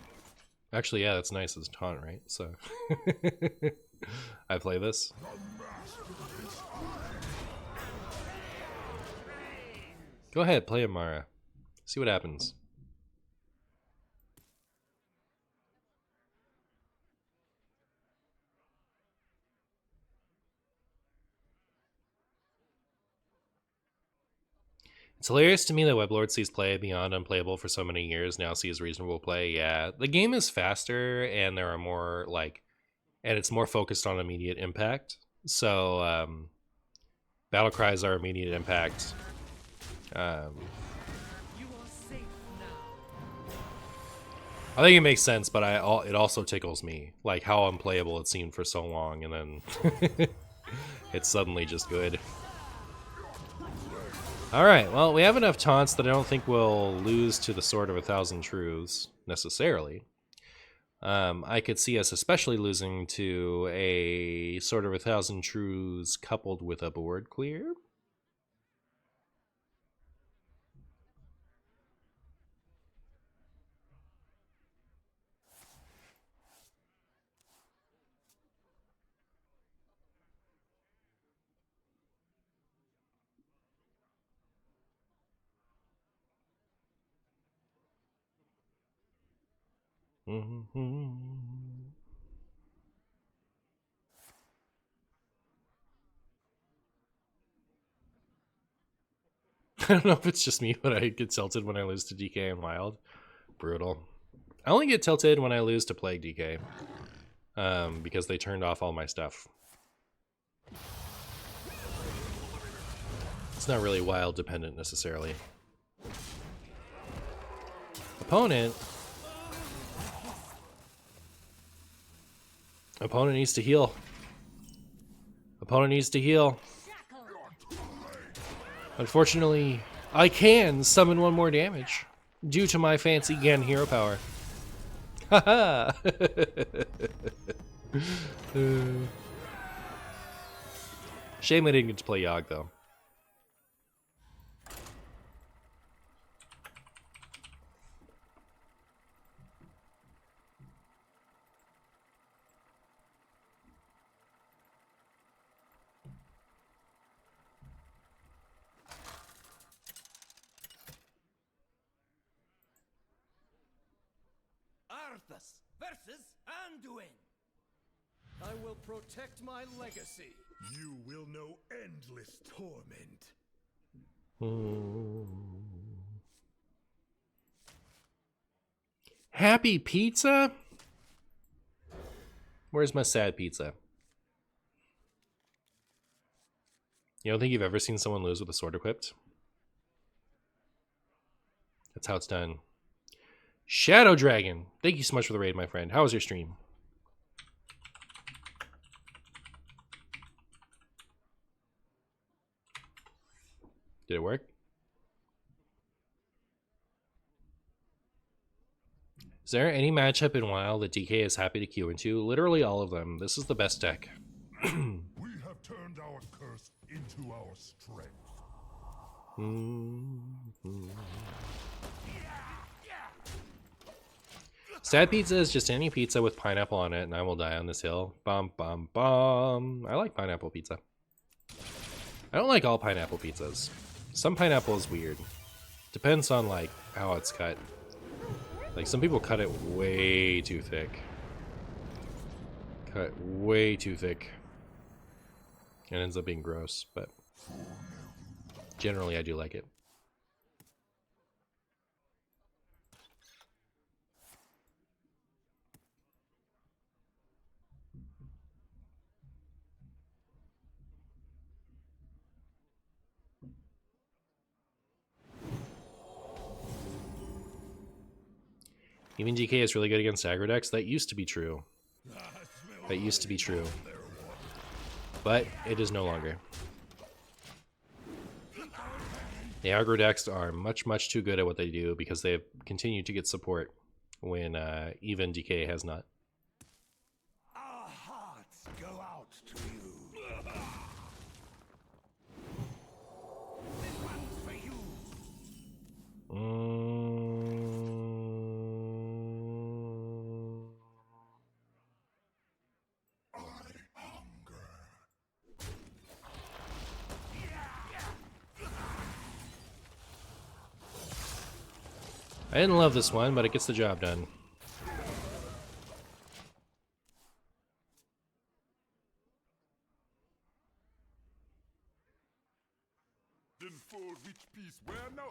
Actually, yeah, that's nice. It's a taunt, right? So I play this. Go ahead, play Amara. See what happens. It's hilarious to me that Weblord sees play beyond unplayable for so many years, now sees reasonable play. Yeah, the game is faster and there are more, like, and it's more focused on immediate impact. So battle cries are immediate impact. You are safe now. I think it makes sense, but it also tickles me, like how unplayable it seemed for so long, and then it's suddenly just good. All right, well, we have enough taunts that I don't think we'll lose to the Sword of a Thousand Truths necessarily. I could see us especially losing to a Sword of a Thousand Truths coupled with a board clear. I don't know if it's just me, but I get tilted when I lose to DK and Wild. Brutal. I only get tilted when I lose to Plague DK. Because they turned off all my stuff. It's not really Wild dependent necessarily. Opponent needs to heal. Opponent needs to heal. Unfortunately, I can summon one more damage due to my fancy Gen hero power. Haha. Shame I didn't get to play Yogg though. Arthas versus Anduin. I will protect my legacy. You will know endless torment. Happy pizza? Where's my sad pizza? You don't think you've ever seen someone lose with a sword equipped? That's how it's done. Shadow Dragon, thank you so much for the raid, my friend. How was your stream? Did it work? Is there any matchup in WoW that DK is happy to queue into? Literally all of them. This is the best deck. We have turned our curse into our strength. Sad pizza is just any pizza with pineapple on it, and I will die on this hill. Bum, bum, bum. I like pineapple pizza. I don't like all pineapple pizzas. Some pineapple is weird. Depends on, like, how it's cut. Like, some people cut it way too thick. Cut way too thick. It ends up being gross, but generally I do like it. Even DK is really good against aggro decks. That used to be true. That used to be true. But it is no longer. The aggro decks are much, much too good at what they do because they have continued to get support when even DK has not. Our hearts go out to you. This one's for you. I didn't love this one, but it gets the job done. Then for which piece where no?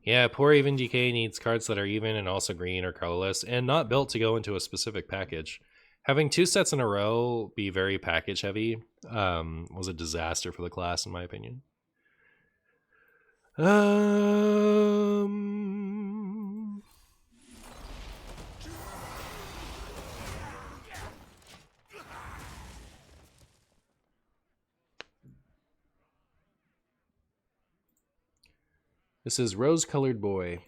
Yeah, poor even DK needs cards that are even and also green or colorless and not built to go into a specific package. Having 2 sets in a row be very package heavy was a disaster for the class in my opinion. This is Rose Colored Boy.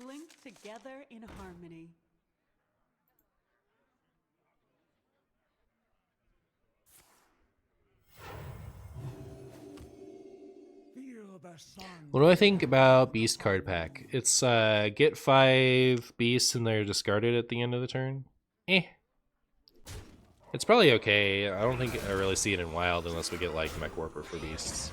Linked together in harmony. Feel the sun. What do I think about Beast card pack? It's get 5 beasts and they're discarded at the end of the turn. It's probably okay. I don't think I really see it in Wild unless we get like Mech Warper for beasts.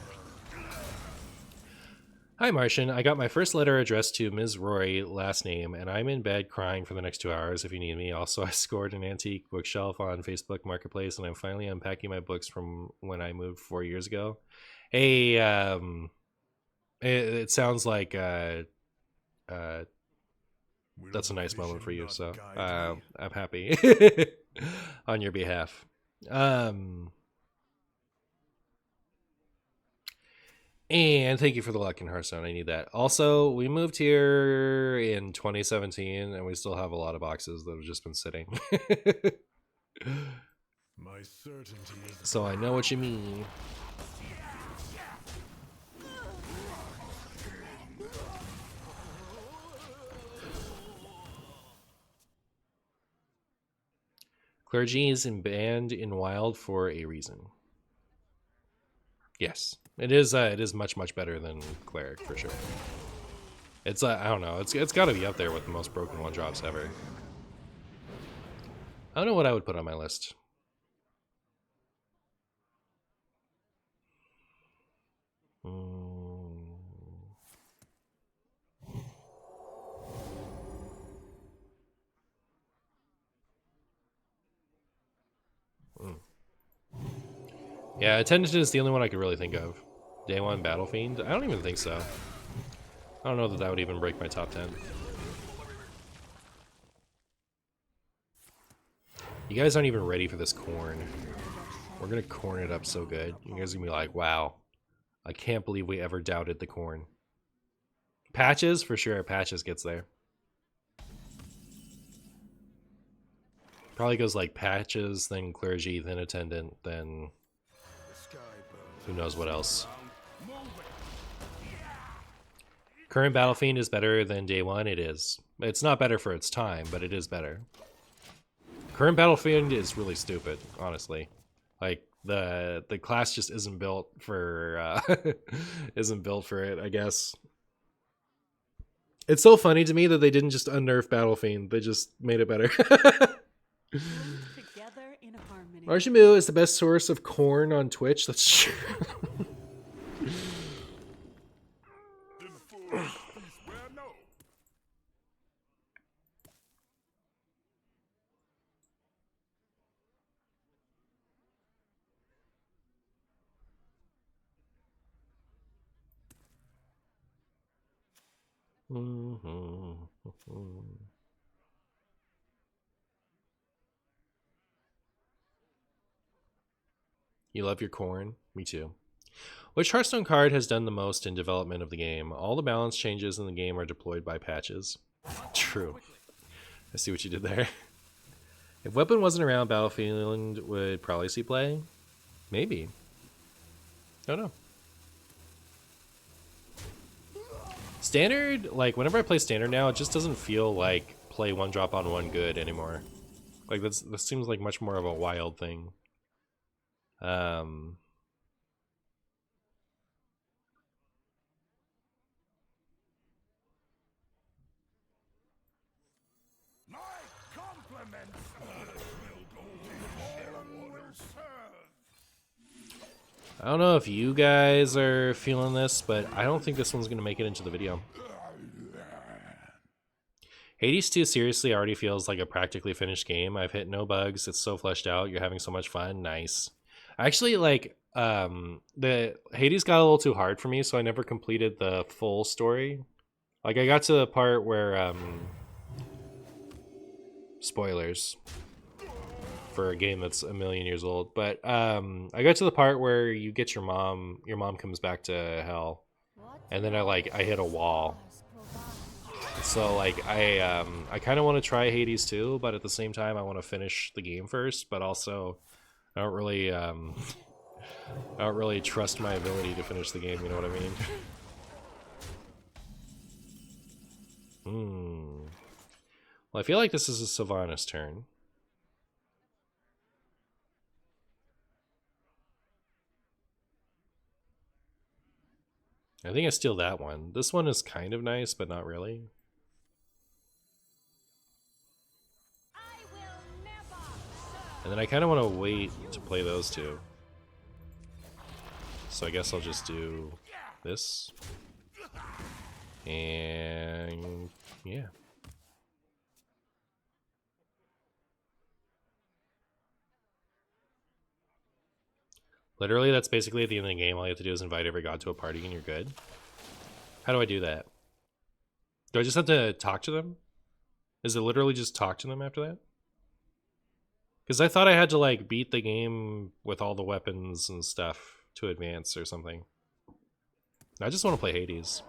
Hi Martian, I got my first letter addressed to Ms. Roy, last name, and I'm in bed crying for the next 2 hours if you need me. Also, I scored an antique bookshelf on Facebook Marketplace and I'm finally unpacking my books from when I moved 4 years ago. Hey, it sounds like that's a nice moment for you, so I'm happy on your behalf. And thank you for the luck in Hearthstone. I need that. Also, we moved here in 2017 and we still have a lot of boxes that have just been sitting. My certainty is So I know what you mean. Clergy is banned in Wild for a reason. Yes, it is. It is much better than Cleric for sure. It's I don't know. It's got to be up there with the most broken 1-drops ever. I don't know what I would put on my list. Yeah, Attendant is the only one I could really think of. Day 1 Battle Fiend? I don't even think so. I don't know that that would even break my top 10. You guys aren't even ready for this corn. We're gonna corn it up so good. You guys are gonna be like, wow, I can't believe we ever doubted the corn. Patches? For sure, Patches gets there. Probably goes like Patches, then Clergy, then Attendant, then who knows what else. Current Battle Fiend is better than Day 1. It is. It's not better for its time, but it is better. Current Battle Fiend is really stupid, honestly. Like the class just isn't built for isn't built for it, I guess. It's so funny to me that they didn't just unnerf Battle Fiend. They just made it better. Together in harmony. Arshimu is the best source of corn on Twitch. That's true. You love your corn? Me too. Which Hearthstone card has done the most in development of the game? All the balance changes in the game are deployed by patches. True. I see what you did there. If Weapon wasn't around, Battlefield would probably see play. Maybe. I don't know. Standard, like, whenever I play Standard now, it just doesn't feel like play 1-drop on 1 good anymore. Like, this seems like much more of a Wild thing. My compliments. I don't know if you guys are feeling this, but I don't think this one's gonna make it into the video. Hades 2 seriously already feels like a practically finished game. I've hit no bugs. It's so fleshed out. You're having so much fun. Nice. Actually, like, the Hades got a little too hard for me, so I never completed the full story. Like, I got to the part where, spoilers for a game that's a million years old, but I got to the part where you get your mom comes back to hell, and then I hit a wall. So like I kind of want to try Hades 2, but at the same time I want to finish the game first, but also I don't really trust my ability to finish the game, you know what I mean? Well, I feel like this is a Sylvanas turn. I think I steal that one. This one is kind of nice, but not really. And then I kind of want to wait to play those two. So I guess I'll just do this. And yeah. Literally, that's basically at the end of the game. All you have to do is invite every god to a party and you're good. How do I do that? Do I just have to talk to them? Is it literally just talk to them after that? Because I thought I had to like beat the game with all the weapons and stuff to advance or something. I just want to play Hades.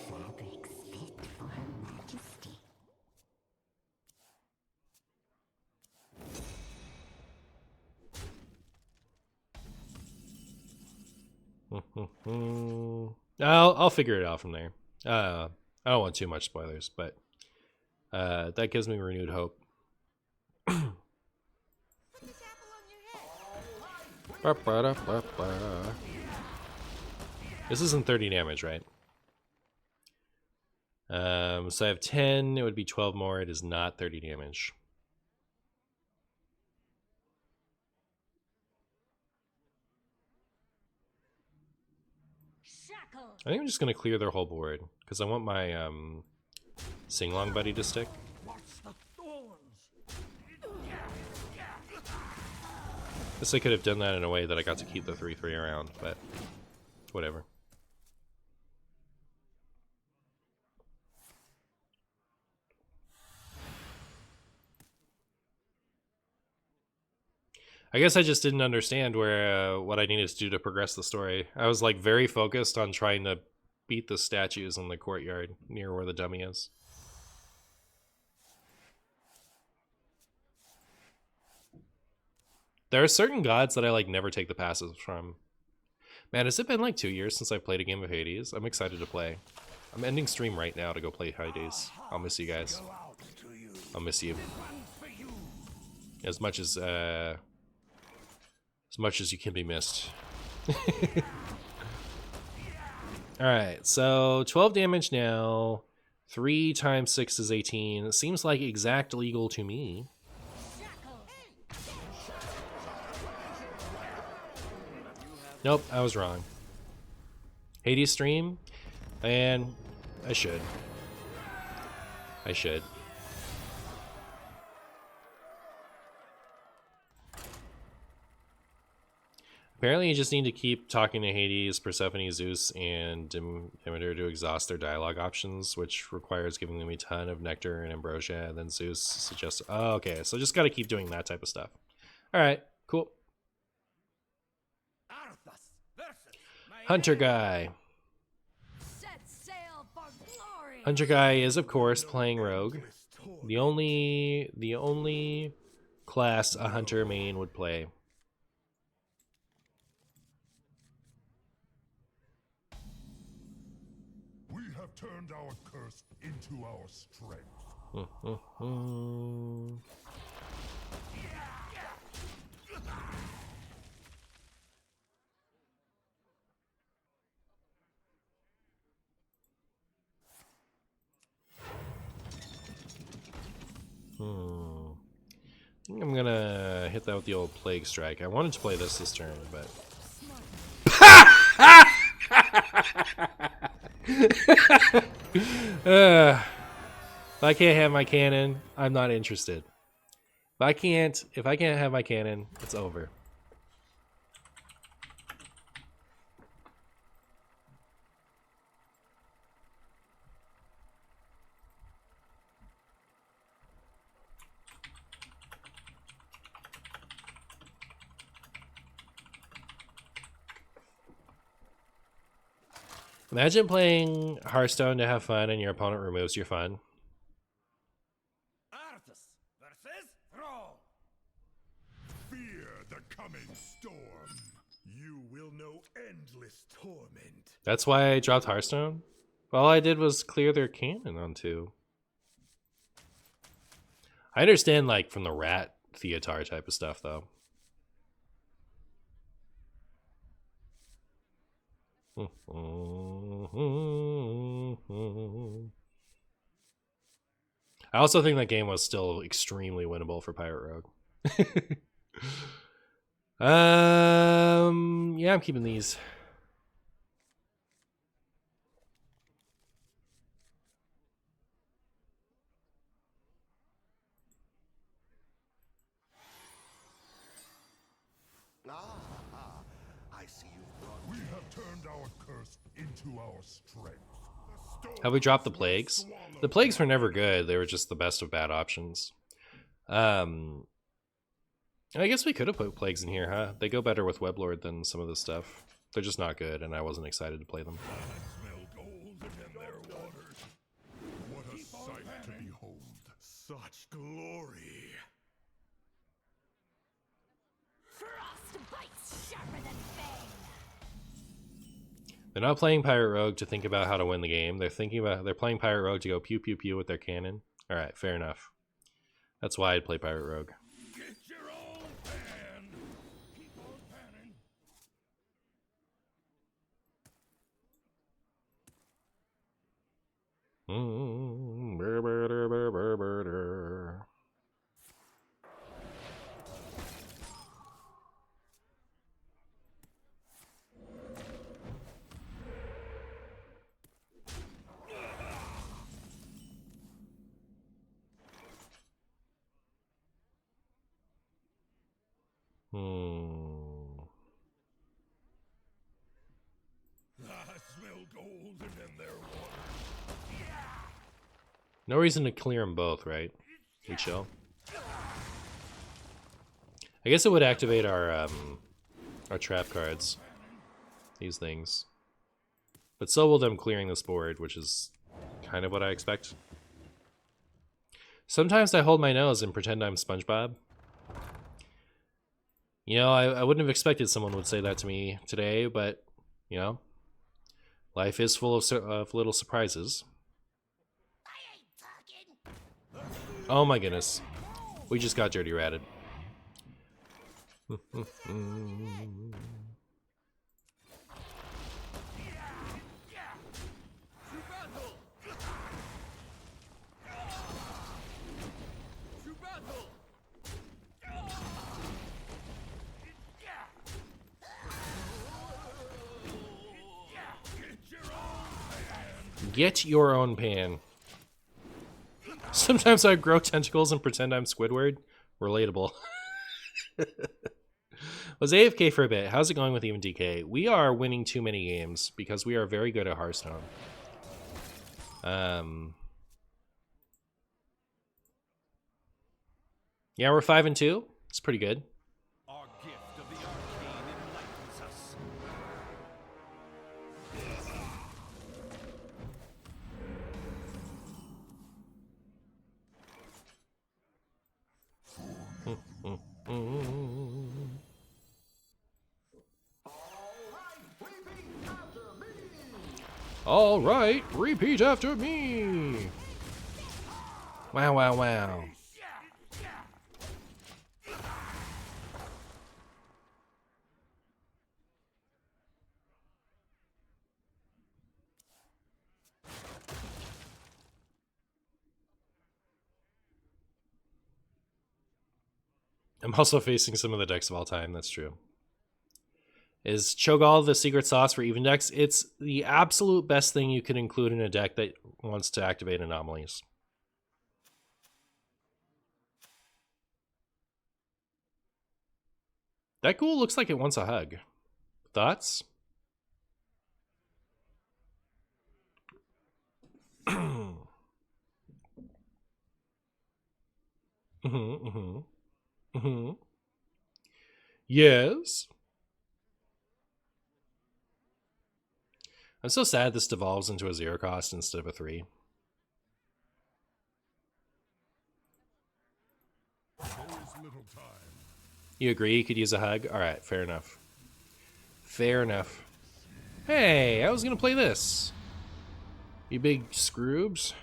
Fabrics fit for Her Majesty. I'll figure it out from there. I don't want too much spoilers, but that gives me renewed hope. This isn't 30 damage, right? So I have 10, it would be 12 more. It is not 30 damage. I think I'm just gonna clear their whole board because I want my sing-along buddy to stick. Guess I could have done that in a way that I got to keep the 3/3 around, but whatever. I guess I just didn't understand where what I needed to do to progress the story. I was like very focused on trying to beat the statues in the courtyard near where the dummy is. There are certain gods that I like never take the passes from. Man, has it been like 2 years since I played a game of Hades? I'm excited to play. I'm ending stream right now to go play Hades. I'll miss you guys. I'll miss you. As much as you can be missed. Alright, so 12 damage now. 3 times 6 is 18. It seems like exact legal to me. Nope, I was wrong. Hades stream? And I should. Apparently you just need to keep talking to Hades, Persephone, Zeus, and Demeter to exhaust their dialogue options, which requires giving them a ton of nectar and ambrosia, and then Zeus suggests... Oh, okay, so just gotta keep doing that type of stuff. Alright, cool. Hunter Guy. Set sail for glory. Hunter Guy is, of course, playing Rogue. The only class a Hunter main would play. We have turned our curse into our strength. I think I'm gonna hit that with the old Plague Strike. I wanted to play this turn, but... If I can't have my cannon, I'm not interested. If I can't have my cannon, it's over. Imagine playing Hearthstone to have fun and your opponent removes your fun. Arthas versus Thrall. Fear the coming storm. You will know endless torment. That's why I dropped Hearthstone? All I did was clear their cannon on 2. I understand, like, from the Rat Theatar type of stuff, though. I also think that game was still extremely winnable for Pirate Rogue. Yeah, I'm keeping these. I see you brought. We have turned our curse into our strength. Have we dropped the plagues? The plagues were never good. They were just the best of bad options. I guess we could have put plagues in here, huh? They go better with Weblord than some of this stuff. They're just not good, and I wasn't excited to play them. Smell gold in their waters. What a sight to behold! Such glory. Frostbite's sharper than fang. They're not playing Pirate Rogue to think about how to win the game. They're playing Pirate Rogue to go pew pew pew with their cannon. All right, fair enough. That's why I'd play Pirate Rogue. Get your own pan. Keep on panning. I smell gold in their waters. No reason to clear them both, right? You chill. I guess it would activate our trap cards. These things. But so will them clearing this board, which is kind of what I expect. Sometimes I hold my nose and pretend I'm SpongeBob. You know, I wouldn't have expected someone would say that to me today, but, you know, life is full of little surprises. Oh my goodness. We just got dirty ratted. Get your own pan. Sometimes I grow tentacles and pretend I'm Squidward. Relatable. Was AFK for a bit. How's it going with Even DK? We are winning too many games because we are very good at Hearthstone. Yeah, we're 5-2. It's pretty good. Our gift of the arcane enlightens us. All right, repeat after me. Wow, wow, wow. I'm also facing some of the decks of all time. That's true. Is Cho'Gall the secret sauce for even decks? It's the absolute best thing you can include in a deck that wants to activate anomalies. That ghoul looks like it wants a hug. Thoughts? Yes. I'm so sad this devolves into a 0 cost instead of a 3. There is little time. You agree you could use a hug? Alright, fair enough. Fair enough. Hey, I was gonna play this. You big scroobs.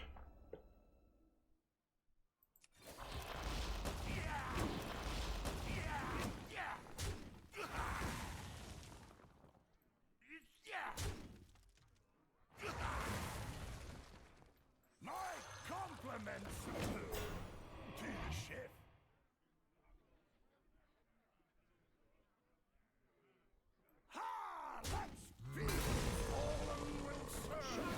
My compliments to the chef. Ha! Let's be fallen will serve.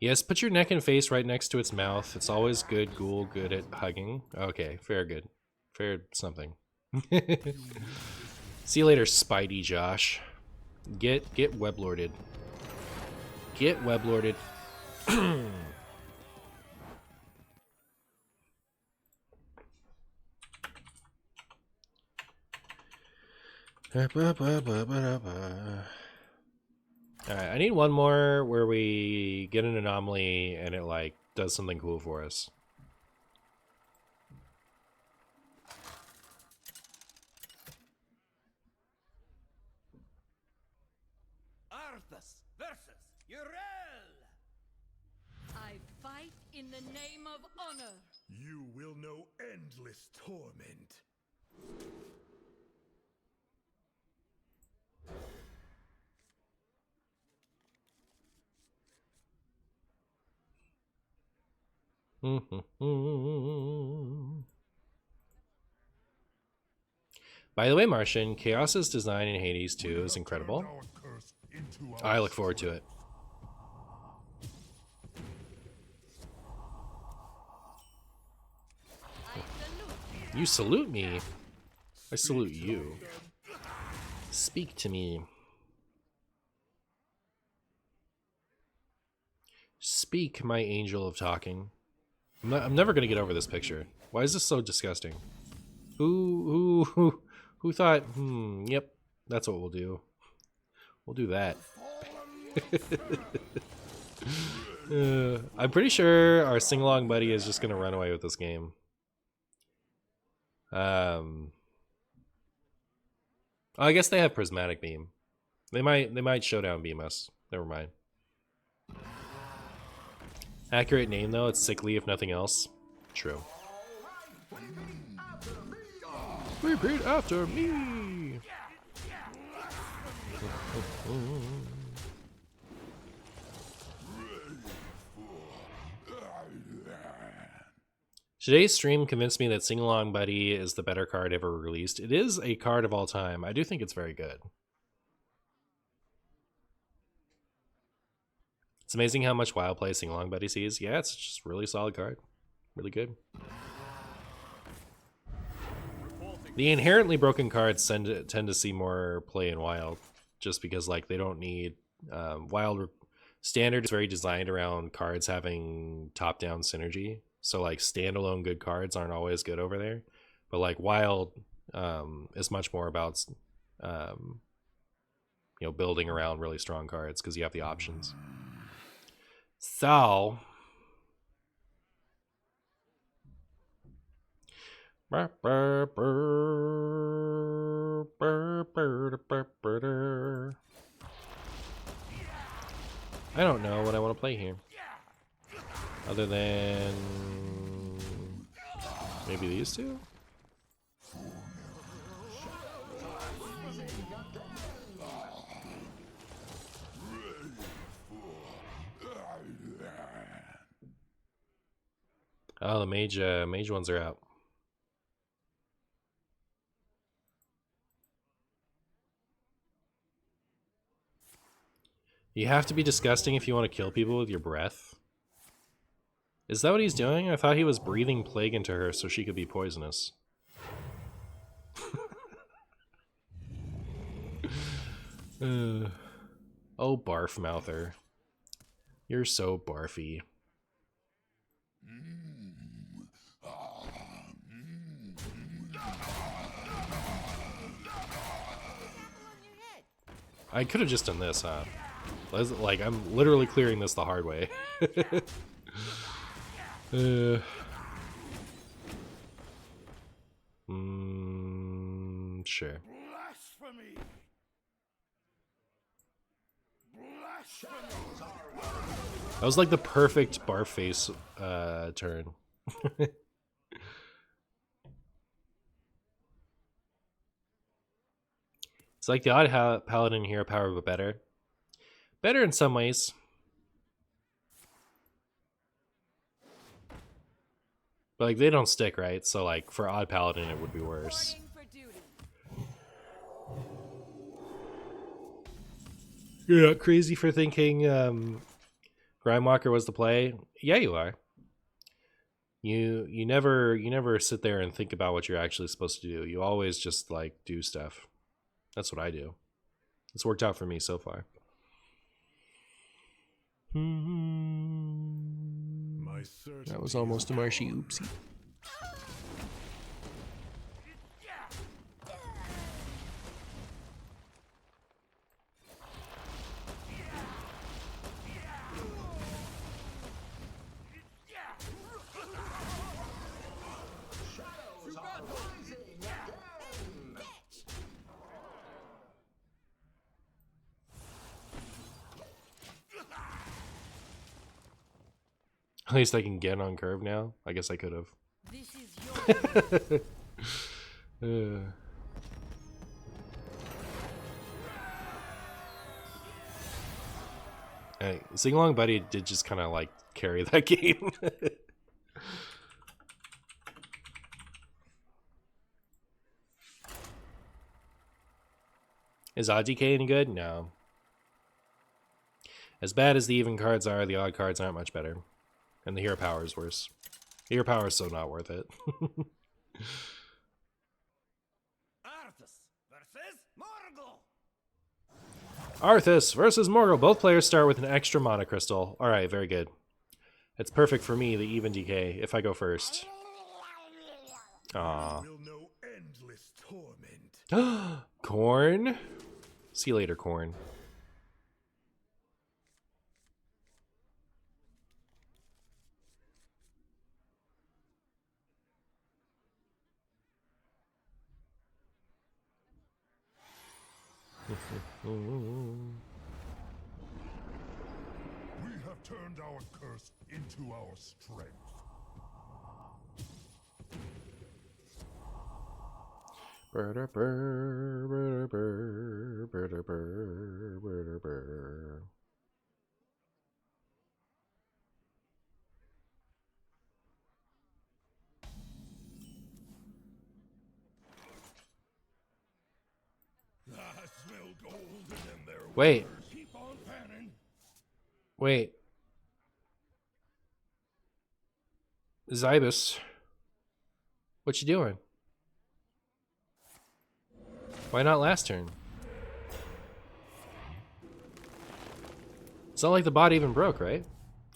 Yes, put your neck and face right next to its mouth. It's always good, ghoul, good at hugging. Okay, fair good. Fair something. See you later, Spidey Josh. Get weblorded. Get weblorded. Alright, I need one more where we get an anomaly and it like does something cool for us. Arthas versus Uriel. I fight in the name of honor. You will know endless torment. By the way, Martian, Chaos's design in Hades 2 is incredible. Turn our curse into our I look forward to it. I salute. You salute me. I salute you. Speak to me. Speak, my angel of talking. I'm never gonna get over this picture. Why is this so disgusting? Who thought? Yep, that's what we'll do. We'll do that. I'm pretty sure our sing-along buddy is just gonna run away with this game. I guess they have prismatic beam. They might showdown beam us. Never mind. Accurate name though, it's sickly if nothing else. True. Repeat after me. Today's stream convinced me that Sing Along Buddy is the better card ever released. It is a card of all time. I do think it's very good. It's amazing how much wild play Sing Along Buddy sees. Yeah, it's just a really solid card. Really good. The inherently broken cards tend to see more play in wild, just because like they don't need wild. Standard is very designed around cards having top-down synergy. So like standalone good cards aren't always good over there, but like wild is much more about building around really strong cards because you have the options. So I don't know what I want to play here. Other than maybe these two? Oh, the mage ones are out. You have to be disgusting if you want to kill people with your breath. Is that what he's doing? I thought he was breathing plague into her so she could be poisonous. Oh, barf mouther. You're so barfy. I could have just done this, huh? Like, I'm literally clearing this the hard way. Sure. Blasphemy! That was like the perfect barf face turn. It's like the odd paladin hero power, but better. Better in some ways. But like they don't stick, right? So like for odd paladin it would be worse. You're not crazy for thinking Grimewalker was the play. Yeah, you are. You never sit there and think about what you're actually supposed to do. You always just like do stuff. That's what I do. It's worked out for me so far. That was almost a marshy oopsie. At least I can get on curve now. I guess I could have. This is your Hey, Sing Along Buddy did just kind of like carry that game. Is odd DK any good? No. As bad as the even cards are, the odd cards aren't much better. And the hero power is worse. The hero power is so not worth it. Arthas versus Morgul. Arthas versus Morgul. Both players start with an extra mana crystal. Alright, very good. It's perfect for me, the even DK, if I go first. Aww. Will know endless torment. Corn? See you later, Corn. We have turned our curse into our strength. I smell gold in them there. Wait. waters. Keep on panning. Wait. Zybus. What you doing? Why not last turn? It's not like the bot even broke, right?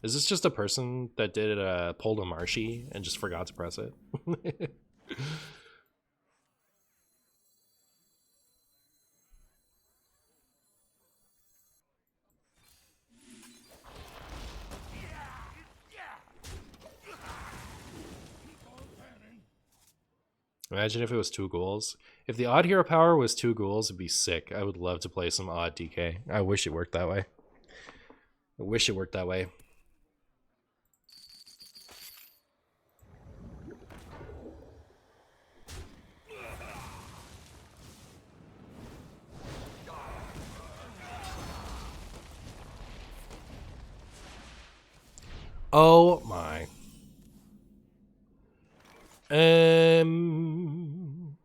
Is this just a person that did pulled a Marshy and just forgot to press it? Imagine if it was 2 ghouls. If the odd hero power was 2 ghouls, it'd be sick. I would love to play some odd DK. I wish it worked that way. I wish it worked that way. Oh my. Um.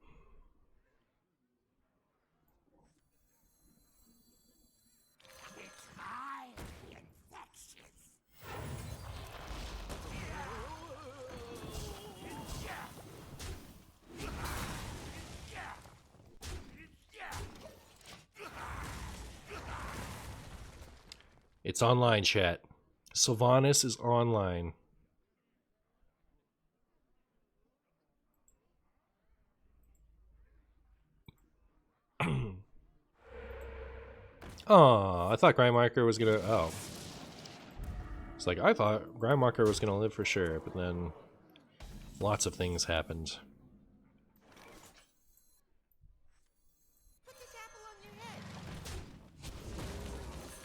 It's online, chat. Sylvanas is online. Oh, I thought Grindmarker was gonna. Oh. It's like, I thought Grindmarker was gonna live for sure, but then lots of things happened. Put this apple on your head.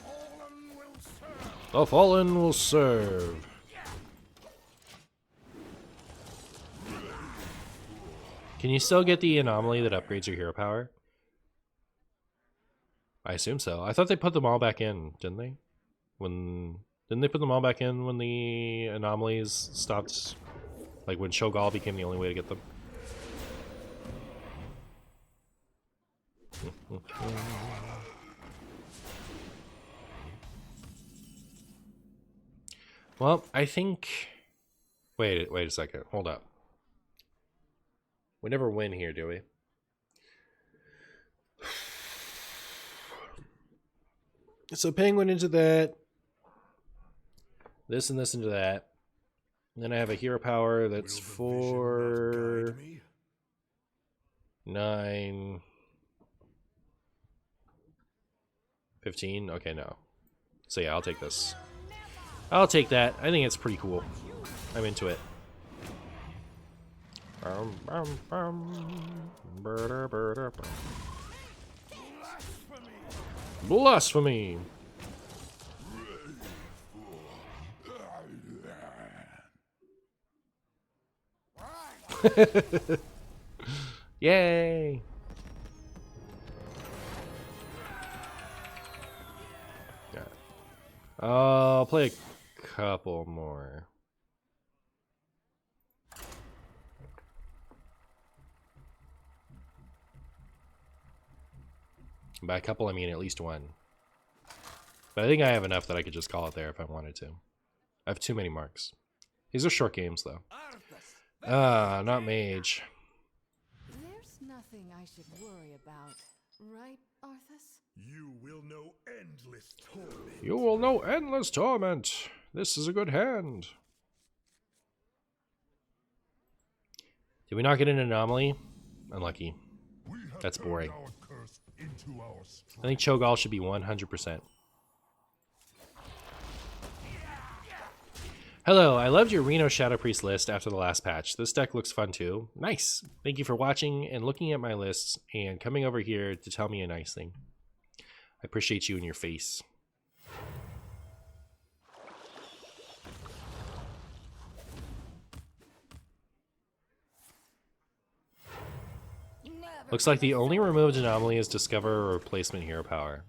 Fallen will serve. The Fallen will serve. Can you still get the anomaly that upgrades your hero power? I assume so. I thought they put them all back in, didn't they? Didn't they put them all back in when the anomalies stopped? Like when Shogal became the only way to get them? Well, I think... Wait a second. Hold up. We never win here, do we? So Penguin into that. This and this into that. And then I have a hero power that's Will the vision not 4... guide me? 9... 15? Okay, no. So yeah, I'll take this. I'll take that. I think it's pretty cool. I'm into it. Blasphemy! Yay! Yeah. I'll play a couple more. By a couple, I mean at least one. But I think I have enough that I could just call it there if I wanted to. I have too many marks. These are short games, though. Not mage. There's nothing I should worry about, right, Arthas? You will know endless torment. You will know endless torment. This is a good hand. Did we not get an anomaly? Unlucky. We have That's turned boring. our curse into our I strength. think Cho'Gall should be 100%. Hello, I loved your Reno Shadow Priest list after the last patch. This deck looks fun too. Nice. Thank you for watching and looking at my lists and coming over here to tell me a nice thing. I appreciate you and your face. Looks like the only removed anomaly is Discover or Replacement Hero Power.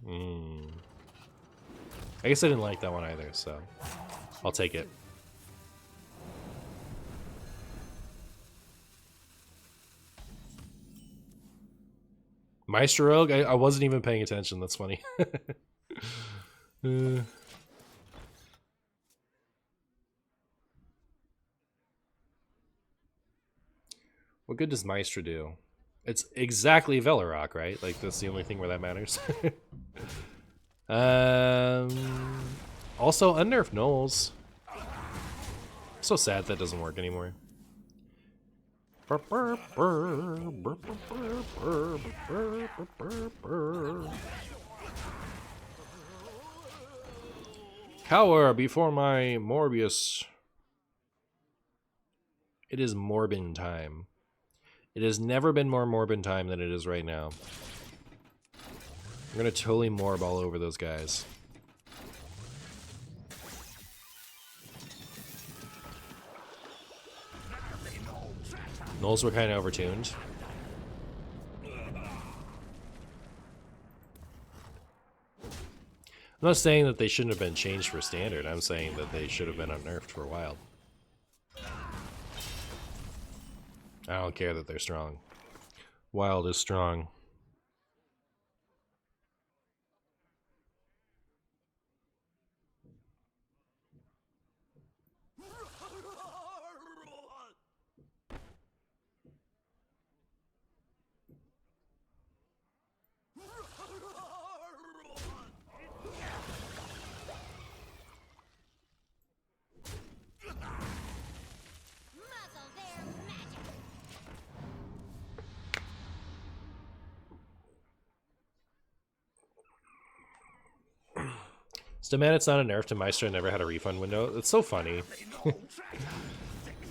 I guess I didn't like that one either, so I'll take it. Maestro Rogue? I wasn't even paying attention. That's funny. What good does Maestro do? It's exactly Velorok, right? Like, that's the only thing where that matters. Also, unnerf Knowles. So sad that doesn't work anymore. Cower before my Morbius. It is Morbin time. It has never been more Morbin time than it is right now. I'm gonna totally Morb all over those guys. Knolls were kind of overtuned. I'm not saying that they shouldn't have been changed for standard. I'm saying that they should have been unnerfed for wild. I don't care that they're strong. Wild is strong. Muzzle their magic. Still mad it's not a nerf to Maestro never had a refund window. It's so funny.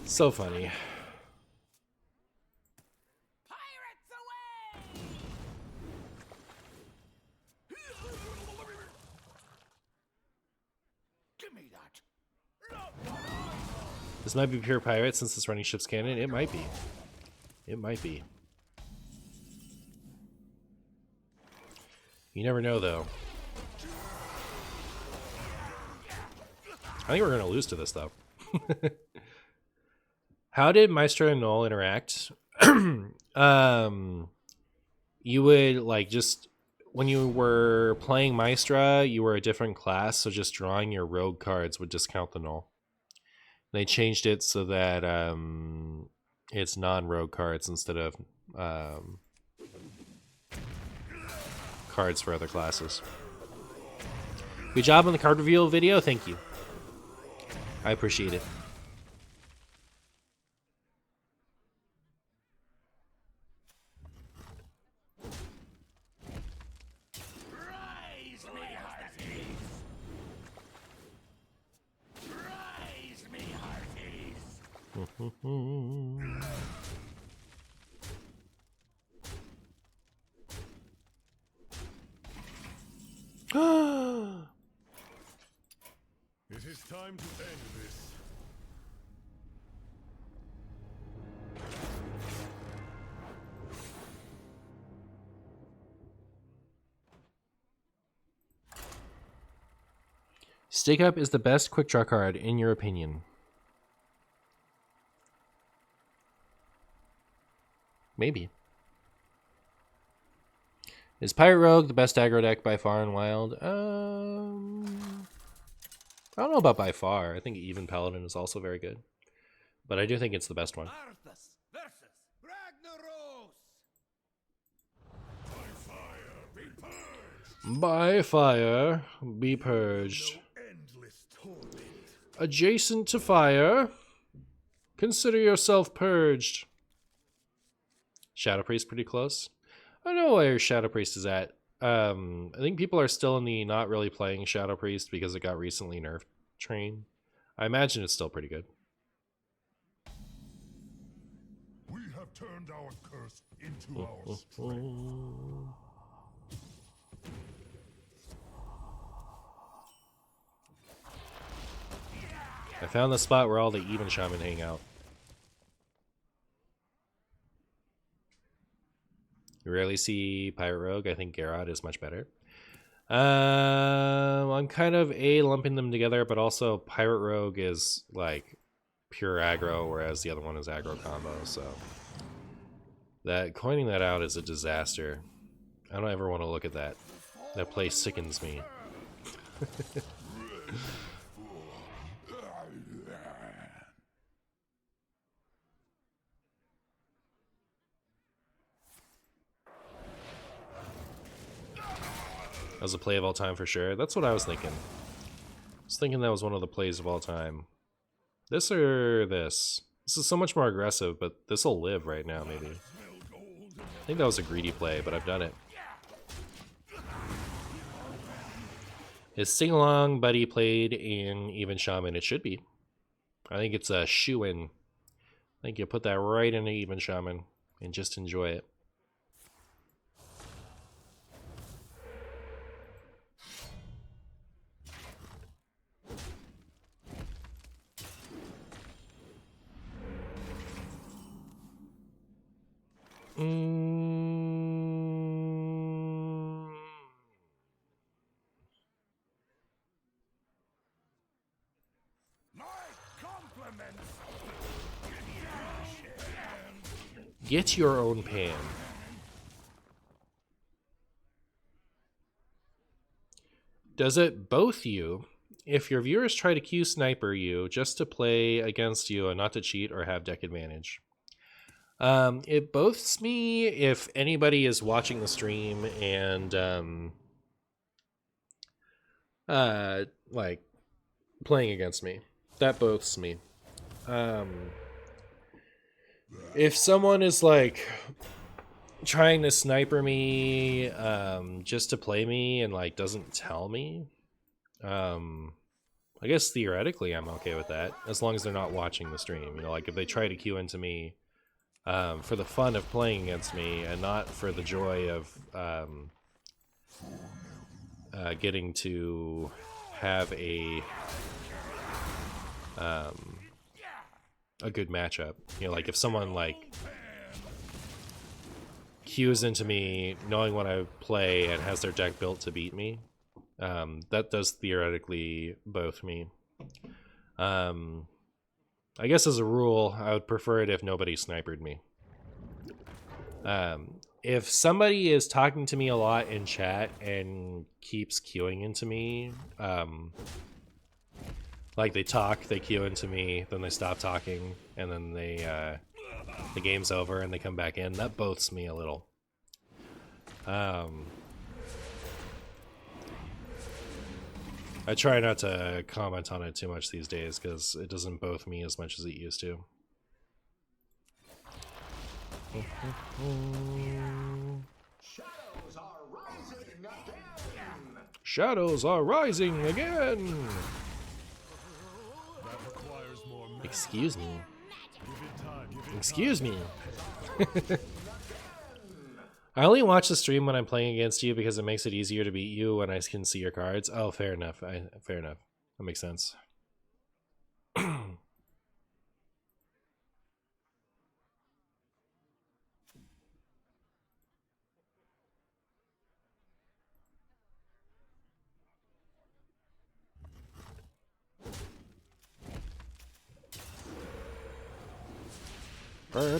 So funny. Pirates away! Give me that. This might be pure pirate since it's running ship's cannon. It might be. It might be. You never know, though. I think we're going to lose to this, though. How did Maestro and Null interact? You would, like, just... When you were playing Maestra, you were a different class, so just drawing your rogue cards would discount the Null. They changed it so that it's non-rogue cards instead of cards for other classes. Good job on the card reveal video. Thank you. I appreciate it. Rise me hearties. Rise me hearties. It is time to end this. Stick Up is the best quick draw card, in your opinion. Maybe. Is Pirate Rogue the best aggro deck by far in Wild? I don't know about by far. I think Even Paladin is also very good. But I do think it's the best one. Arthas versus Ragnaros. By fire, be purged. Endless torment. Adjacent to fire, consider yourself purged. Shadow Priest pretty close. I don't know where Shadow Priest is at. I think people are still in the not really playing Shadow Priest because it got recently nerfed train. I imagine it's still pretty good. We have turned our curse into our strength. I found the spot where all the Even Shaman hang out. You rarely see Pirate Rogue. I think Garrod is much better. I'm kind of lumping them together, but also Pirate Rogue is like pure aggro, whereas the other one is aggro combo. So that coining that out is a disaster. I don't ever want to look at that. That play sickens me. That was a play of all time for sure. That's what I was thinking. I was thinking that was one of the plays of all time. This or this? This is so much more aggressive, but this will live right now, maybe. I think that was a greedy play, but I've done it. Is Sing Along Buddy played in Even Shaman? It should be. I think it's a shoe-in. I think you put that right into Even Shaman and just enjoy it. My compliments. Get your own pan. Does it both you if your viewers try to Q sniper you just to play against you and not to cheat or have deck advantage? It boths me if anybody is watching the stream and like playing against me. That boths me. If someone is like trying to sniper me just to play me and like doesn't tell me, I guess theoretically I'm okay with that as long as they're not watching the stream. You know, like if they try to queue into me for the fun of playing against me and not for the joy of getting to have a good matchup. You know, like if someone like queues into me knowing what I play and has their deck built to beat me, that does theoretically both me. I guess as a rule, I would prefer it if nobody snipered me. If somebody is talking to me a lot in chat and keeps queuing into me, like they talk, they queue into me, then they stop talking, and then they the game's over and they come back in, that boths me a little. I try not to comment on it too much these days because it doesn't both me as much as it used to. Shadows are rising again! Excuse me. Excuse me. I only watch the stream when I'm playing against you because it makes it easier to beat you when I can see your cards. Oh, fair enough. Fair enough. That makes sense. I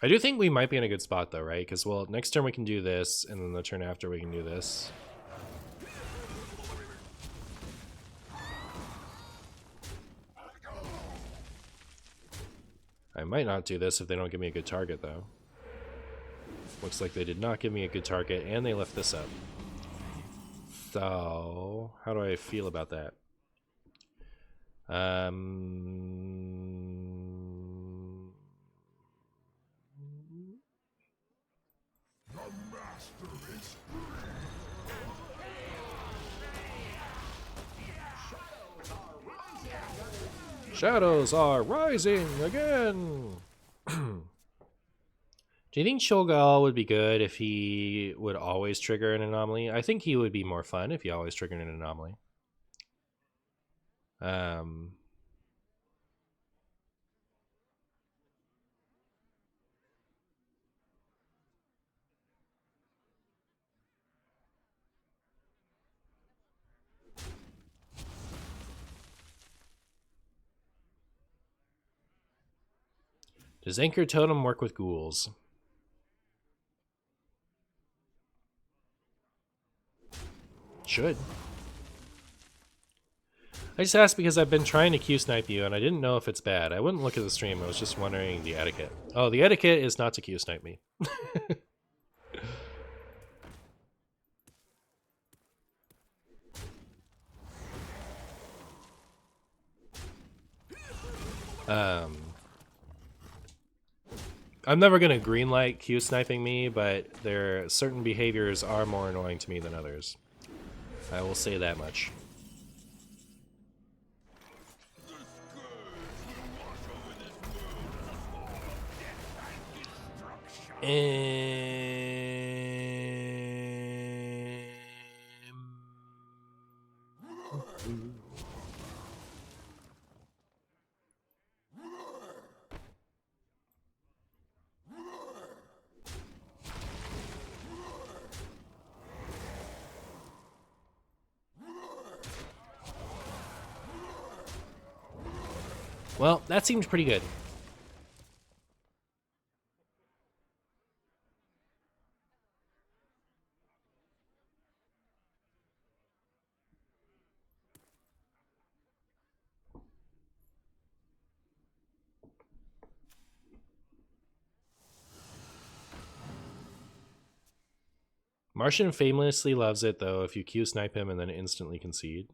do think we might be in a good spot though, right? Because, well, next turn we can do this, and then the turn after we can do this. I might not do this if they don't give me a good target, though. Looks like they did not give me a good target, and they left this up. So, how do I feel about that? Shadows are rising again. Do you think Cho'Gall would be good if he would always trigger an anomaly? I think he would be more fun if he always triggered an anomaly. Does Anchor Totem work with ghouls? Should. I just asked because I've been trying to Q-snipe you, and I didn't know if it's bad. I wouldn't look at the stream, I was just wondering the etiquette. Oh, the etiquette is not to Q-snipe me. I'm never going to greenlight Q-sniping me, but certain behaviors are more annoying to me than others. I will say that much. Well, that seems pretty good. Martian famously loves it, though, if you Q snipe him and then instantly concede.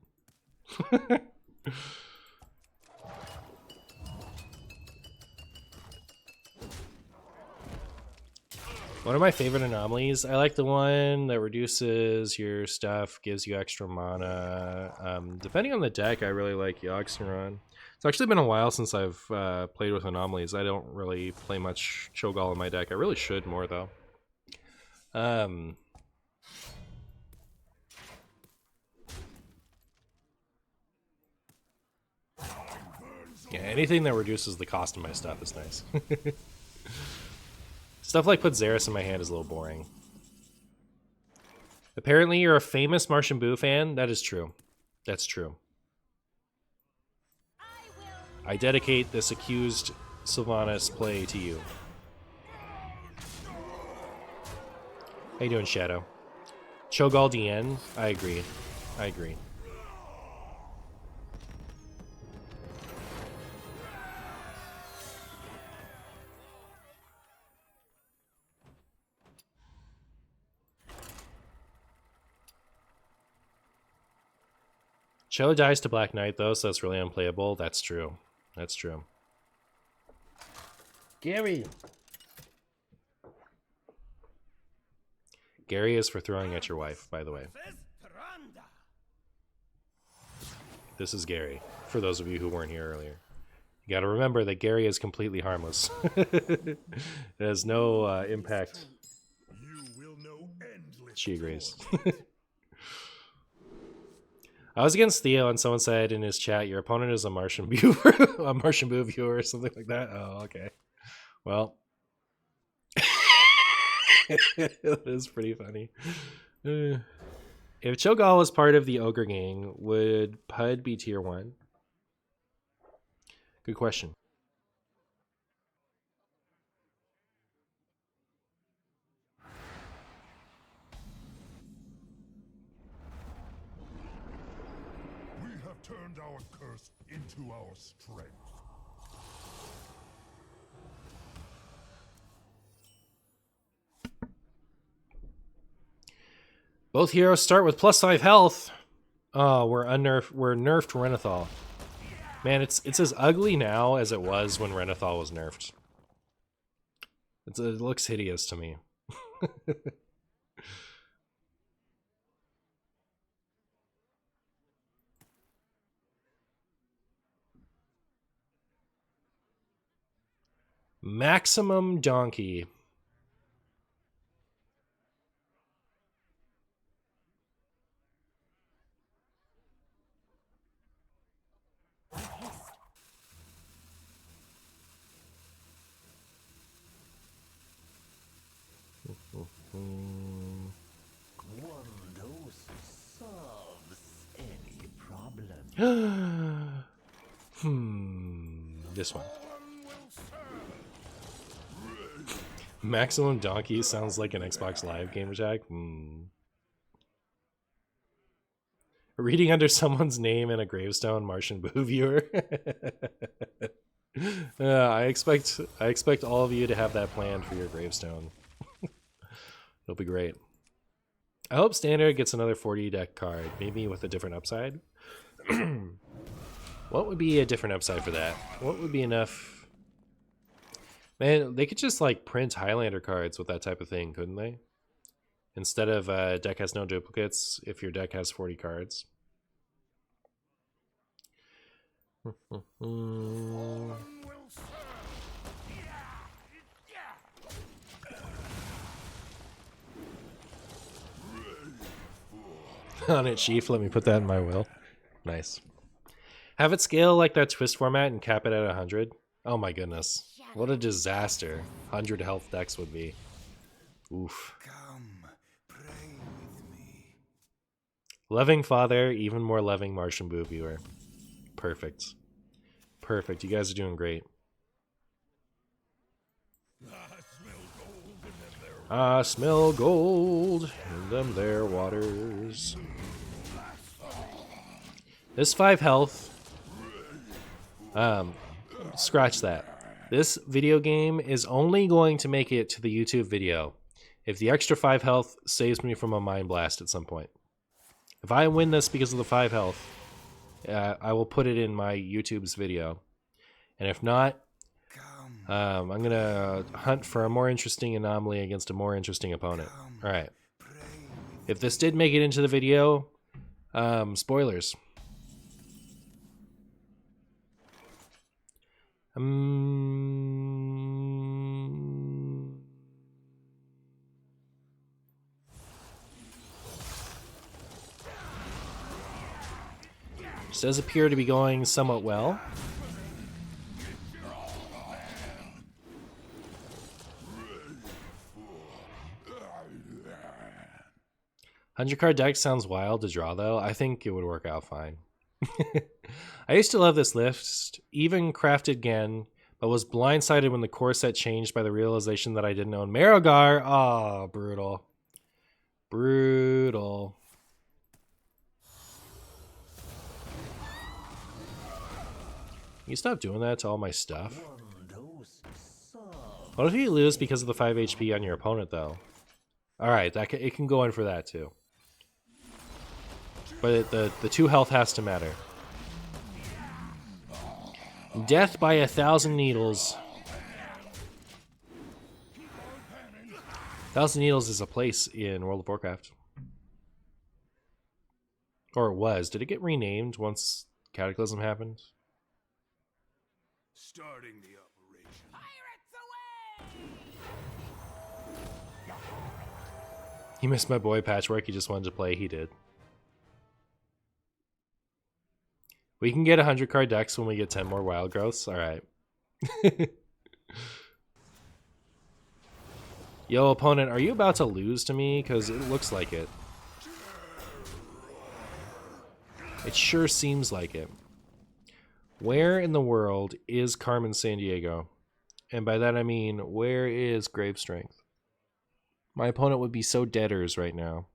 One of my favorite anomalies, I like the one that reduces your stuff, gives you extra mana. Depending on the deck, I really like Yoxeron. It's actually been a while since I've played with anomalies. I don't really play much Cho'Gall in my deck. I really should more, though. Yeah, anything that reduces the cost of my stuff is nice. Stuff like put Xeris in my hand is a little boring. Apparently you're a famous Martian Boo fan. That is true. That's true. I dedicate this accused Sylvanas play to you. How you doing, Shadow? Cho'Gall DN? I agree. I agree. Cho dies to Black Knight, though, so that's really unplayable. That's true. That's true. Gary! Gary is for throwing at your wife, by the way. This is Gary, for those of you who weren't here earlier. You gotta remember that Gary is completely harmless. It has no impact. You will know endless She agrees. joy. I was against Theo, and someone said in his chat, "Your opponent is a Martian viewer, a Martian Boo viewer, or something like that." Oh, okay. Well, that is pretty funny. If Cho'Gall was part of the Ogre Gang, would Pud be tier 1? Good question. We have turned our curse into our strength. Both heroes start with +5 health. Oh, we're nerfed Renathal. Man, it's as ugly now as it was when Renathal was nerfed. It looks hideous to me. Maximum Donkey. One dose solves any problem. This one. Maximum Donkey sounds like an Xbox Live game attack. Reading under someone's name in a gravestone, Martian Boo viewer. I expect all of you to have that planned for your gravestone. It'll be great. I hope Standard gets another 40 deck card, maybe with a different upside. What would be a different upside for that? What would be enough? Man, they could just like print Highlander cards with that type of thing, couldn't they? Instead of deck has no duplicates if your deck has 40 cards. On it, Chief. Let me put that in my will. Nice. Have it scale like that twist format and cap it at 100. Oh my goodness. What a disaster 100 health decks would be. Oof. Come, pray with me. Loving father, even more loving Martian Boo viewer. Perfect. Perfect. You guys are doing great. I smell gold in them there waters. This 5 health. Scratch that. This video game is only going to make it to the YouTube video if the extra 5 health saves me from a mind blast at some point. If I win this because of the 5 health, I will put it in my YouTube's video. And if not, I'm going to hunt for a more interesting anomaly against a more interesting opponent. Alright. If this did make it into the video, spoilers. This does appear to be going somewhat well. $100 deck sounds wild to draw, though. I think it would work out fine. I used to love this list, even crafted again, but was blindsided when the core set changed by the realization that I didn't own Marogar. Oh, brutal. Brutal. Can you stop doing that to all my stuff? What if you lose because of the 5 HP on your opponent, though? Alright, it can go in for that, too. But the 2 health has to matter. Death by 1,000 needles. 1,000 Needles is a place in World of Warcraft. Or it was. Did it get renamed once Cataclysm happened? Starting the operation. He missed my boy Patchwork. He just wanted to play. He did. We can get 100 card decks when we get 10 more wild growths. All right. Yo, opponent, are you about to lose to me? Because it looks like it. It sure seems like it. Where in the world is Carmen Sandiego? And by that I mean, where is Grave Strength? My opponent would be so deaders right now.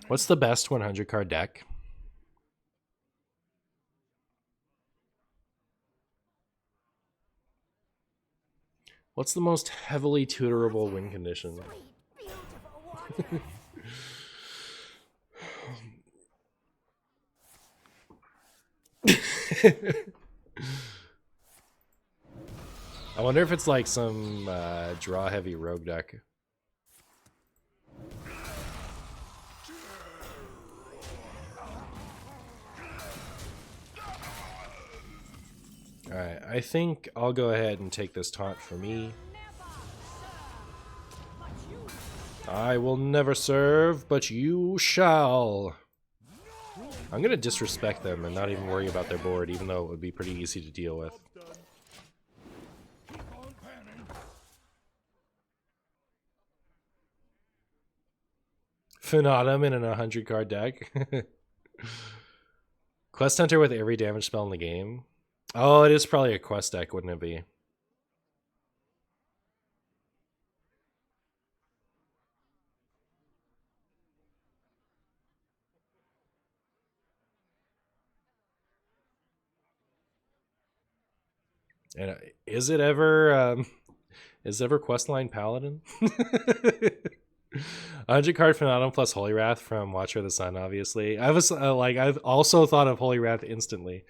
What's the best 100 card deck? What's the most heavily tutorable win condition? I wonder if it's like some draw heavy rogue deck. Alright, I think I'll go ahead and take this taunt for me. I will never serve, but you shall. I'm gonna disrespect them and not even worry about their board, even though it would be pretty easy to deal with. Fanatum in an 100 card deck. Quest Hunter with every damage spell in the game. Oh, it is probably a quest deck, wouldn't it be? And is it ever Questline Paladin? 100 card Fanatum plus Holy Wrath from Watcher of the Sun, obviously. I was I've also thought of Holy Wrath instantly.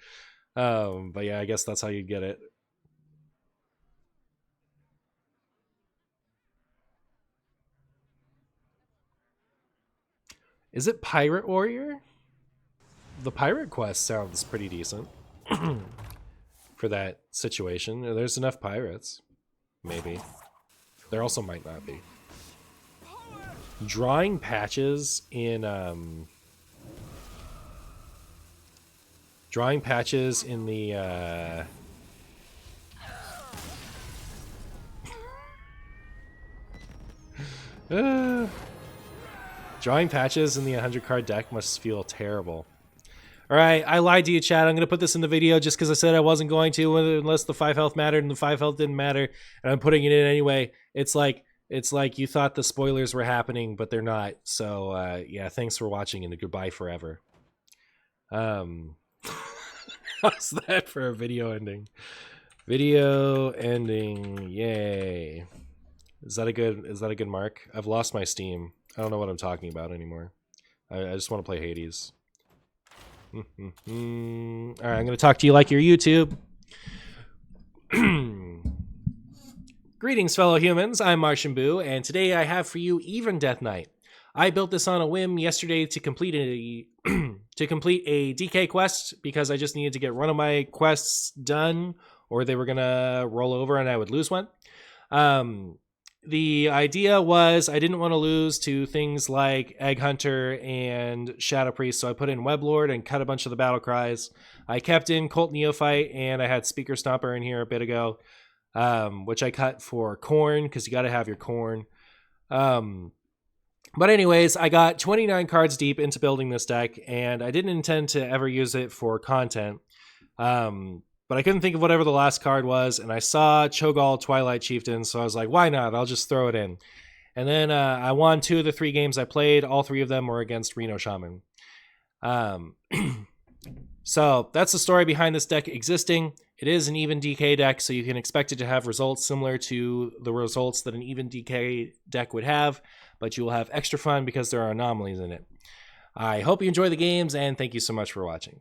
But yeah, I guess that's how you get it. Is it Pirate Warrior? The Pirate Quest sounds pretty decent for that situation. There's enough pirates. Maybe. There also might not be. Drawing patches in the drawing patches in the 100 card deck must feel terrible. All right, I lied to you, chat. I'm going to put this in the video just because I said I wasn't going to unless the 5 health mattered, and the 5 health didn't matter, and I'm putting it in anyway. It's like you thought the spoilers were happening, but they're not. So yeah, thanks for watching, and goodbye forever. How's that for a video ending? Video ending, yay. Is that a good mark? I've lost my Steam. I don't know what I'm talking about anymore. I just want to play Hades. All right, I'm going to talk to you like your YouTube. Greetings, fellow humans. I'm Martian Boo, and today I have for you Even Death Knight. I built this on a whim yesterday to complete a DK quest because I just needed to get one of my quests done, or they were gonna roll over and I would lose one. The idea was I didn't want to lose to things like Egg Hunter and Shadow Priest, so I put in Weblord and cut a bunch of the battle cries. I kept in Cult Neophyte, and I had Speaker Stomper in here a bit ago, which I cut for Corn, because you got to have your Corn. But anyways, I got 29 cards deep into building this deck, and I didn't intend to ever use it for content. But I couldn't think of whatever the last card was, and I saw Cho'Gall Twilight Chieftain, so I was like, why not? I'll just throw it in. And then I won 2 of the 3 games I played. All 3 of them were against Reno Shaman. So that's the story behind this deck existing. It is an even DK deck, so you can expect it to have results similar to the results that an even DK deck would have, but you will have extra fun because there are anomalies in it. I hope you enjoy the games, and thank you so much for watching.